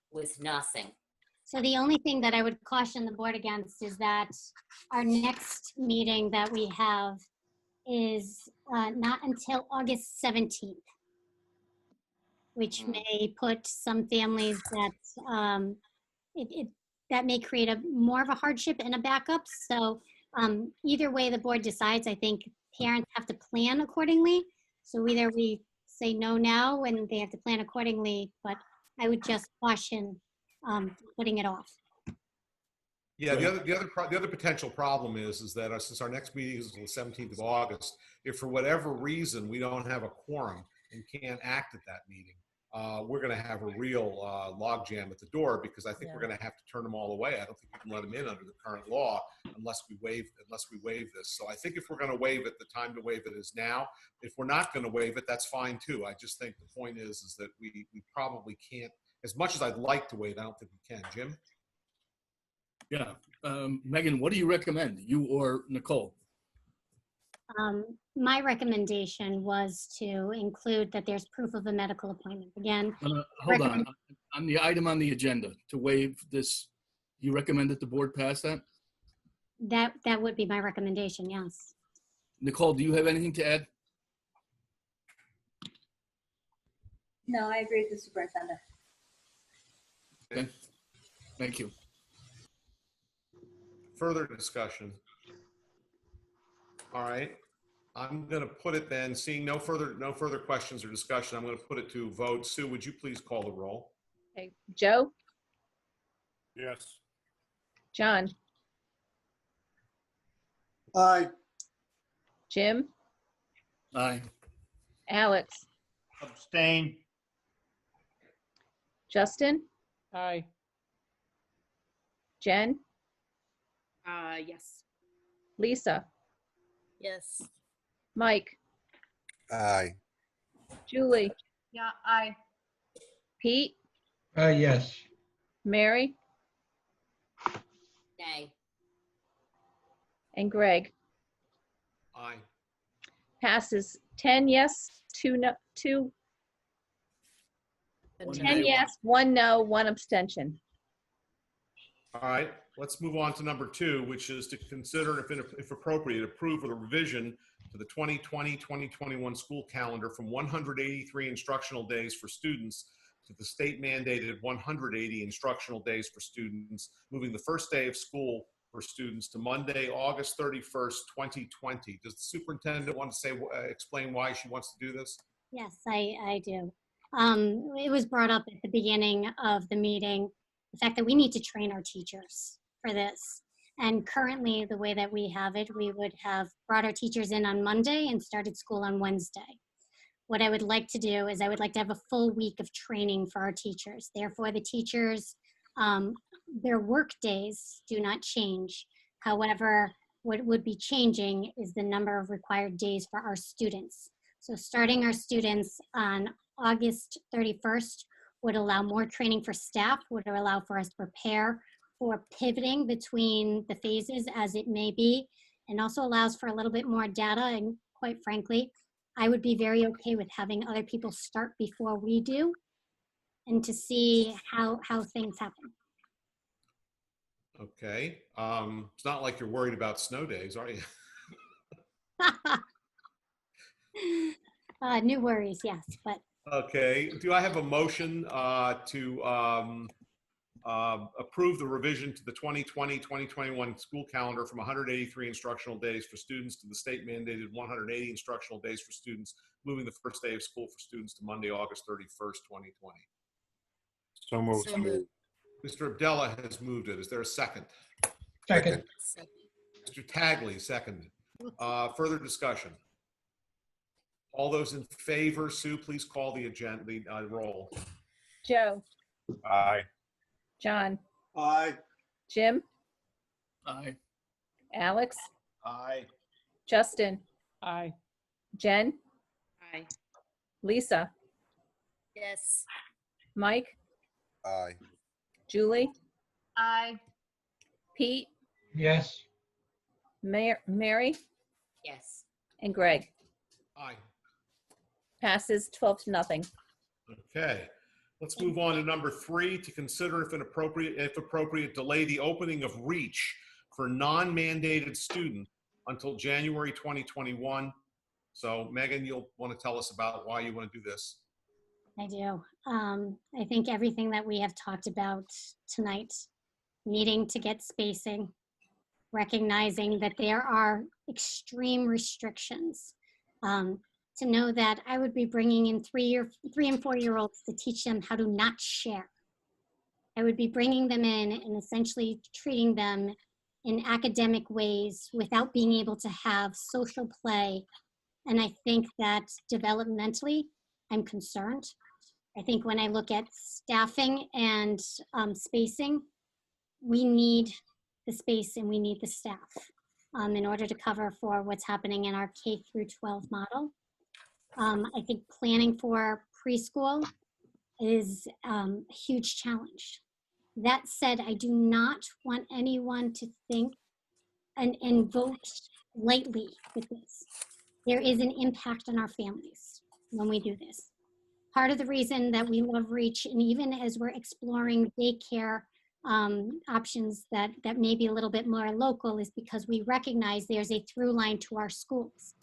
with nothing. So the only thing that I would caution the board against is that our next meeting that we have is not until August 17th, which may put some families that that may create more of a hardship and a backup. So either way the board decides, I think parents have to plan accordingly. So either we say no now and they have to plan accordingly, but I would just caution putting it off. Yeah, the other potential problem is that since our next meeting is the 17th of August, if for whatever reason we don't have a quorum and can't act at that meeting, we're going to have a real logjam at the door, because I think we're going to have to turn them all away. I don't think we can let them in under the current law unless we waive this. So I think if we're going to waive it, the time to waive it is now. If we're not going to waive it, that's fine too. I just think the point is that we probably can't, as much as I'd like to wait, I don't think we can. Jim? Yeah. Megan, what do you recommend, you or Nicole? My recommendation was to include that there's proof of a medical appointment. Again, Hold on. On the item on the agenda to waive this, you recommend that the board pass that? That would be my recommendation, yes. Nicole, do you have anything to add? No, I agree with the superintendent. Okay. Thank you. Further discussion? All right. I'm going to put it then, seeing no further questions or discussion, I'm going to put it to vote. Sue, would you please call the roll? Okay. Joe? Yes. John? Aye. Jim, Aye. Alex, Abstain. Justin, Aye. Jen, Yes. Lisa, Yes. Mike, Aye. Julie, Yeah, aye. Pete, Yes. Mary, Nay. and Greg. Aye. Passes 10 yes, 2 no, 10 yes, 1 no, 1 abstention. All right, let's move on to number 2, which is to consider, if appropriate, approve a revision to the 2020-2021 school calendar from 183 instructional days for students to the state mandated 180 instructional days for students, moving the first day of school for students to Monday, August 31st, 2020. Does the superintendent want to say, explain why she wants to do this? Yes, I do. It was brought up at the beginning of the meeting, the fact that we need to train our teachers for this. And currently, the way that we have it, we would have brought our teachers in on Monday and started school on Wednesday. What I would like to do is I would like to have a full week of training for our teachers. Therefore, the teachers, their work days do not change. However, what would be changing is the number of required days for our students. So starting our students on August 31st would allow more training for staff, would allow for us to prepare for pivoting between the phases as it may be, and also allows for a little bit more data. And quite frankly, I would be very okay with having other people start before we do and to see how things happen. Okay, it's not like you're worried about snow days, are you? New worries, yes, but Okay, do I have a motion to approve the revision to the 2020-2021 school calendar from 183 instructional days for students to the state mandated 180 instructional days for students, moving the first day of school for students to Monday, August 31st, 2020? So moved. So moved. Mr. Abdullah has moved it. Is there a second? Second. Mr. Tagley, seconded. Further discussion? All those in favor, Sue, please call the agenda, roll. Joe, Aye. John, Aye. Jim, Aye. Alex, Aye. Justin, Aye. Jen, Aye. Lisa, Yes. Mike, Aye. Julie, Aye. Pete, Yes. Mary, Yes. and Greg. Aye. Passes 12 to nothing. Okay, let's move on to number 3, to consider if appropriate, delay the opening of REACH for non-mandated students until January 2021. So Megan, you'll want to tell us about why you want to do this. I do. I think everything that we have talked about tonight, needing to get spacing, recognizing that there are extreme restrictions. To know that I would be bringing in 3 and 4-year-olds to teach them how to not share. I would be bringing them in and essentially treating them in academic ways without being able to have social play. And I think that developmentally, I'm concerned. I think when I look at staffing and spacing, we need the space and we need the staff in order to cover for what's happening in our K through 12 model. I think planning for preschool is a huge challenge. That said, I do not want anyone to think and vote lightly with this. There is an impact on our families when we do this. Part of the reason that we love REACH, and even as we're exploring daycare options that may be a little bit more local, is because we recognize there's a through line to our schools.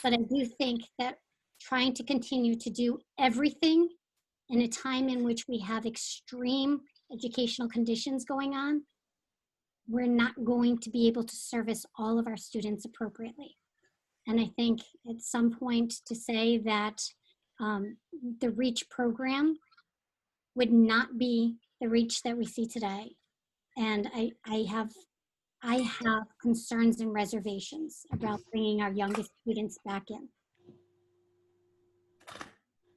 But I do think that trying to continue to do everything in a time in which we have extreme educational conditions going on, we're not going to be able to service all of our students appropriately. And I think at some point to say that the REACH program would not be the REACH that we see today. And I have I have concerns and reservations about bringing our youngest students back in.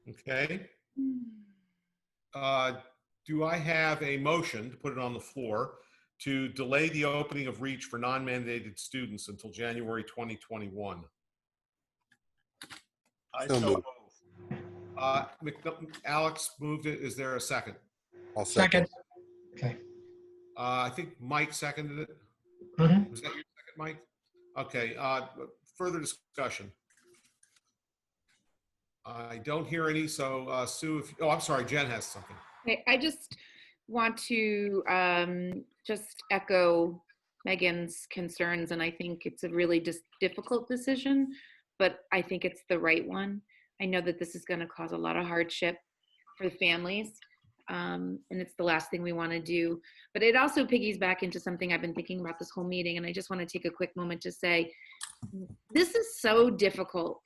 Okay. Do I have a motion to put it on the floor to delay the opening of REACH for non-mandated students until January 2021? I So so moved. move. Alex moved it. Is there a second? I'll second. Okay. I think Mike seconded it. Mhm. Was that your second, Mike? Okay. Further discussion. I don't hear any. So Sue, oh, I'm sorry. Jen has something. Okay, I just want to just echo Megan's concerns, and I think it's a really difficult decision, but I think it's the right one. I know that this is going to cause a lot of hardship for the families, and it's the last thing we want to do. But it also piggies back into something I've been thinking about this whole meeting, and I just want to take a quick moment to say, this is so difficult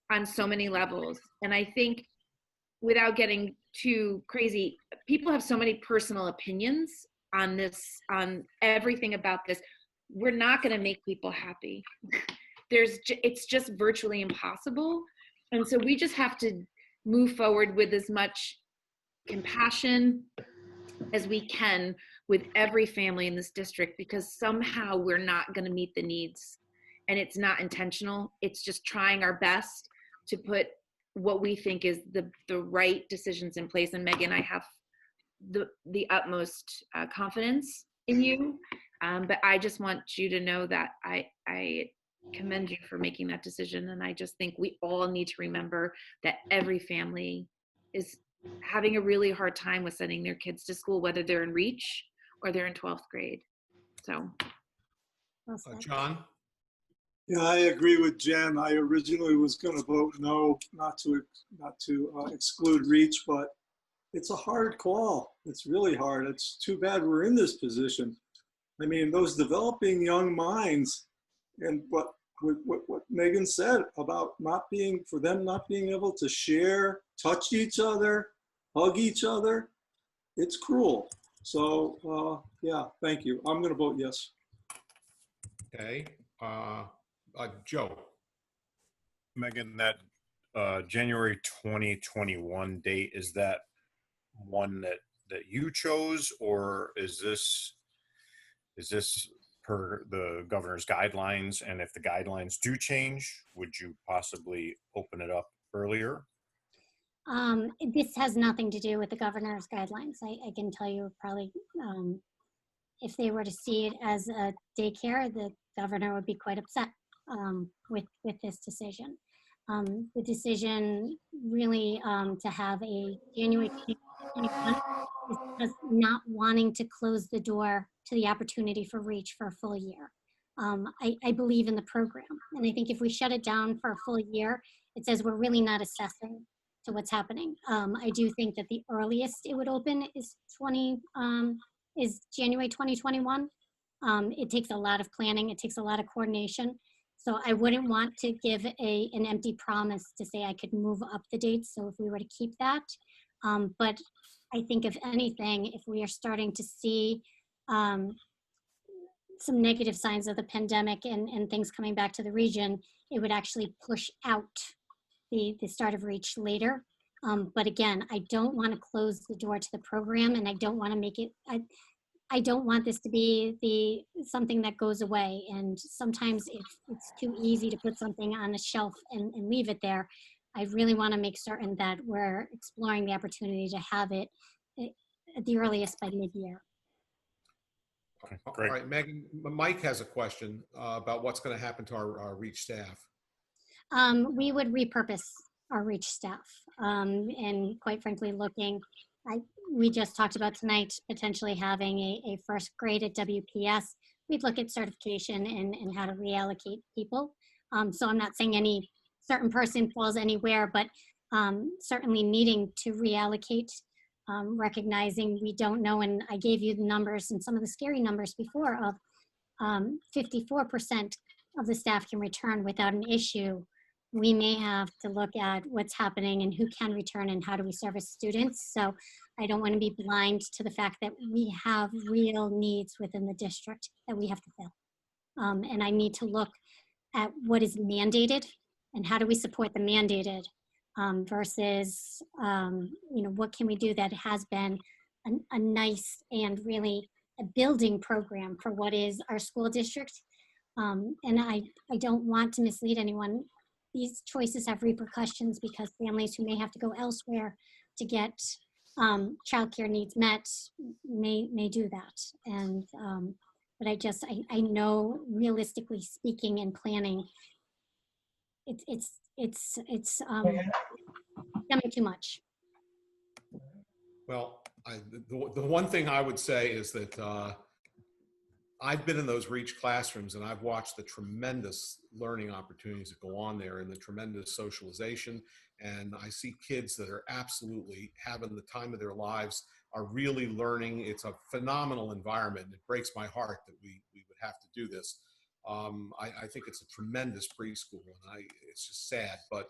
on so many levels, and I think without getting too crazy, people have so many personal opinions on this, on everything about this. We're not going to make people happy. It's just virtually impossible. And so we just have to move forward with as much compassion as we can with every family in this district, because somehow we're not going to meet the needs. And it's not intentional. It's just trying our best to put what we think is the right decisions in place. And Megan, I have the utmost confidence in you, but I just want you to know that I commend you for making that decision. And I just think we all need to remember that every family is having a really hard time with sending their kids to school, whether they're in REACH or they're in 12th grade. So, John? Yeah, I agree with Jen. I originally was going to vote no, not to exclude REACH, but it's a hard call. It's really hard. It's too bad we're in this position. I mean, those developing young minds, and what Megan said about not being able to share, touch each other, hug each other, it's cruel. So yeah, thank you. I'm going to vote yes. Okay. Joe. Megan, that January 2021 date, is that one that you chose, or is this per the governor's guidelines? And if the guidelines do change, would you possibly open it up earlier? This has nothing to do with the governor's guidelines. I can tell you probably if they were to see it as a daycare, the governor would be quite upset with this decision. The decision really to have a January 2021 is just not wanting to close the door to the opportunity for REACH for a full year. I believe in the program, and I think if we shut it down for a full year, it says we're really not assessing to what's happening. I do think that the earliest it would open is January 2021. It takes a lot of planning. It takes a lot of coordination. So I wouldn't want to give an empty promise to say I could move up the dates. So if we were to keep that, but I think if anything, if we are starting to see some negative signs of the pandemic and things coming back to the region, it would actually push out the start of REACH later. But again, I don't want to close the door to the program, and I don't want to make it, I don't want this to be something that goes away. And sometimes it's too easy to put something on a shelf and leave it there. I really want to make certain that we're exploring the opportunity to have it at the earliest by mid-year. Okay, great. All right, Megan, Mike has a question about what's going to happen to our REACH staff. We would repurpose our REACH staff, and quite frankly, we just talked about tonight potentially having a first grade at WPS. We'd look at certification and how to reallocate people. So I'm not saying any certain person falls anywhere, but certainly needing to reallocate, recognizing we don't know. And I gave you the numbers and some of the scary numbers before of 54% of the staff can return without an issue, we may have to look at what's happening and who can return and how do we service students. So I don't want to be blind to the fact that we have real needs within the district that we have to fill. And I need to look at what is mandated and how do we support the mandated versus, what can we do that has been a nice and really a building program for what is our school district. And I don't want to mislead anyone. These choices have repercussions because families who may have to go elsewhere to get childcare needs met may do that. And but I know realistically speaking and planning, it's becoming too much. Well, the one thing I would say is that I've been in those REACH classrooms and I've watched the tremendous learning opportunities that go on there and the tremendous socialization. And I see kids that are absolutely having the time of their lives, are really learning. It's a phenomenal environment. It breaks my heart that we would have to do this. I think it's a tremendous preschool, and it's just sad. But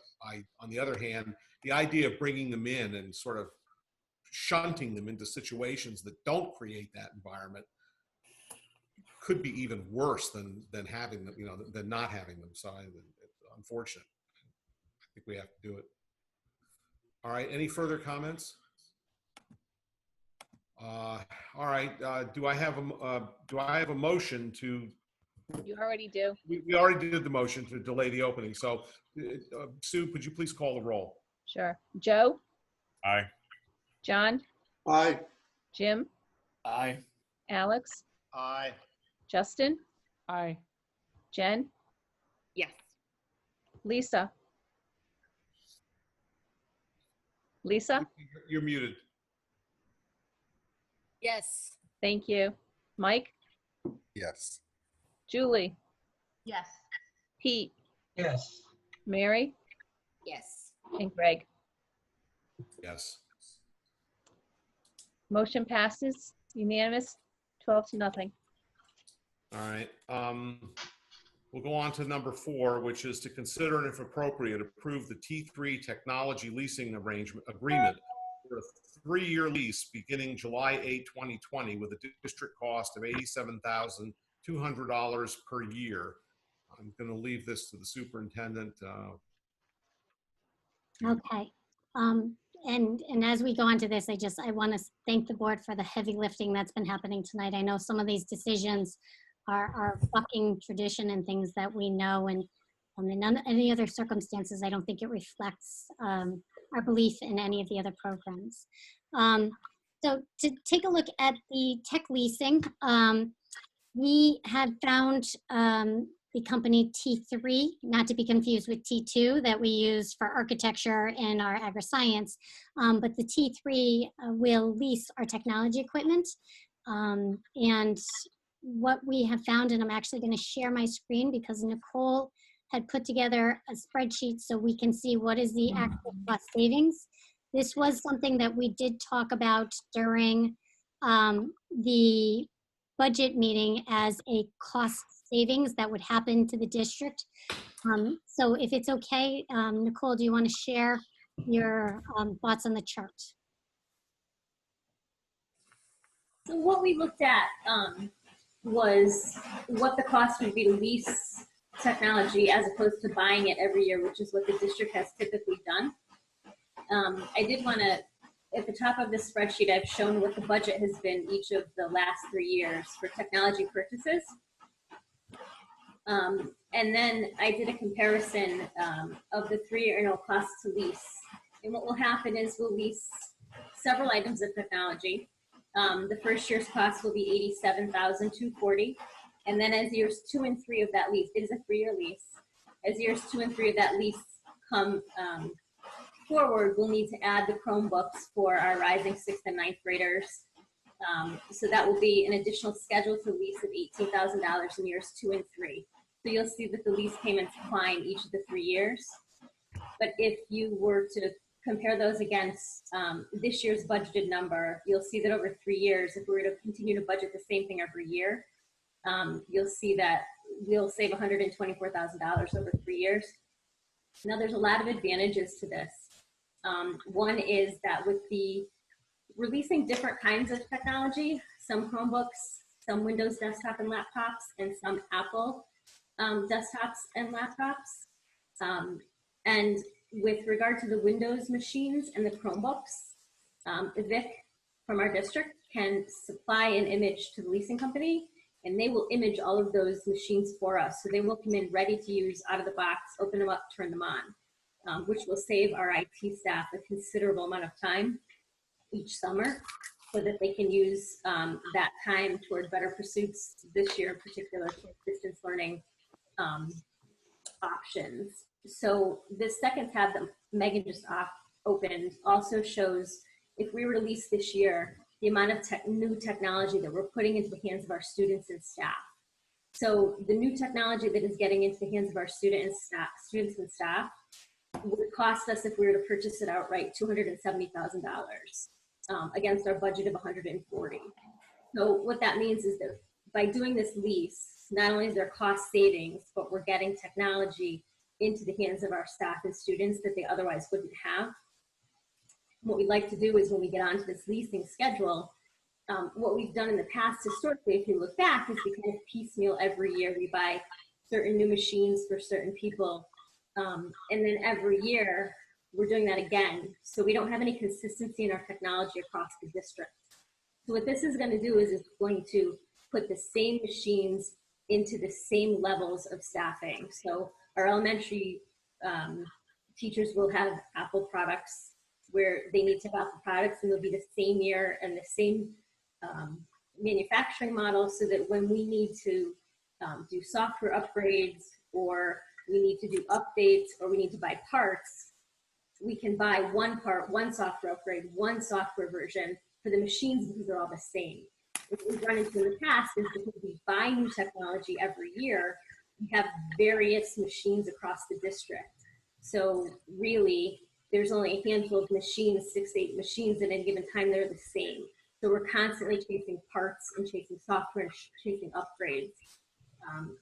on the other hand, the idea of bringing them in and sort of shunting them into situations that don't create that environment could be even worse than having them, than not having them. So it's unfortunate. I think we have to do it. All right. Any further comments? All right. Do I have a motion to? You already do. We already did the motion to delay the opening. So, Sue, could you please call the roll? Sure. Joe? Aye. John? Aye. Jim? Aye. Alex? Aye. Justin? Aye. Jen? Yes. Lisa? Lisa? You're muted. Yes. Thank you. Mike? Yes. Julie? Yes. Pete? Yes. Mary? Yes. And Greg? Yes. Motion passes unanimous, 12-0. All right. We'll go on to number 4, which is to consider and if appropriate, approve the T3 technology leasing agreement for a 3-year lease beginning July 8, 2020 with a district cost of $87,200 per year. I'm going to leave this to the superintendent. Okay. And as we go on to this, I want to thank the board for the heavy lifting that's been happening tonight. I know some of these decisions are bucking tradition and things that we know, and in any other circumstances, I don't think it reflects our belief in any of the other programs. So to take a look at the tech leasing, we had found the company T3, not to be confused with T2 that we use for architecture in our agri-science, but the T3 will lease our technology equipment. And what we have found, and I'm actually going to share my screen because Nicole had put together a spreadsheet so we can see what is the actual cost savings. This was something that we did talk about during the budget meeting as a cost savings that would happen to the district. So if it's okay, Nicole, do you want to share your thoughts on the chart? So what we looked at was what the cost would be to lease technology as opposed to buying it every year, which is what the district has typically done. I did want to, at the top of this spreadsheet, I've shown what the budget has been each of the last 3 years for technology purchases. And then I did a comparison of the 3-year annual cost to lease. And what will happen is we'll lease several items of technology. The first year's cost will be $87,240. And then as years 2 and 3 of that lease, it is a 3-year lease. As years 2 and 3 of that lease come forward, we'll need to add the Chromebooks for our rising 6th and 9th graders. So that will be an additional schedule to lease of $18,000 in years 2 and 3. So you'll see that the lease payments decline each of the 3 years. But if you were to compare those against this year's budgeted number, you'll see that over 3 years, if we were to continue to budget the same thing every year, you'll see that we'll save $124,000 over 3 years. Now, there's a lot of advantages to this. One is that with the releasing different kinds of technology, some Chromebooks, some Windows desktop and laptops, and some Apple desktops and laptops. And with regard to the Windows machines and the Chromebooks, Hvac from our district can supply an image to the leasing company, and they will image all of those machines for us. So they will come in ready to use out of the box, open them up, turn them on, which will save our IT staff a considerable amount of time each summer so that they can use that time toward better pursuits this year in particular, distance learning options. So this second tab that Megan just opened also shows if we release this year, the amount of new technology that we're putting into the hands of our students and staff. So the new technology that is getting into the hands of our students and staff would cost us, if we were to purchase it outright, $270,000 against our budget of $140,000. So what that means is that by doing this lease, not only is there cost savings, but we're getting technology into the hands of our staff and students that they otherwise wouldn't have. What we like to do is when we get onto this leasing schedule, what we've done in the past historically, if you look back, is we kind of piecemeal every year. We buy certain new machines for certain people. And then every year we're doing that again. So we don't have any consistency in our technology across the district. So what this is going to do is it's going to put the same machines into the same levels of staffing. So our elementary teachers will have Apple products where they need to have Apple products, and they'll be the same year and the same manufacturing model, so that when we need to do software upgrades, or we need to do updates, or we need to buy parts, we can buy one part, one software upgrade, one software version for the machines because they're all the same. What we've run into in the past is because we buy new technology every year, we have various machines across the district. So really, there's only a handful of machines, 6 to 8 machines at any given time, they're the same. So we're constantly chasing parts and chasing software and chasing upgrades.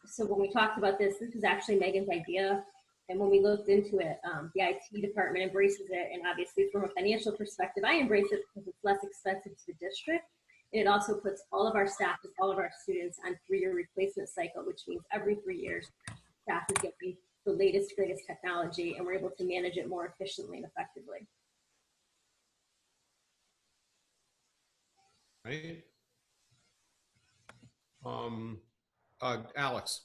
So when we talked about this was actually Megan's idea. And when we looked into it, the IT department embraces it. And obviously from a financial perspective, I embrace it because it's less expensive to the district. And it also puts all of our staff and all of our students on 3-year replacement cycle, which means every 3 years, staff is getting the latest, greatest technology, and we're able to manage it more efficiently and effectively. Right. Alex.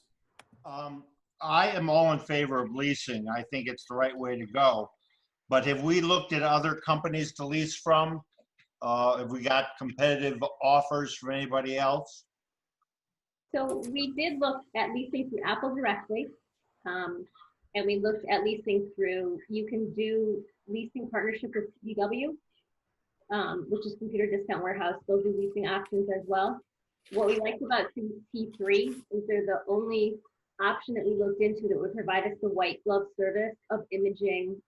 I am all in favor of leasing. I think it's the right way to go. But have we looked at other companies to lease from? Have we got competitive offers from anybody else? So we did look at leasing through Apple directly. And we looked at leasing through, you can do leasing partnership with CDW, which is Computer Discount Warehouse. They'll do leasing options as well. What we liked about T3 is they're the only option that we looked into that would provide us the white glove service of imaging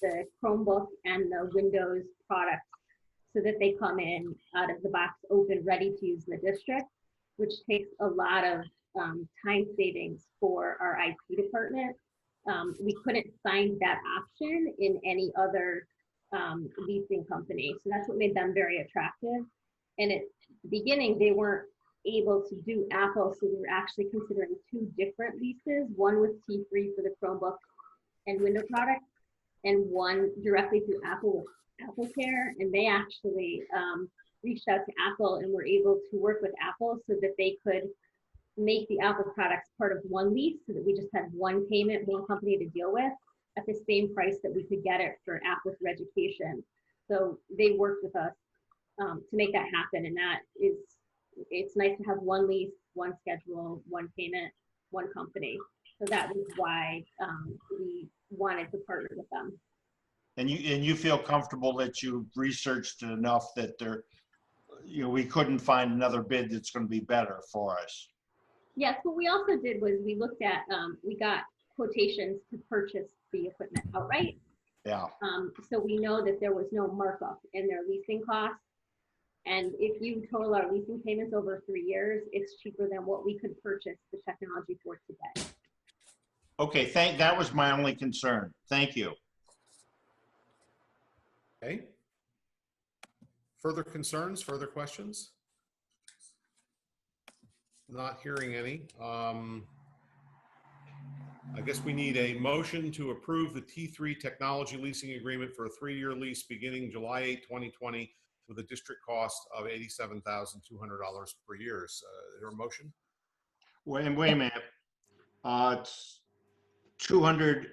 the Chromebook and the Windows products so that they come in out of the box open, ready to use in the district, which takes a lot of time savings for our IT department. We couldn't find that option in any other leasing company. So that's what made them very attractive. And at the beginning, they weren't able to do Apple. So we were actually considering 2 different leases, one with T3 for the Chromebook and Windows products, and one directly through Apple with AppleCare. And they actually reached out to Apple and were able to work with Apple so that they could make the Apple products part of one lease, so that we just had one payment, one company to deal with at the same price that we could get it for Apple for education. So they worked with us to make that happen. And that is, it's nice to have one lease, one schedule, one payment, one company. So that was why we wanted to partner with them. And you feel comfortable that you researched it enough that we couldn't find another bid that's going to be better for us. Yes, what we also did was we looked at, we got quotations to purchase the equipment outright. Yeah. So we know that there was no markup in their leasing costs. And if you total our leasing payments over 3 years, it's cheaper than what we could purchase the technology for today. Okay, that was my only concern. Thank you. Okay. Further concerns, further questions? Not hearing any. I guess we need a motion to approve the T3 technology leasing agreement for a 3-year lease beginning July 8, 2020 with a district cost of $87,200 per year. Is there a motion? Wait a minute. It's $240.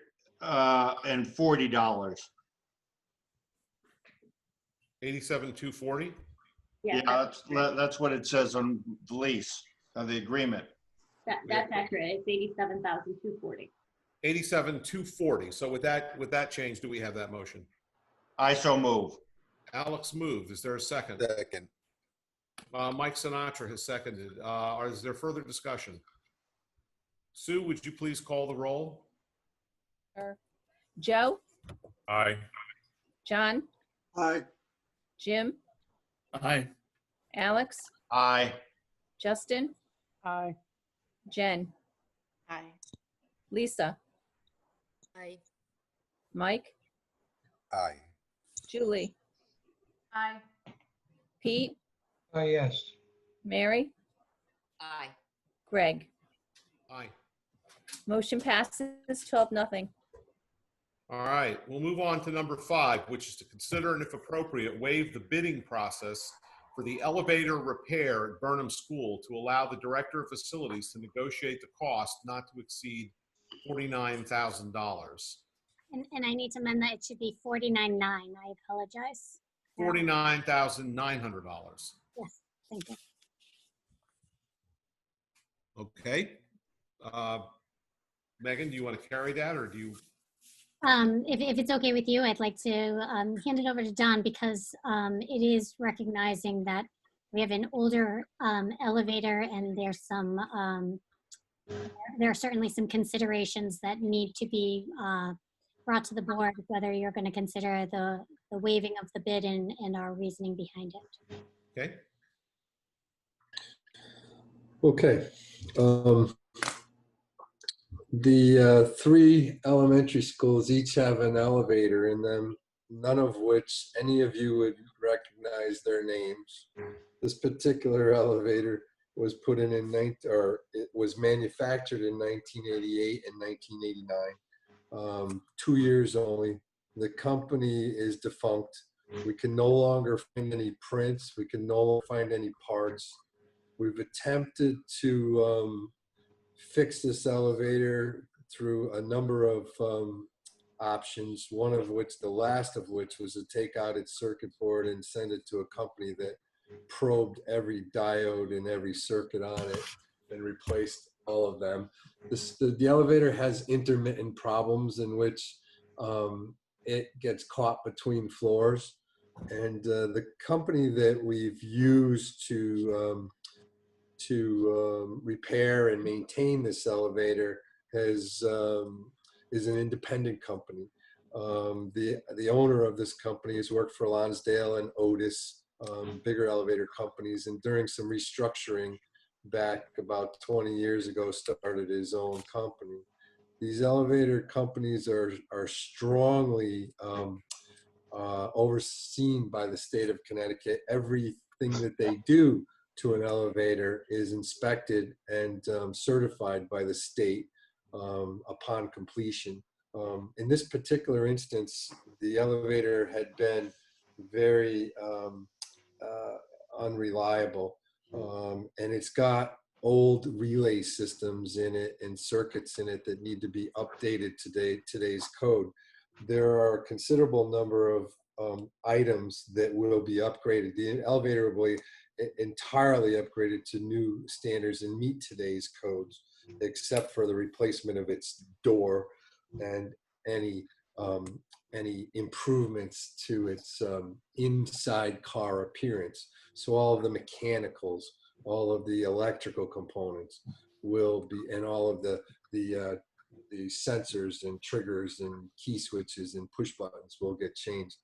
$87,240? Yeah, that's what it says on the lease, on the agreement. That's accurate. It's 87,240. 87,240. So with that change, do we have that motion? I so move. Alex moved. Is there a second? Second. Mike Sinatra has seconded. Is there further discussion? Sue, would you please call the roll? Sure. Joe, Aye. John, Aye. Jim, Aye. Alex, Aye. Justin, Aye. Jen, Aye. Lisa, Aye. Mike, Aye. Julie, Aye. Pete, Oh, yes. Mary, Aye. Greg. Aye. Motion passes 12-0. All right, we'll move on to number 5, which is to consider and if appropriate, waive the bidding process for the elevator repair at Burnham School to allow the Director of Facilities to negotiate the cost not to exceed $49,000. And I need to amend that. It should be 49.9. I apologize. $49,900. Yes, thank you. Okay. Megan, do you want to carry that or do you? If it's okay with you, I'd like to hand it over to Don because it is recognizing that we have an older elevator and there's some, there are certainly some considerations that need to be brought to the board, whether you're going to consider the waiving of the bid and our reasoning behind it. Okay. Okay. The 3 elementary schools each have an elevator in them, none of which any of you would recognize their names. This particular elevator was put in it was manufactured in 1988 and 1989. 2 years only. The company is defunct. We can no longer find any prints. We can no longer find any parts. We've attempted to fix this elevator through a number of options, one of which, the last of which, was to take out its circuit board and send it to a company that probed every diode and every circuit on it and replaced all of them. The elevator has intermittent problems in which it gets caught between floors. And the company that we've used to repair and maintain this elevator is an independent company. The owner of this company has worked for Lonsdale and Otis, bigger elevator companies, and during some restructuring back about 20 years ago started his own company. These elevator companies are strongly overseen by the state of Connecticut. Everything that they do to an elevator is inspected and certified by the state upon completion. In this particular instance, the elevator had been very unreliable, and it's got old relay systems in it and circuits in it that need to be updated today's code. There are a considerable number of items that will be upgraded. The elevator will be entirely upgraded to new standards and meet today's codes, except for the replacement of its door and any improvements to its inside car appearance. So all of the mechanicals, all of the electrical components will be, and all of the sensors and triggers and key switches and push buttons will get changed.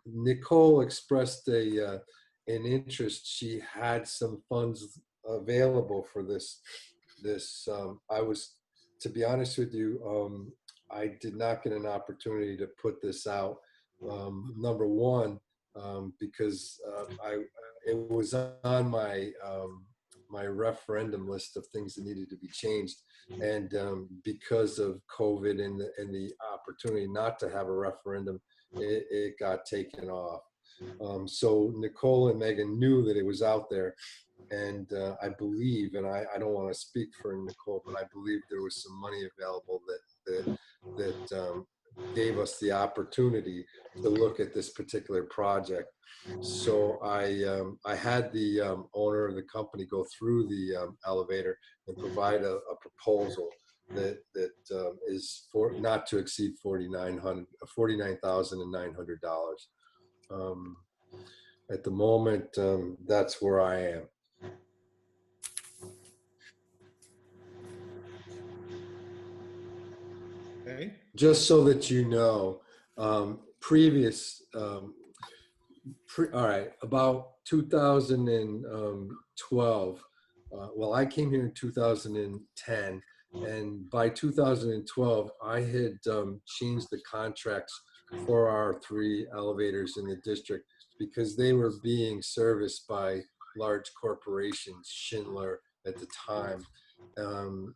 Nicole expressed an interest. She had some funds available for this. I was to be honest with you, I did not get an opportunity to put this out. Number one, because it was on my my referendum list of things that needed to be changed, and because of COVID and the opportunity not to have a referendum, it got taken off. So Nicole and Megan knew that it was out there, and I believe, and I don't want to speak for Nicole, but I believe there was some money available that gave us the opportunity to look at this particular project. So I had the owner of the company go through the elevator and provide a proposal that is for not to exceed $49,900. At the moment, that's where I am. Okay. Just so that you know, previous, all right, about 2012, well, I came here in 2010, and by 2012, I had changed the contracts for our 3 elevators in the district because they were being serviced by large corporations, Schindler at the time.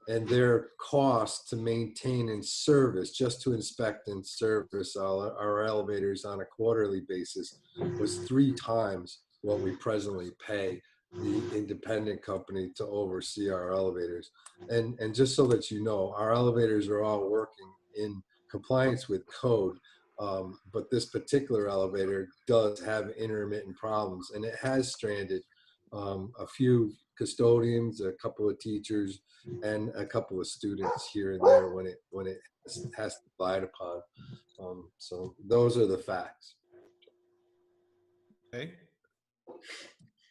And their cost to maintain and service, just to inspect and service our elevators on a quarterly basis, was 3 times what we presently pay the independent company to oversee our elevators. And just so that you know, our elevators are all working in compliance with code, but this particular elevator does have intermittent problems, and it has stranded a few custodians, a couple of teachers, and a couple of students here and there when it has to glide upon. So those are the facts. Okay.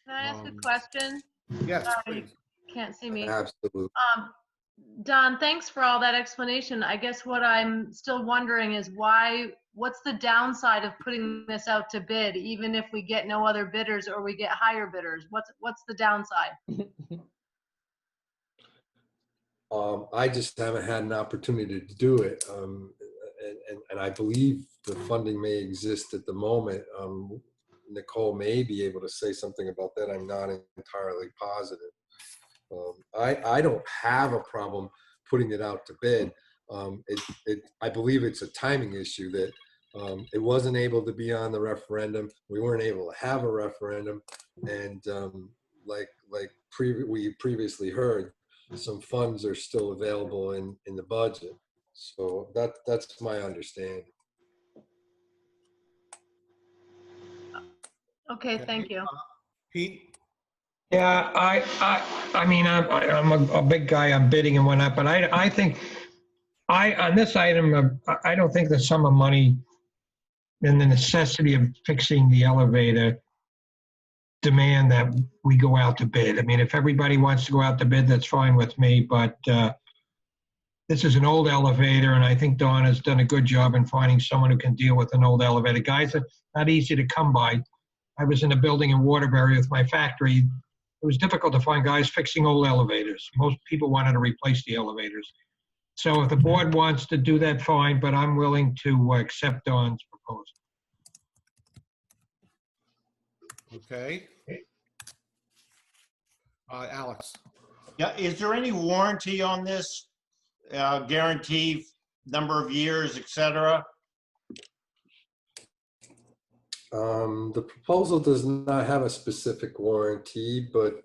Can I ask a question? Yes, Sorry, please. you can't see me. Absolutely. Don, thanks for all that explanation. I guess what I'm still wondering is what's the downside of putting this out to bid, even if we get no other bidders or we get higher bidders? What's the downside? I just haven't had an opportunity to do it. And I believe the funding may exist at the moment. Nicole may be able to say something about that. I'm not entirely positive. I don't have a problem putting it out to bid. I believe it's a timing issue that it wasn't able to be on the referendum. We weren't able to have a referendum. And we previously heard, some funds are still available in the budget. So that's my understanding. Okay, thank you. Pete? Yeah, I mean, I'm a big guy on bidding and whatnot, but I think on this item, I don't think the sum of money and the necessity of fixing the elevator demand that we go out to bid. I mean, if everybody wants to go out to bid, that's fine with me, but this is an old elevator, and I think Dawn has done a good job in finding someone who can deal with an old elevator. Guys are not easy to come by. I was in a building in Waterbury with my factory. It was difficult to find guys fixing old elevators. Most people wanted to replace the elevators. So if the board wants to do that, fine, but I'm willing to accept Dawn's proposal. Okay. Alex? Yeah, is there any warranty on this? Guarantee number of years, et cetera? The proposal does not have a specific warranty, but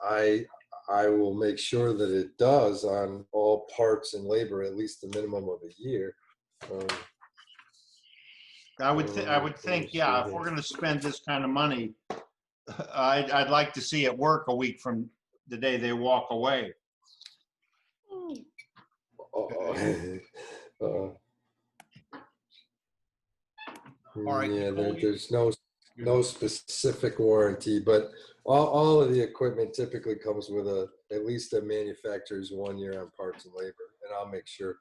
I will make sure that it does on all parts and labor, at least a minimum of a year. I would think, yeah, if we're going to spend this kind of money, I'd like to see it work a week from the day they walk away. All right, Yeah, Nicole, there's no specific warranty, but all of the equipment typically comes with at least a manufacturer's 1 year on parts and labor, and I'll make sure.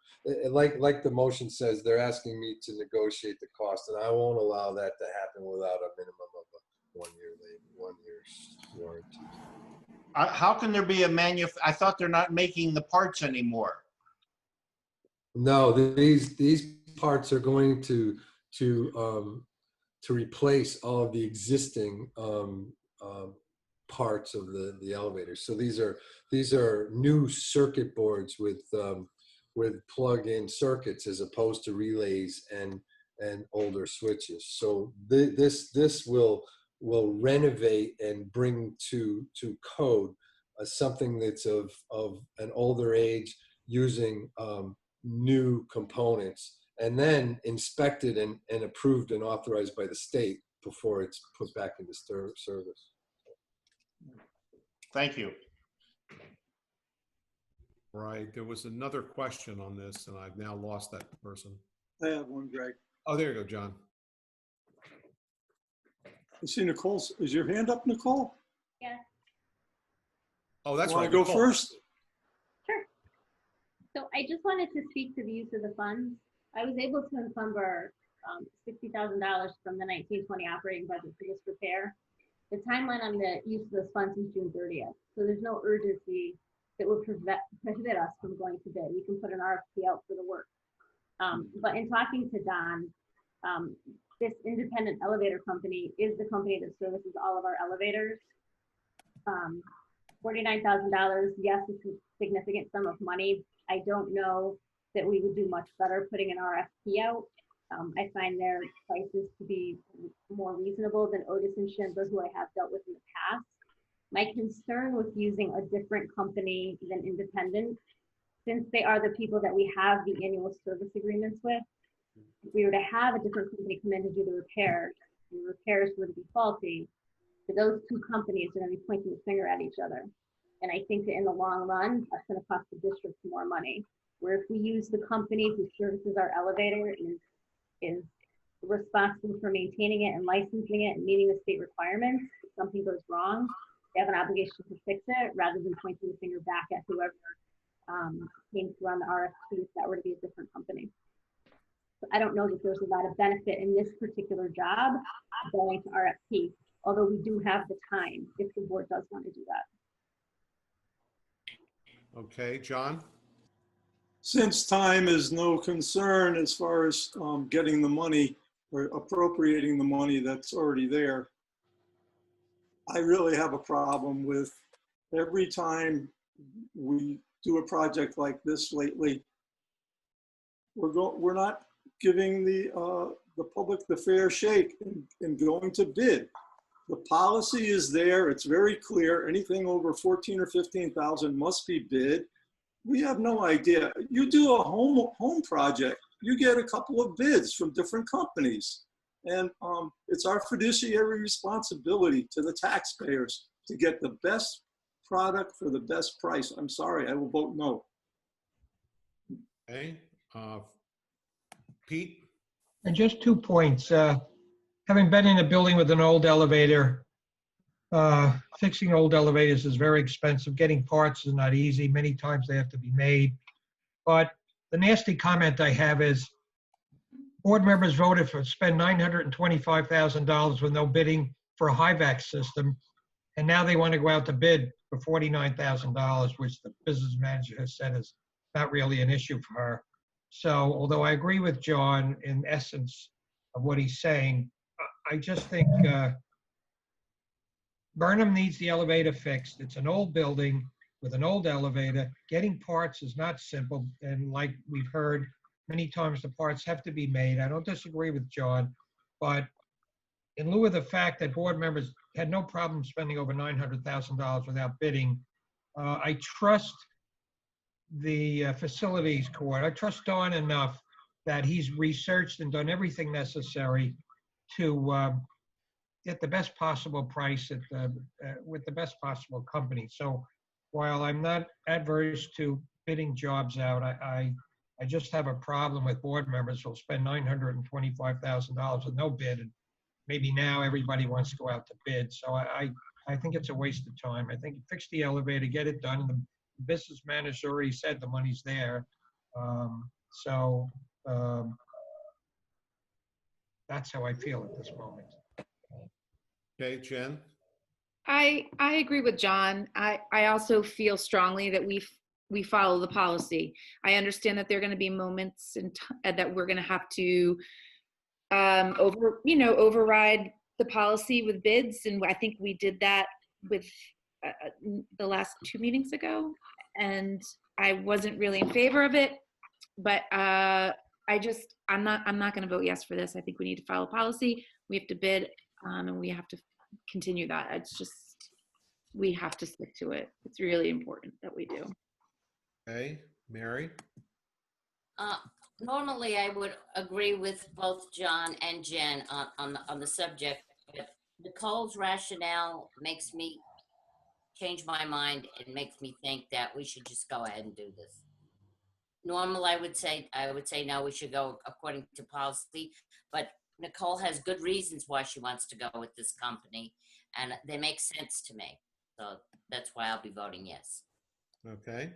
Like the motion says, they're asking me to negotiate the cost, and I won't allow that to happen without a minimum of a 1 year labor, 1 year's warranty. How can there be I thought they're not making the parts anymore. No, these parts are going to replace all of the existing parts of the elevator. So these are new circuit boards with plug-in circuits as opposed to relays and older switches. So this will renovate and bring to code something that's of an older age, using new components, and then inspected and approved and authorized by the state before it's put back into service. Thank you. Right, there was another question on this, and I've now lost that person. I have one, Greg. Oh, there you go, John. I see Nicole's, is your hand up, Nicole? Yeah. Oh, that's Want right. to go Nicole. first? Sure. So I just wanted to speak to the use of the funds. I was able to encumber $60,000 from the 1920 operating budget for this repair. The timeline on the use of those funds is June 30th. So there's no urgency that would prohibit us from going to bid. We can put an RFP out for the work. But in talking to Don, this independent elevator company is the company that services all of our elevators. $49,000, yes, it's a significant sum of money. I don't know that we would do much better putting an RFP out. I find their prices to be more reasonable than Otis and Schindler, who I have dealt with in the past. My concern with using a different company than independent, since they are the people that we have the annual service agreements with, if we were to have a different company come in to do the repairs, and the repairs were to be faulty, those two companies are going to be pointing the finger at each other. And I think that in the long run, that's going to cost the district more money. Where if we use the company who services our elevator and is responsible for maintaining it and licensing it and meeting the state requirements, if something goes wrong, they have an obligation to fix it rather than pointing the finger back at whoever came to run the RFP if that were to be a different company. So I don't know that there's a lot of benefit in this particular job going to RFP, although we do have the time if the board does want to do that. Okay, John? Since time is no concern as far as getting the money or appropriating the money that's already there, I really have a problem with every time we do a project like this lately, we're not giving the public the fair shake in going to bid. The policy is there, it's very clear, anything over 14 or 15,000 must be bid. We have no idea. You do a home project, you get a couple of bids from different companies. And it's our fiduciary responsibility to the taxpayers to get the best product for the best price. I'm sorry, I will vote no. Okay, Pete? And just 2 points. Having been in a building with an old elevator, fixing old elevators is very expensive. Getting parts is not easy. Many times they have to be made. But the nasty comment I have is board members voted for spend $925,000 with no bidding for a Hvac system. And now they want to go out to bid for $49,000, which the business manager has said is not really an issue for her. So although I agree with John in essence of what he's saying, I just think Burnham needs the elevator fixed. It's an old building with an old elevator. Getting parts is not simple. And like we've heard many times, the parts have to be made. I don't disagree with John, but in lieu of the fact that board members had no problem spending over $900,000 without bidding, I trust the facilities court. I trust Don enough that he's researched and done everything necessary to get the best possible price with the best possible company. So while I'm not adverse to bidding jobs out, I just have a problem with board members who'll spend $925,000 with no bid, and maybe now everybody wants to go out to bid. So I think it's a waste of time. I think fix the elevator, get it done. The business manager already said the money's there. That's how I feel at this moment. Okay, Jen? I agree with John. I also feel strongly that we follow the policy. I understand that there are going to be moments that we're going to have to override the policy with bids, and I think we did that with the last 2 meetings ago, and I wasn't really in favor of it, but I'm not going to vote yes for this. I think we need to follow policy. We have to bid, and we have to continue that. It's just, we have to stick to it. It's really important that we do. Okay, Mary? Normally, I would agree with both John and Jen on the subject, but Nicole's rationale makes me change my mind and makes me think that we should just go ahead and do this. Normally, I would say no, we should go according to policy, but Nicole has good reasons why she wants to go with this company, and they make sense to me. So that's why I'll be voting yes. Okay.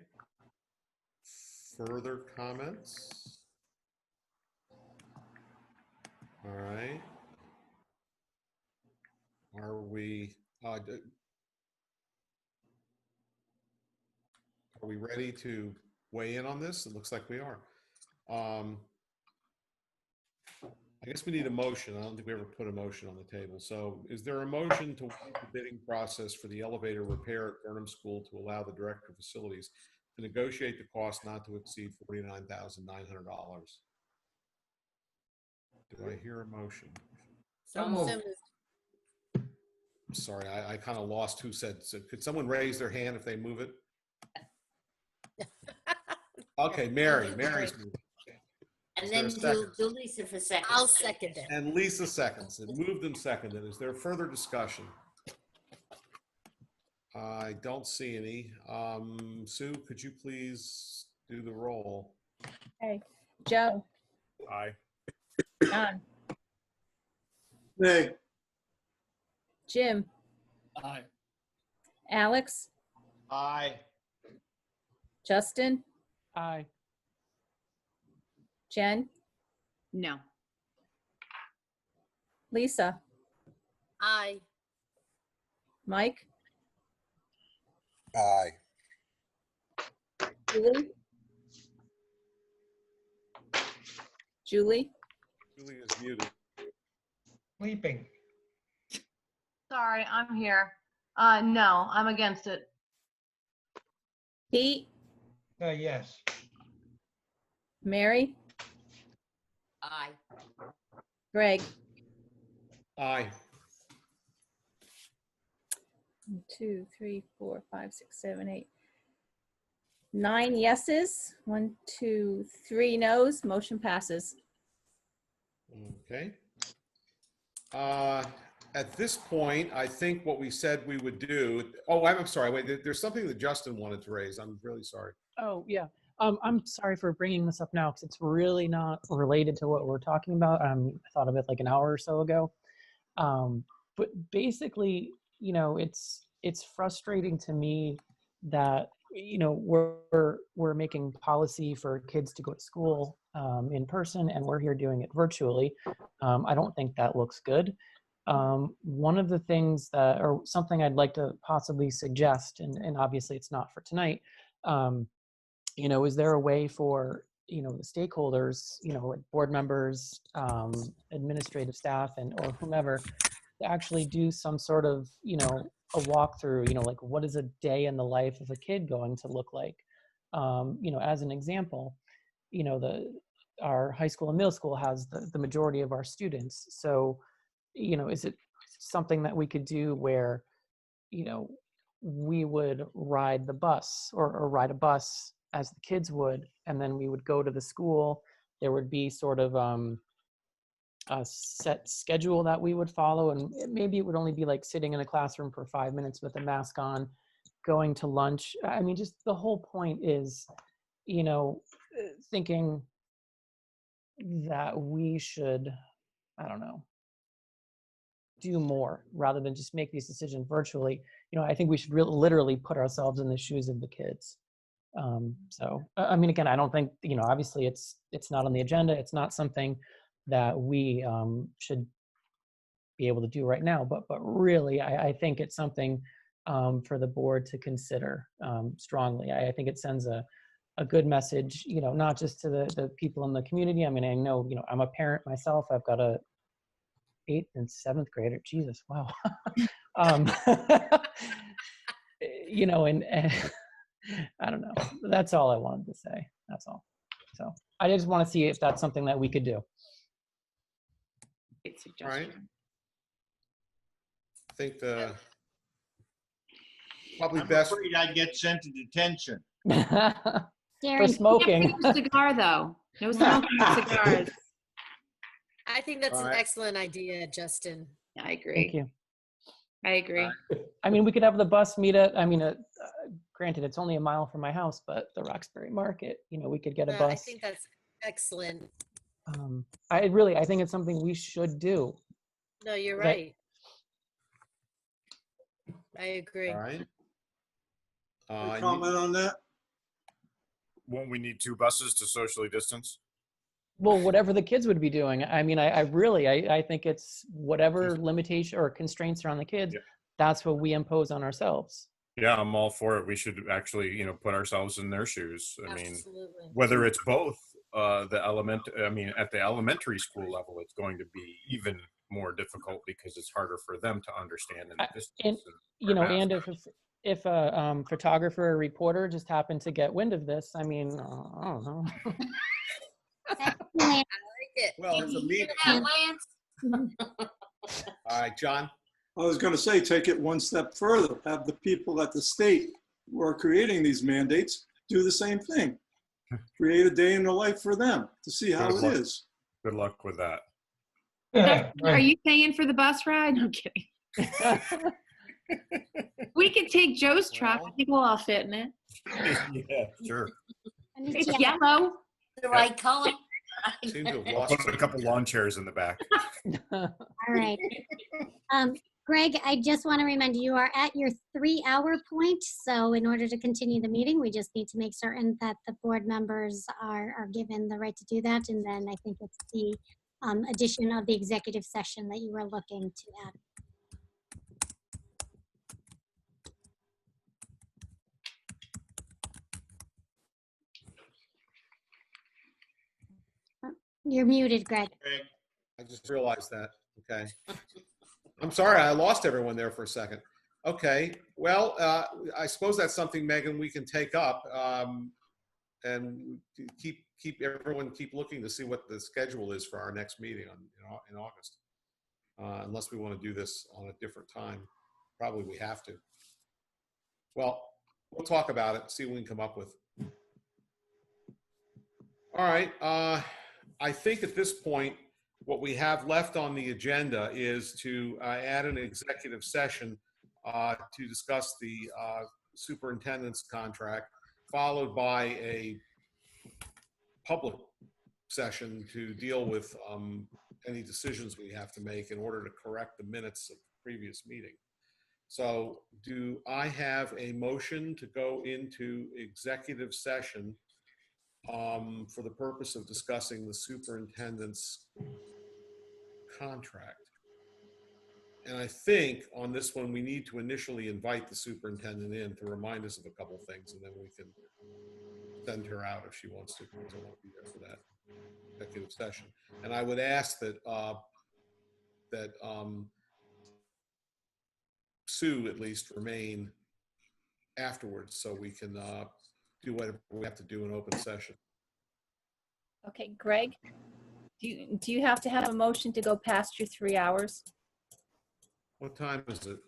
Further comments? All right. Are we ready to weigh in on this? It looks like we are. I guess we need a motion. I don't think we ever put a motion on the table. So is there a motion to waive the bidding process for the elevator repair at Burnham School to allow the director of facilities to negotiate the cost not to exceed $49,900? Do I hear a motion? So moved. I'm sorry, I kind of lost who said. So could someone raise their hand if they move it? Okay, Mary's moving. And then do Lisa for second. I'll second it. And Lisa seconds. It moved and seconded. Is there further discussion? I don't see any. Sue, could you please do the roll? Okay. Joe. Aye. John. Nay. Jim. Aye. Alex. Aye. Justin. Aye. Jen. No. Lisa. Aye. Mike. Aye. Julie. Julie. Julie is muted. Sleeping. Sorry, I'm here. No, I'm against it. Pete. Yes. Mary. Aye. Greg. Aye. 1, 2, 3, 4, 5, 6, 7, 8. 9 yeses. 1, 2, 3 noes. Motion passes. Okay. At this point, I think what we said we would do. Oh, I'm sorry. Wait, there's something that Justin wanted to raise. I'm really sorry. Oh, yeah. I'm sorry for bringing this up now because it's really not related to what we're talking about. I thought of it like an hour or so ago. But basically, it's frustrating to me that, we're making policy for kids to go to school in person, and we're here doing it virtually. I don't think that looks good. One of the things that, or something I'd like to possibly suggest, and obviously it's not for tonight, is there a way for, the stakeholders, like board members, administrative staff, or whomever, to actually do some sort of, a walkthrough, like what is a day in the life of a kid going to look like? As an example, our high school and middle school has the majority of our students. So, is it something that we could do where, we would ride the bus or ride a bus as the kids would, and then we would go to the school. There would be sort of a set schedule that we would follow, and maybe it would only be like sitting in a classroom for 5 minutes with a mask on, going to lunch. I mean, just the whole point is, thinking that we should, I don't know, do more rather than just make these decisions virtually. I think we should literally put ourselves in the shoes of the kids. So, I mean, again, I don't think, obviously it's not on the agenda. It's not something that we should be able to do right now, but really, I think it's something for the board to consider strongly. I think it sends a good message, not just to the people in the community. I mean, I know, I'm a parent myself. I've got a 8th and 7th grader. Jesus, wow. And I don't know. That's all I wanted to say. That's all. So I just want to see if that's something that we could do. All right. I think the probably I'm best. afraid I'd get sent to detention. For smoking. No cigar though. No smoking cigars. I think that's All an right. excellent idea, Justin. I agree. Thank you. I agree. I mean, we could have the bus meet at, granted, it's only a mile from my house, but the Roxbury Market, we could get a I bus. think that's excellent. I think it's something we should do. No, you're That- right. I agree. All right. Comment on that? Won't we need 2 buses to socially distance? Well, whatever the kids would be doing. I mean, I think it's whatever limitation or constraints are on the kids, that's what we impose on ourselves. Yeah, I'm all for it. We should actually, put ourselves in their shoes. I mean, Absolutely. whether it's both at the elementary school level, it's going to be even more difficult because it's harder for them to understand and distance. And if a photographer or reporter just happened to get wind of this, I mean, I don't know. I like it. Well, it's a meeting. All right, John. I was going to say, take it one step further. Have the people at the state who are creating these mandates do the same thing. Create a day in the life for them to see how it is. Good luck with that. Are you paying for the bus ride? No, I'm kidding. We could take Joe's truck. I think we'll all fit in it. Yeah, sure. It's yellow. The right color. Seem to have I'll lost put a couple lawn chairs in the back. All right. Greg, I just want to remind you, you are at your 3-hour point. So in order to continue the meeting, we just need to make certain that the board members are given the right to do that. And then I think it's the addition of the executive session that you were looking to add. You're muted, Greg. I just realized that. Okay. I'm sorry, I lost everyone there for a second. Okay. Well, I suppose that's something, Megan, we can take up and keep looking to see what the schedule is for our next meeting in August. Unless we want to do this on a different time, probably we have to. Well, we'll talk about it, see what we can come up with. All right. I think at this point, what we have left on the agenda is to add an executive session to discuss the superintendent's contract, followed by a public session to deal with any decisions we have to make in order to correct the minutes of the previous meeting. So do I have a motion to go into executive session for the purpose of discussing the superintendent's contract? And I think on this one, we need to initially invite the superintendent in to remind us of a couple things, and then we can send her out if she wants to, because I won't be there for that executive session. And I would ask that Sue at least remain afterwards so we can do whatever we have to do in open session. Okay, Greg, do you have to have a motion to go past your 3 hours? What time is it?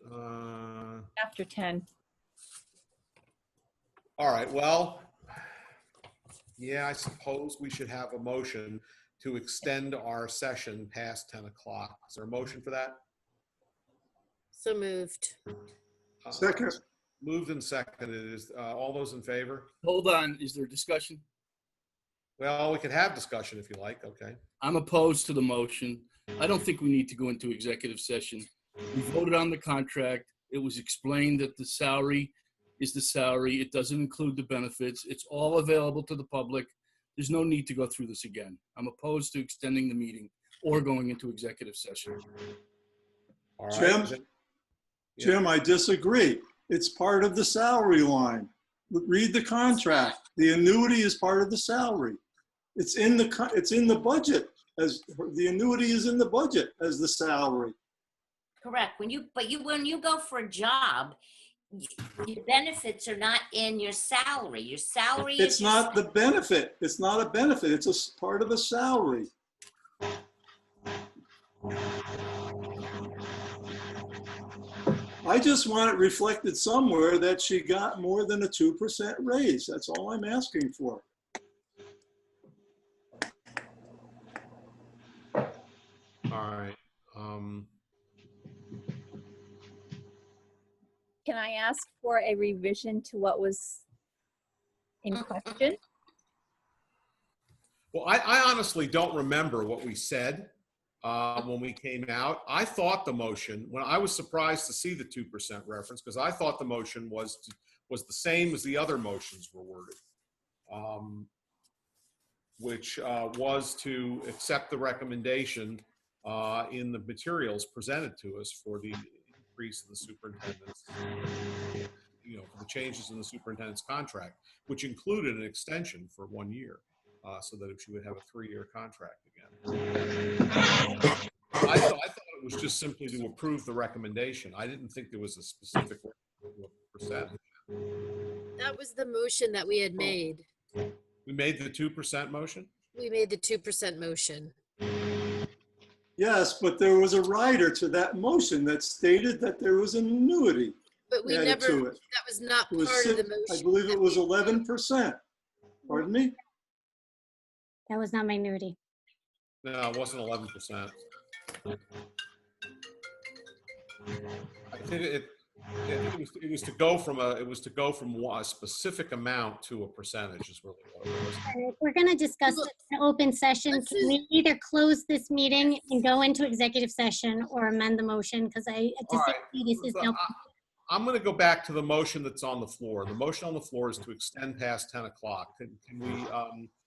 After 10. All right, well, yeah, I suppose we should have a motion to extend our session past 10 o'clock. Is there a motion for that? So moved. Second. Moved and seconded. Is all those in favor? Hold on, is there discussion? Well, we could have discussion if you like, okay. I'm opposed to the motion. I don't think we need to go into executive session. We voted on the contract. It was explained that the salary is the salary. It doesn't include the benefits. It's all available to the public. There's no need to go through this again. I'm opposed to extending the meeting or going into executive session. All right. Jim, I disagree. It's part of the salary line. Read the contract. The annuity is part of the salary. It's in the budget as the annuity is in the budget as the salary. Correct. When you go for a job, your benefits are not in your salary. Your salary is It's not the benefit. It's not a benefit. It's a part of a salary. I just want it reflected somewhere that she got more than a 2% raise. That's all I'm asking for. All right. Can I ask for a revision to what was in question? Well, I honestly don't remember what we said when we came out. I thought the motion, when I was surprised to see the 2% reference, because I thought the motion was the same as the other motions were worded, which was to accept the recommendation in the materials presented to us for the increase in the superintendent's, for the changes in the superintendent's contract, which included an extension for 1 year. So that she would have a 3-year contract again. I thought it was just simply to approve the recommendation. I didn't think there was a specific percent. That was the motion that we had made. We made the 2% motion? We made the 2% motion. Yes, but there was a rider to that motion that stated that there was an annuity But we added never, to it. that was not It was part of the six- motion. I believe it was 11%. Pardon me? That was not my annuity. No, it wasn't 11%. I think it was to go from a specific amount to a percentage is really what it was. If we're going to discuss this in open session, can we either close this meeting and go into executive session or amend the motion? Because All right. this is no. I'm going to go back to the motion that's on the floor. The motion on the floor is to extend past 10 o'clock. Can we,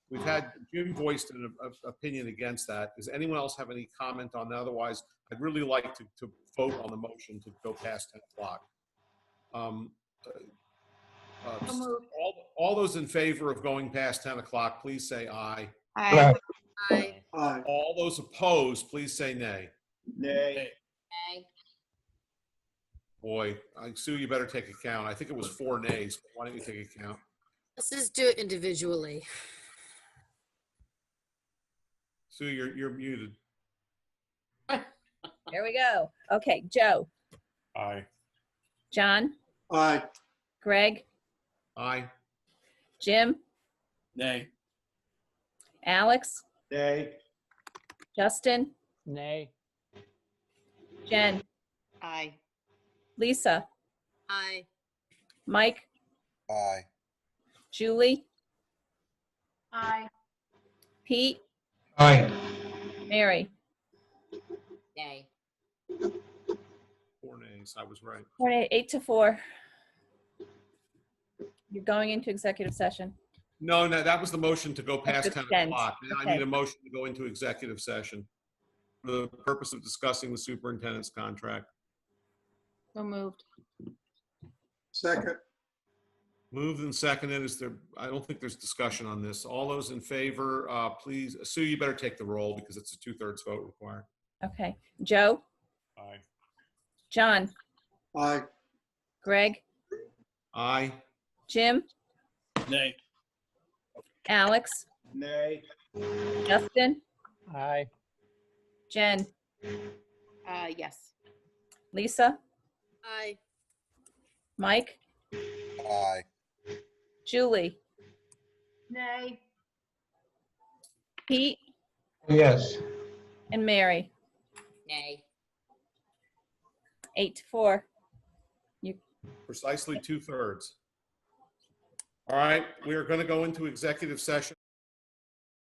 we've had, Jim voiced an opinion against that. Does anyone else have any comment on that? Otherwise, I'd really like to vote on the motion to go past 10 o'clock. All those in favor of going past 10 o'clock, please say aye. Aye. Aye. Aye. All those opposed, please say nay. Nay. Boy, Sue, you better take a count. I think it was 4 nays. But why don't you take a count? Let's just do it individually. Sue, you're muted. There we go. Okay, Joe, Aye. John, Aye. Greg, Aye. Jim, Nay. Alex, Nay. Justin, Nay. Jen, Aye. Lisa, Aye. Mike, Aye. Julie, Aye. Pete, Aye. Mary. Nay. 4 nays. I was right. 8-4. You're going into executive session. No, that was the motion to go past 10 Extend. o'clock. Now I Okay. need a motion to go into executive session for the purpose of discussing the superintendent's contract. So moved. Second. Moved and seconded. I don't think there's discussion on this. All those in favor, please. Sue, you better take the roll because it's a 2/3 vote required. Okay. Joe, Aye. John, Aye. Greg, Aye. Jim, Nay. Alex, Nay. Justin, Aye. Jen, Yes. Lisa, Aye. Mike, Aye. Julie, Nay. Pete, Yes. and Mary. Nay. 8-4. Precisely 2/3. All right, we are going to go into executive session.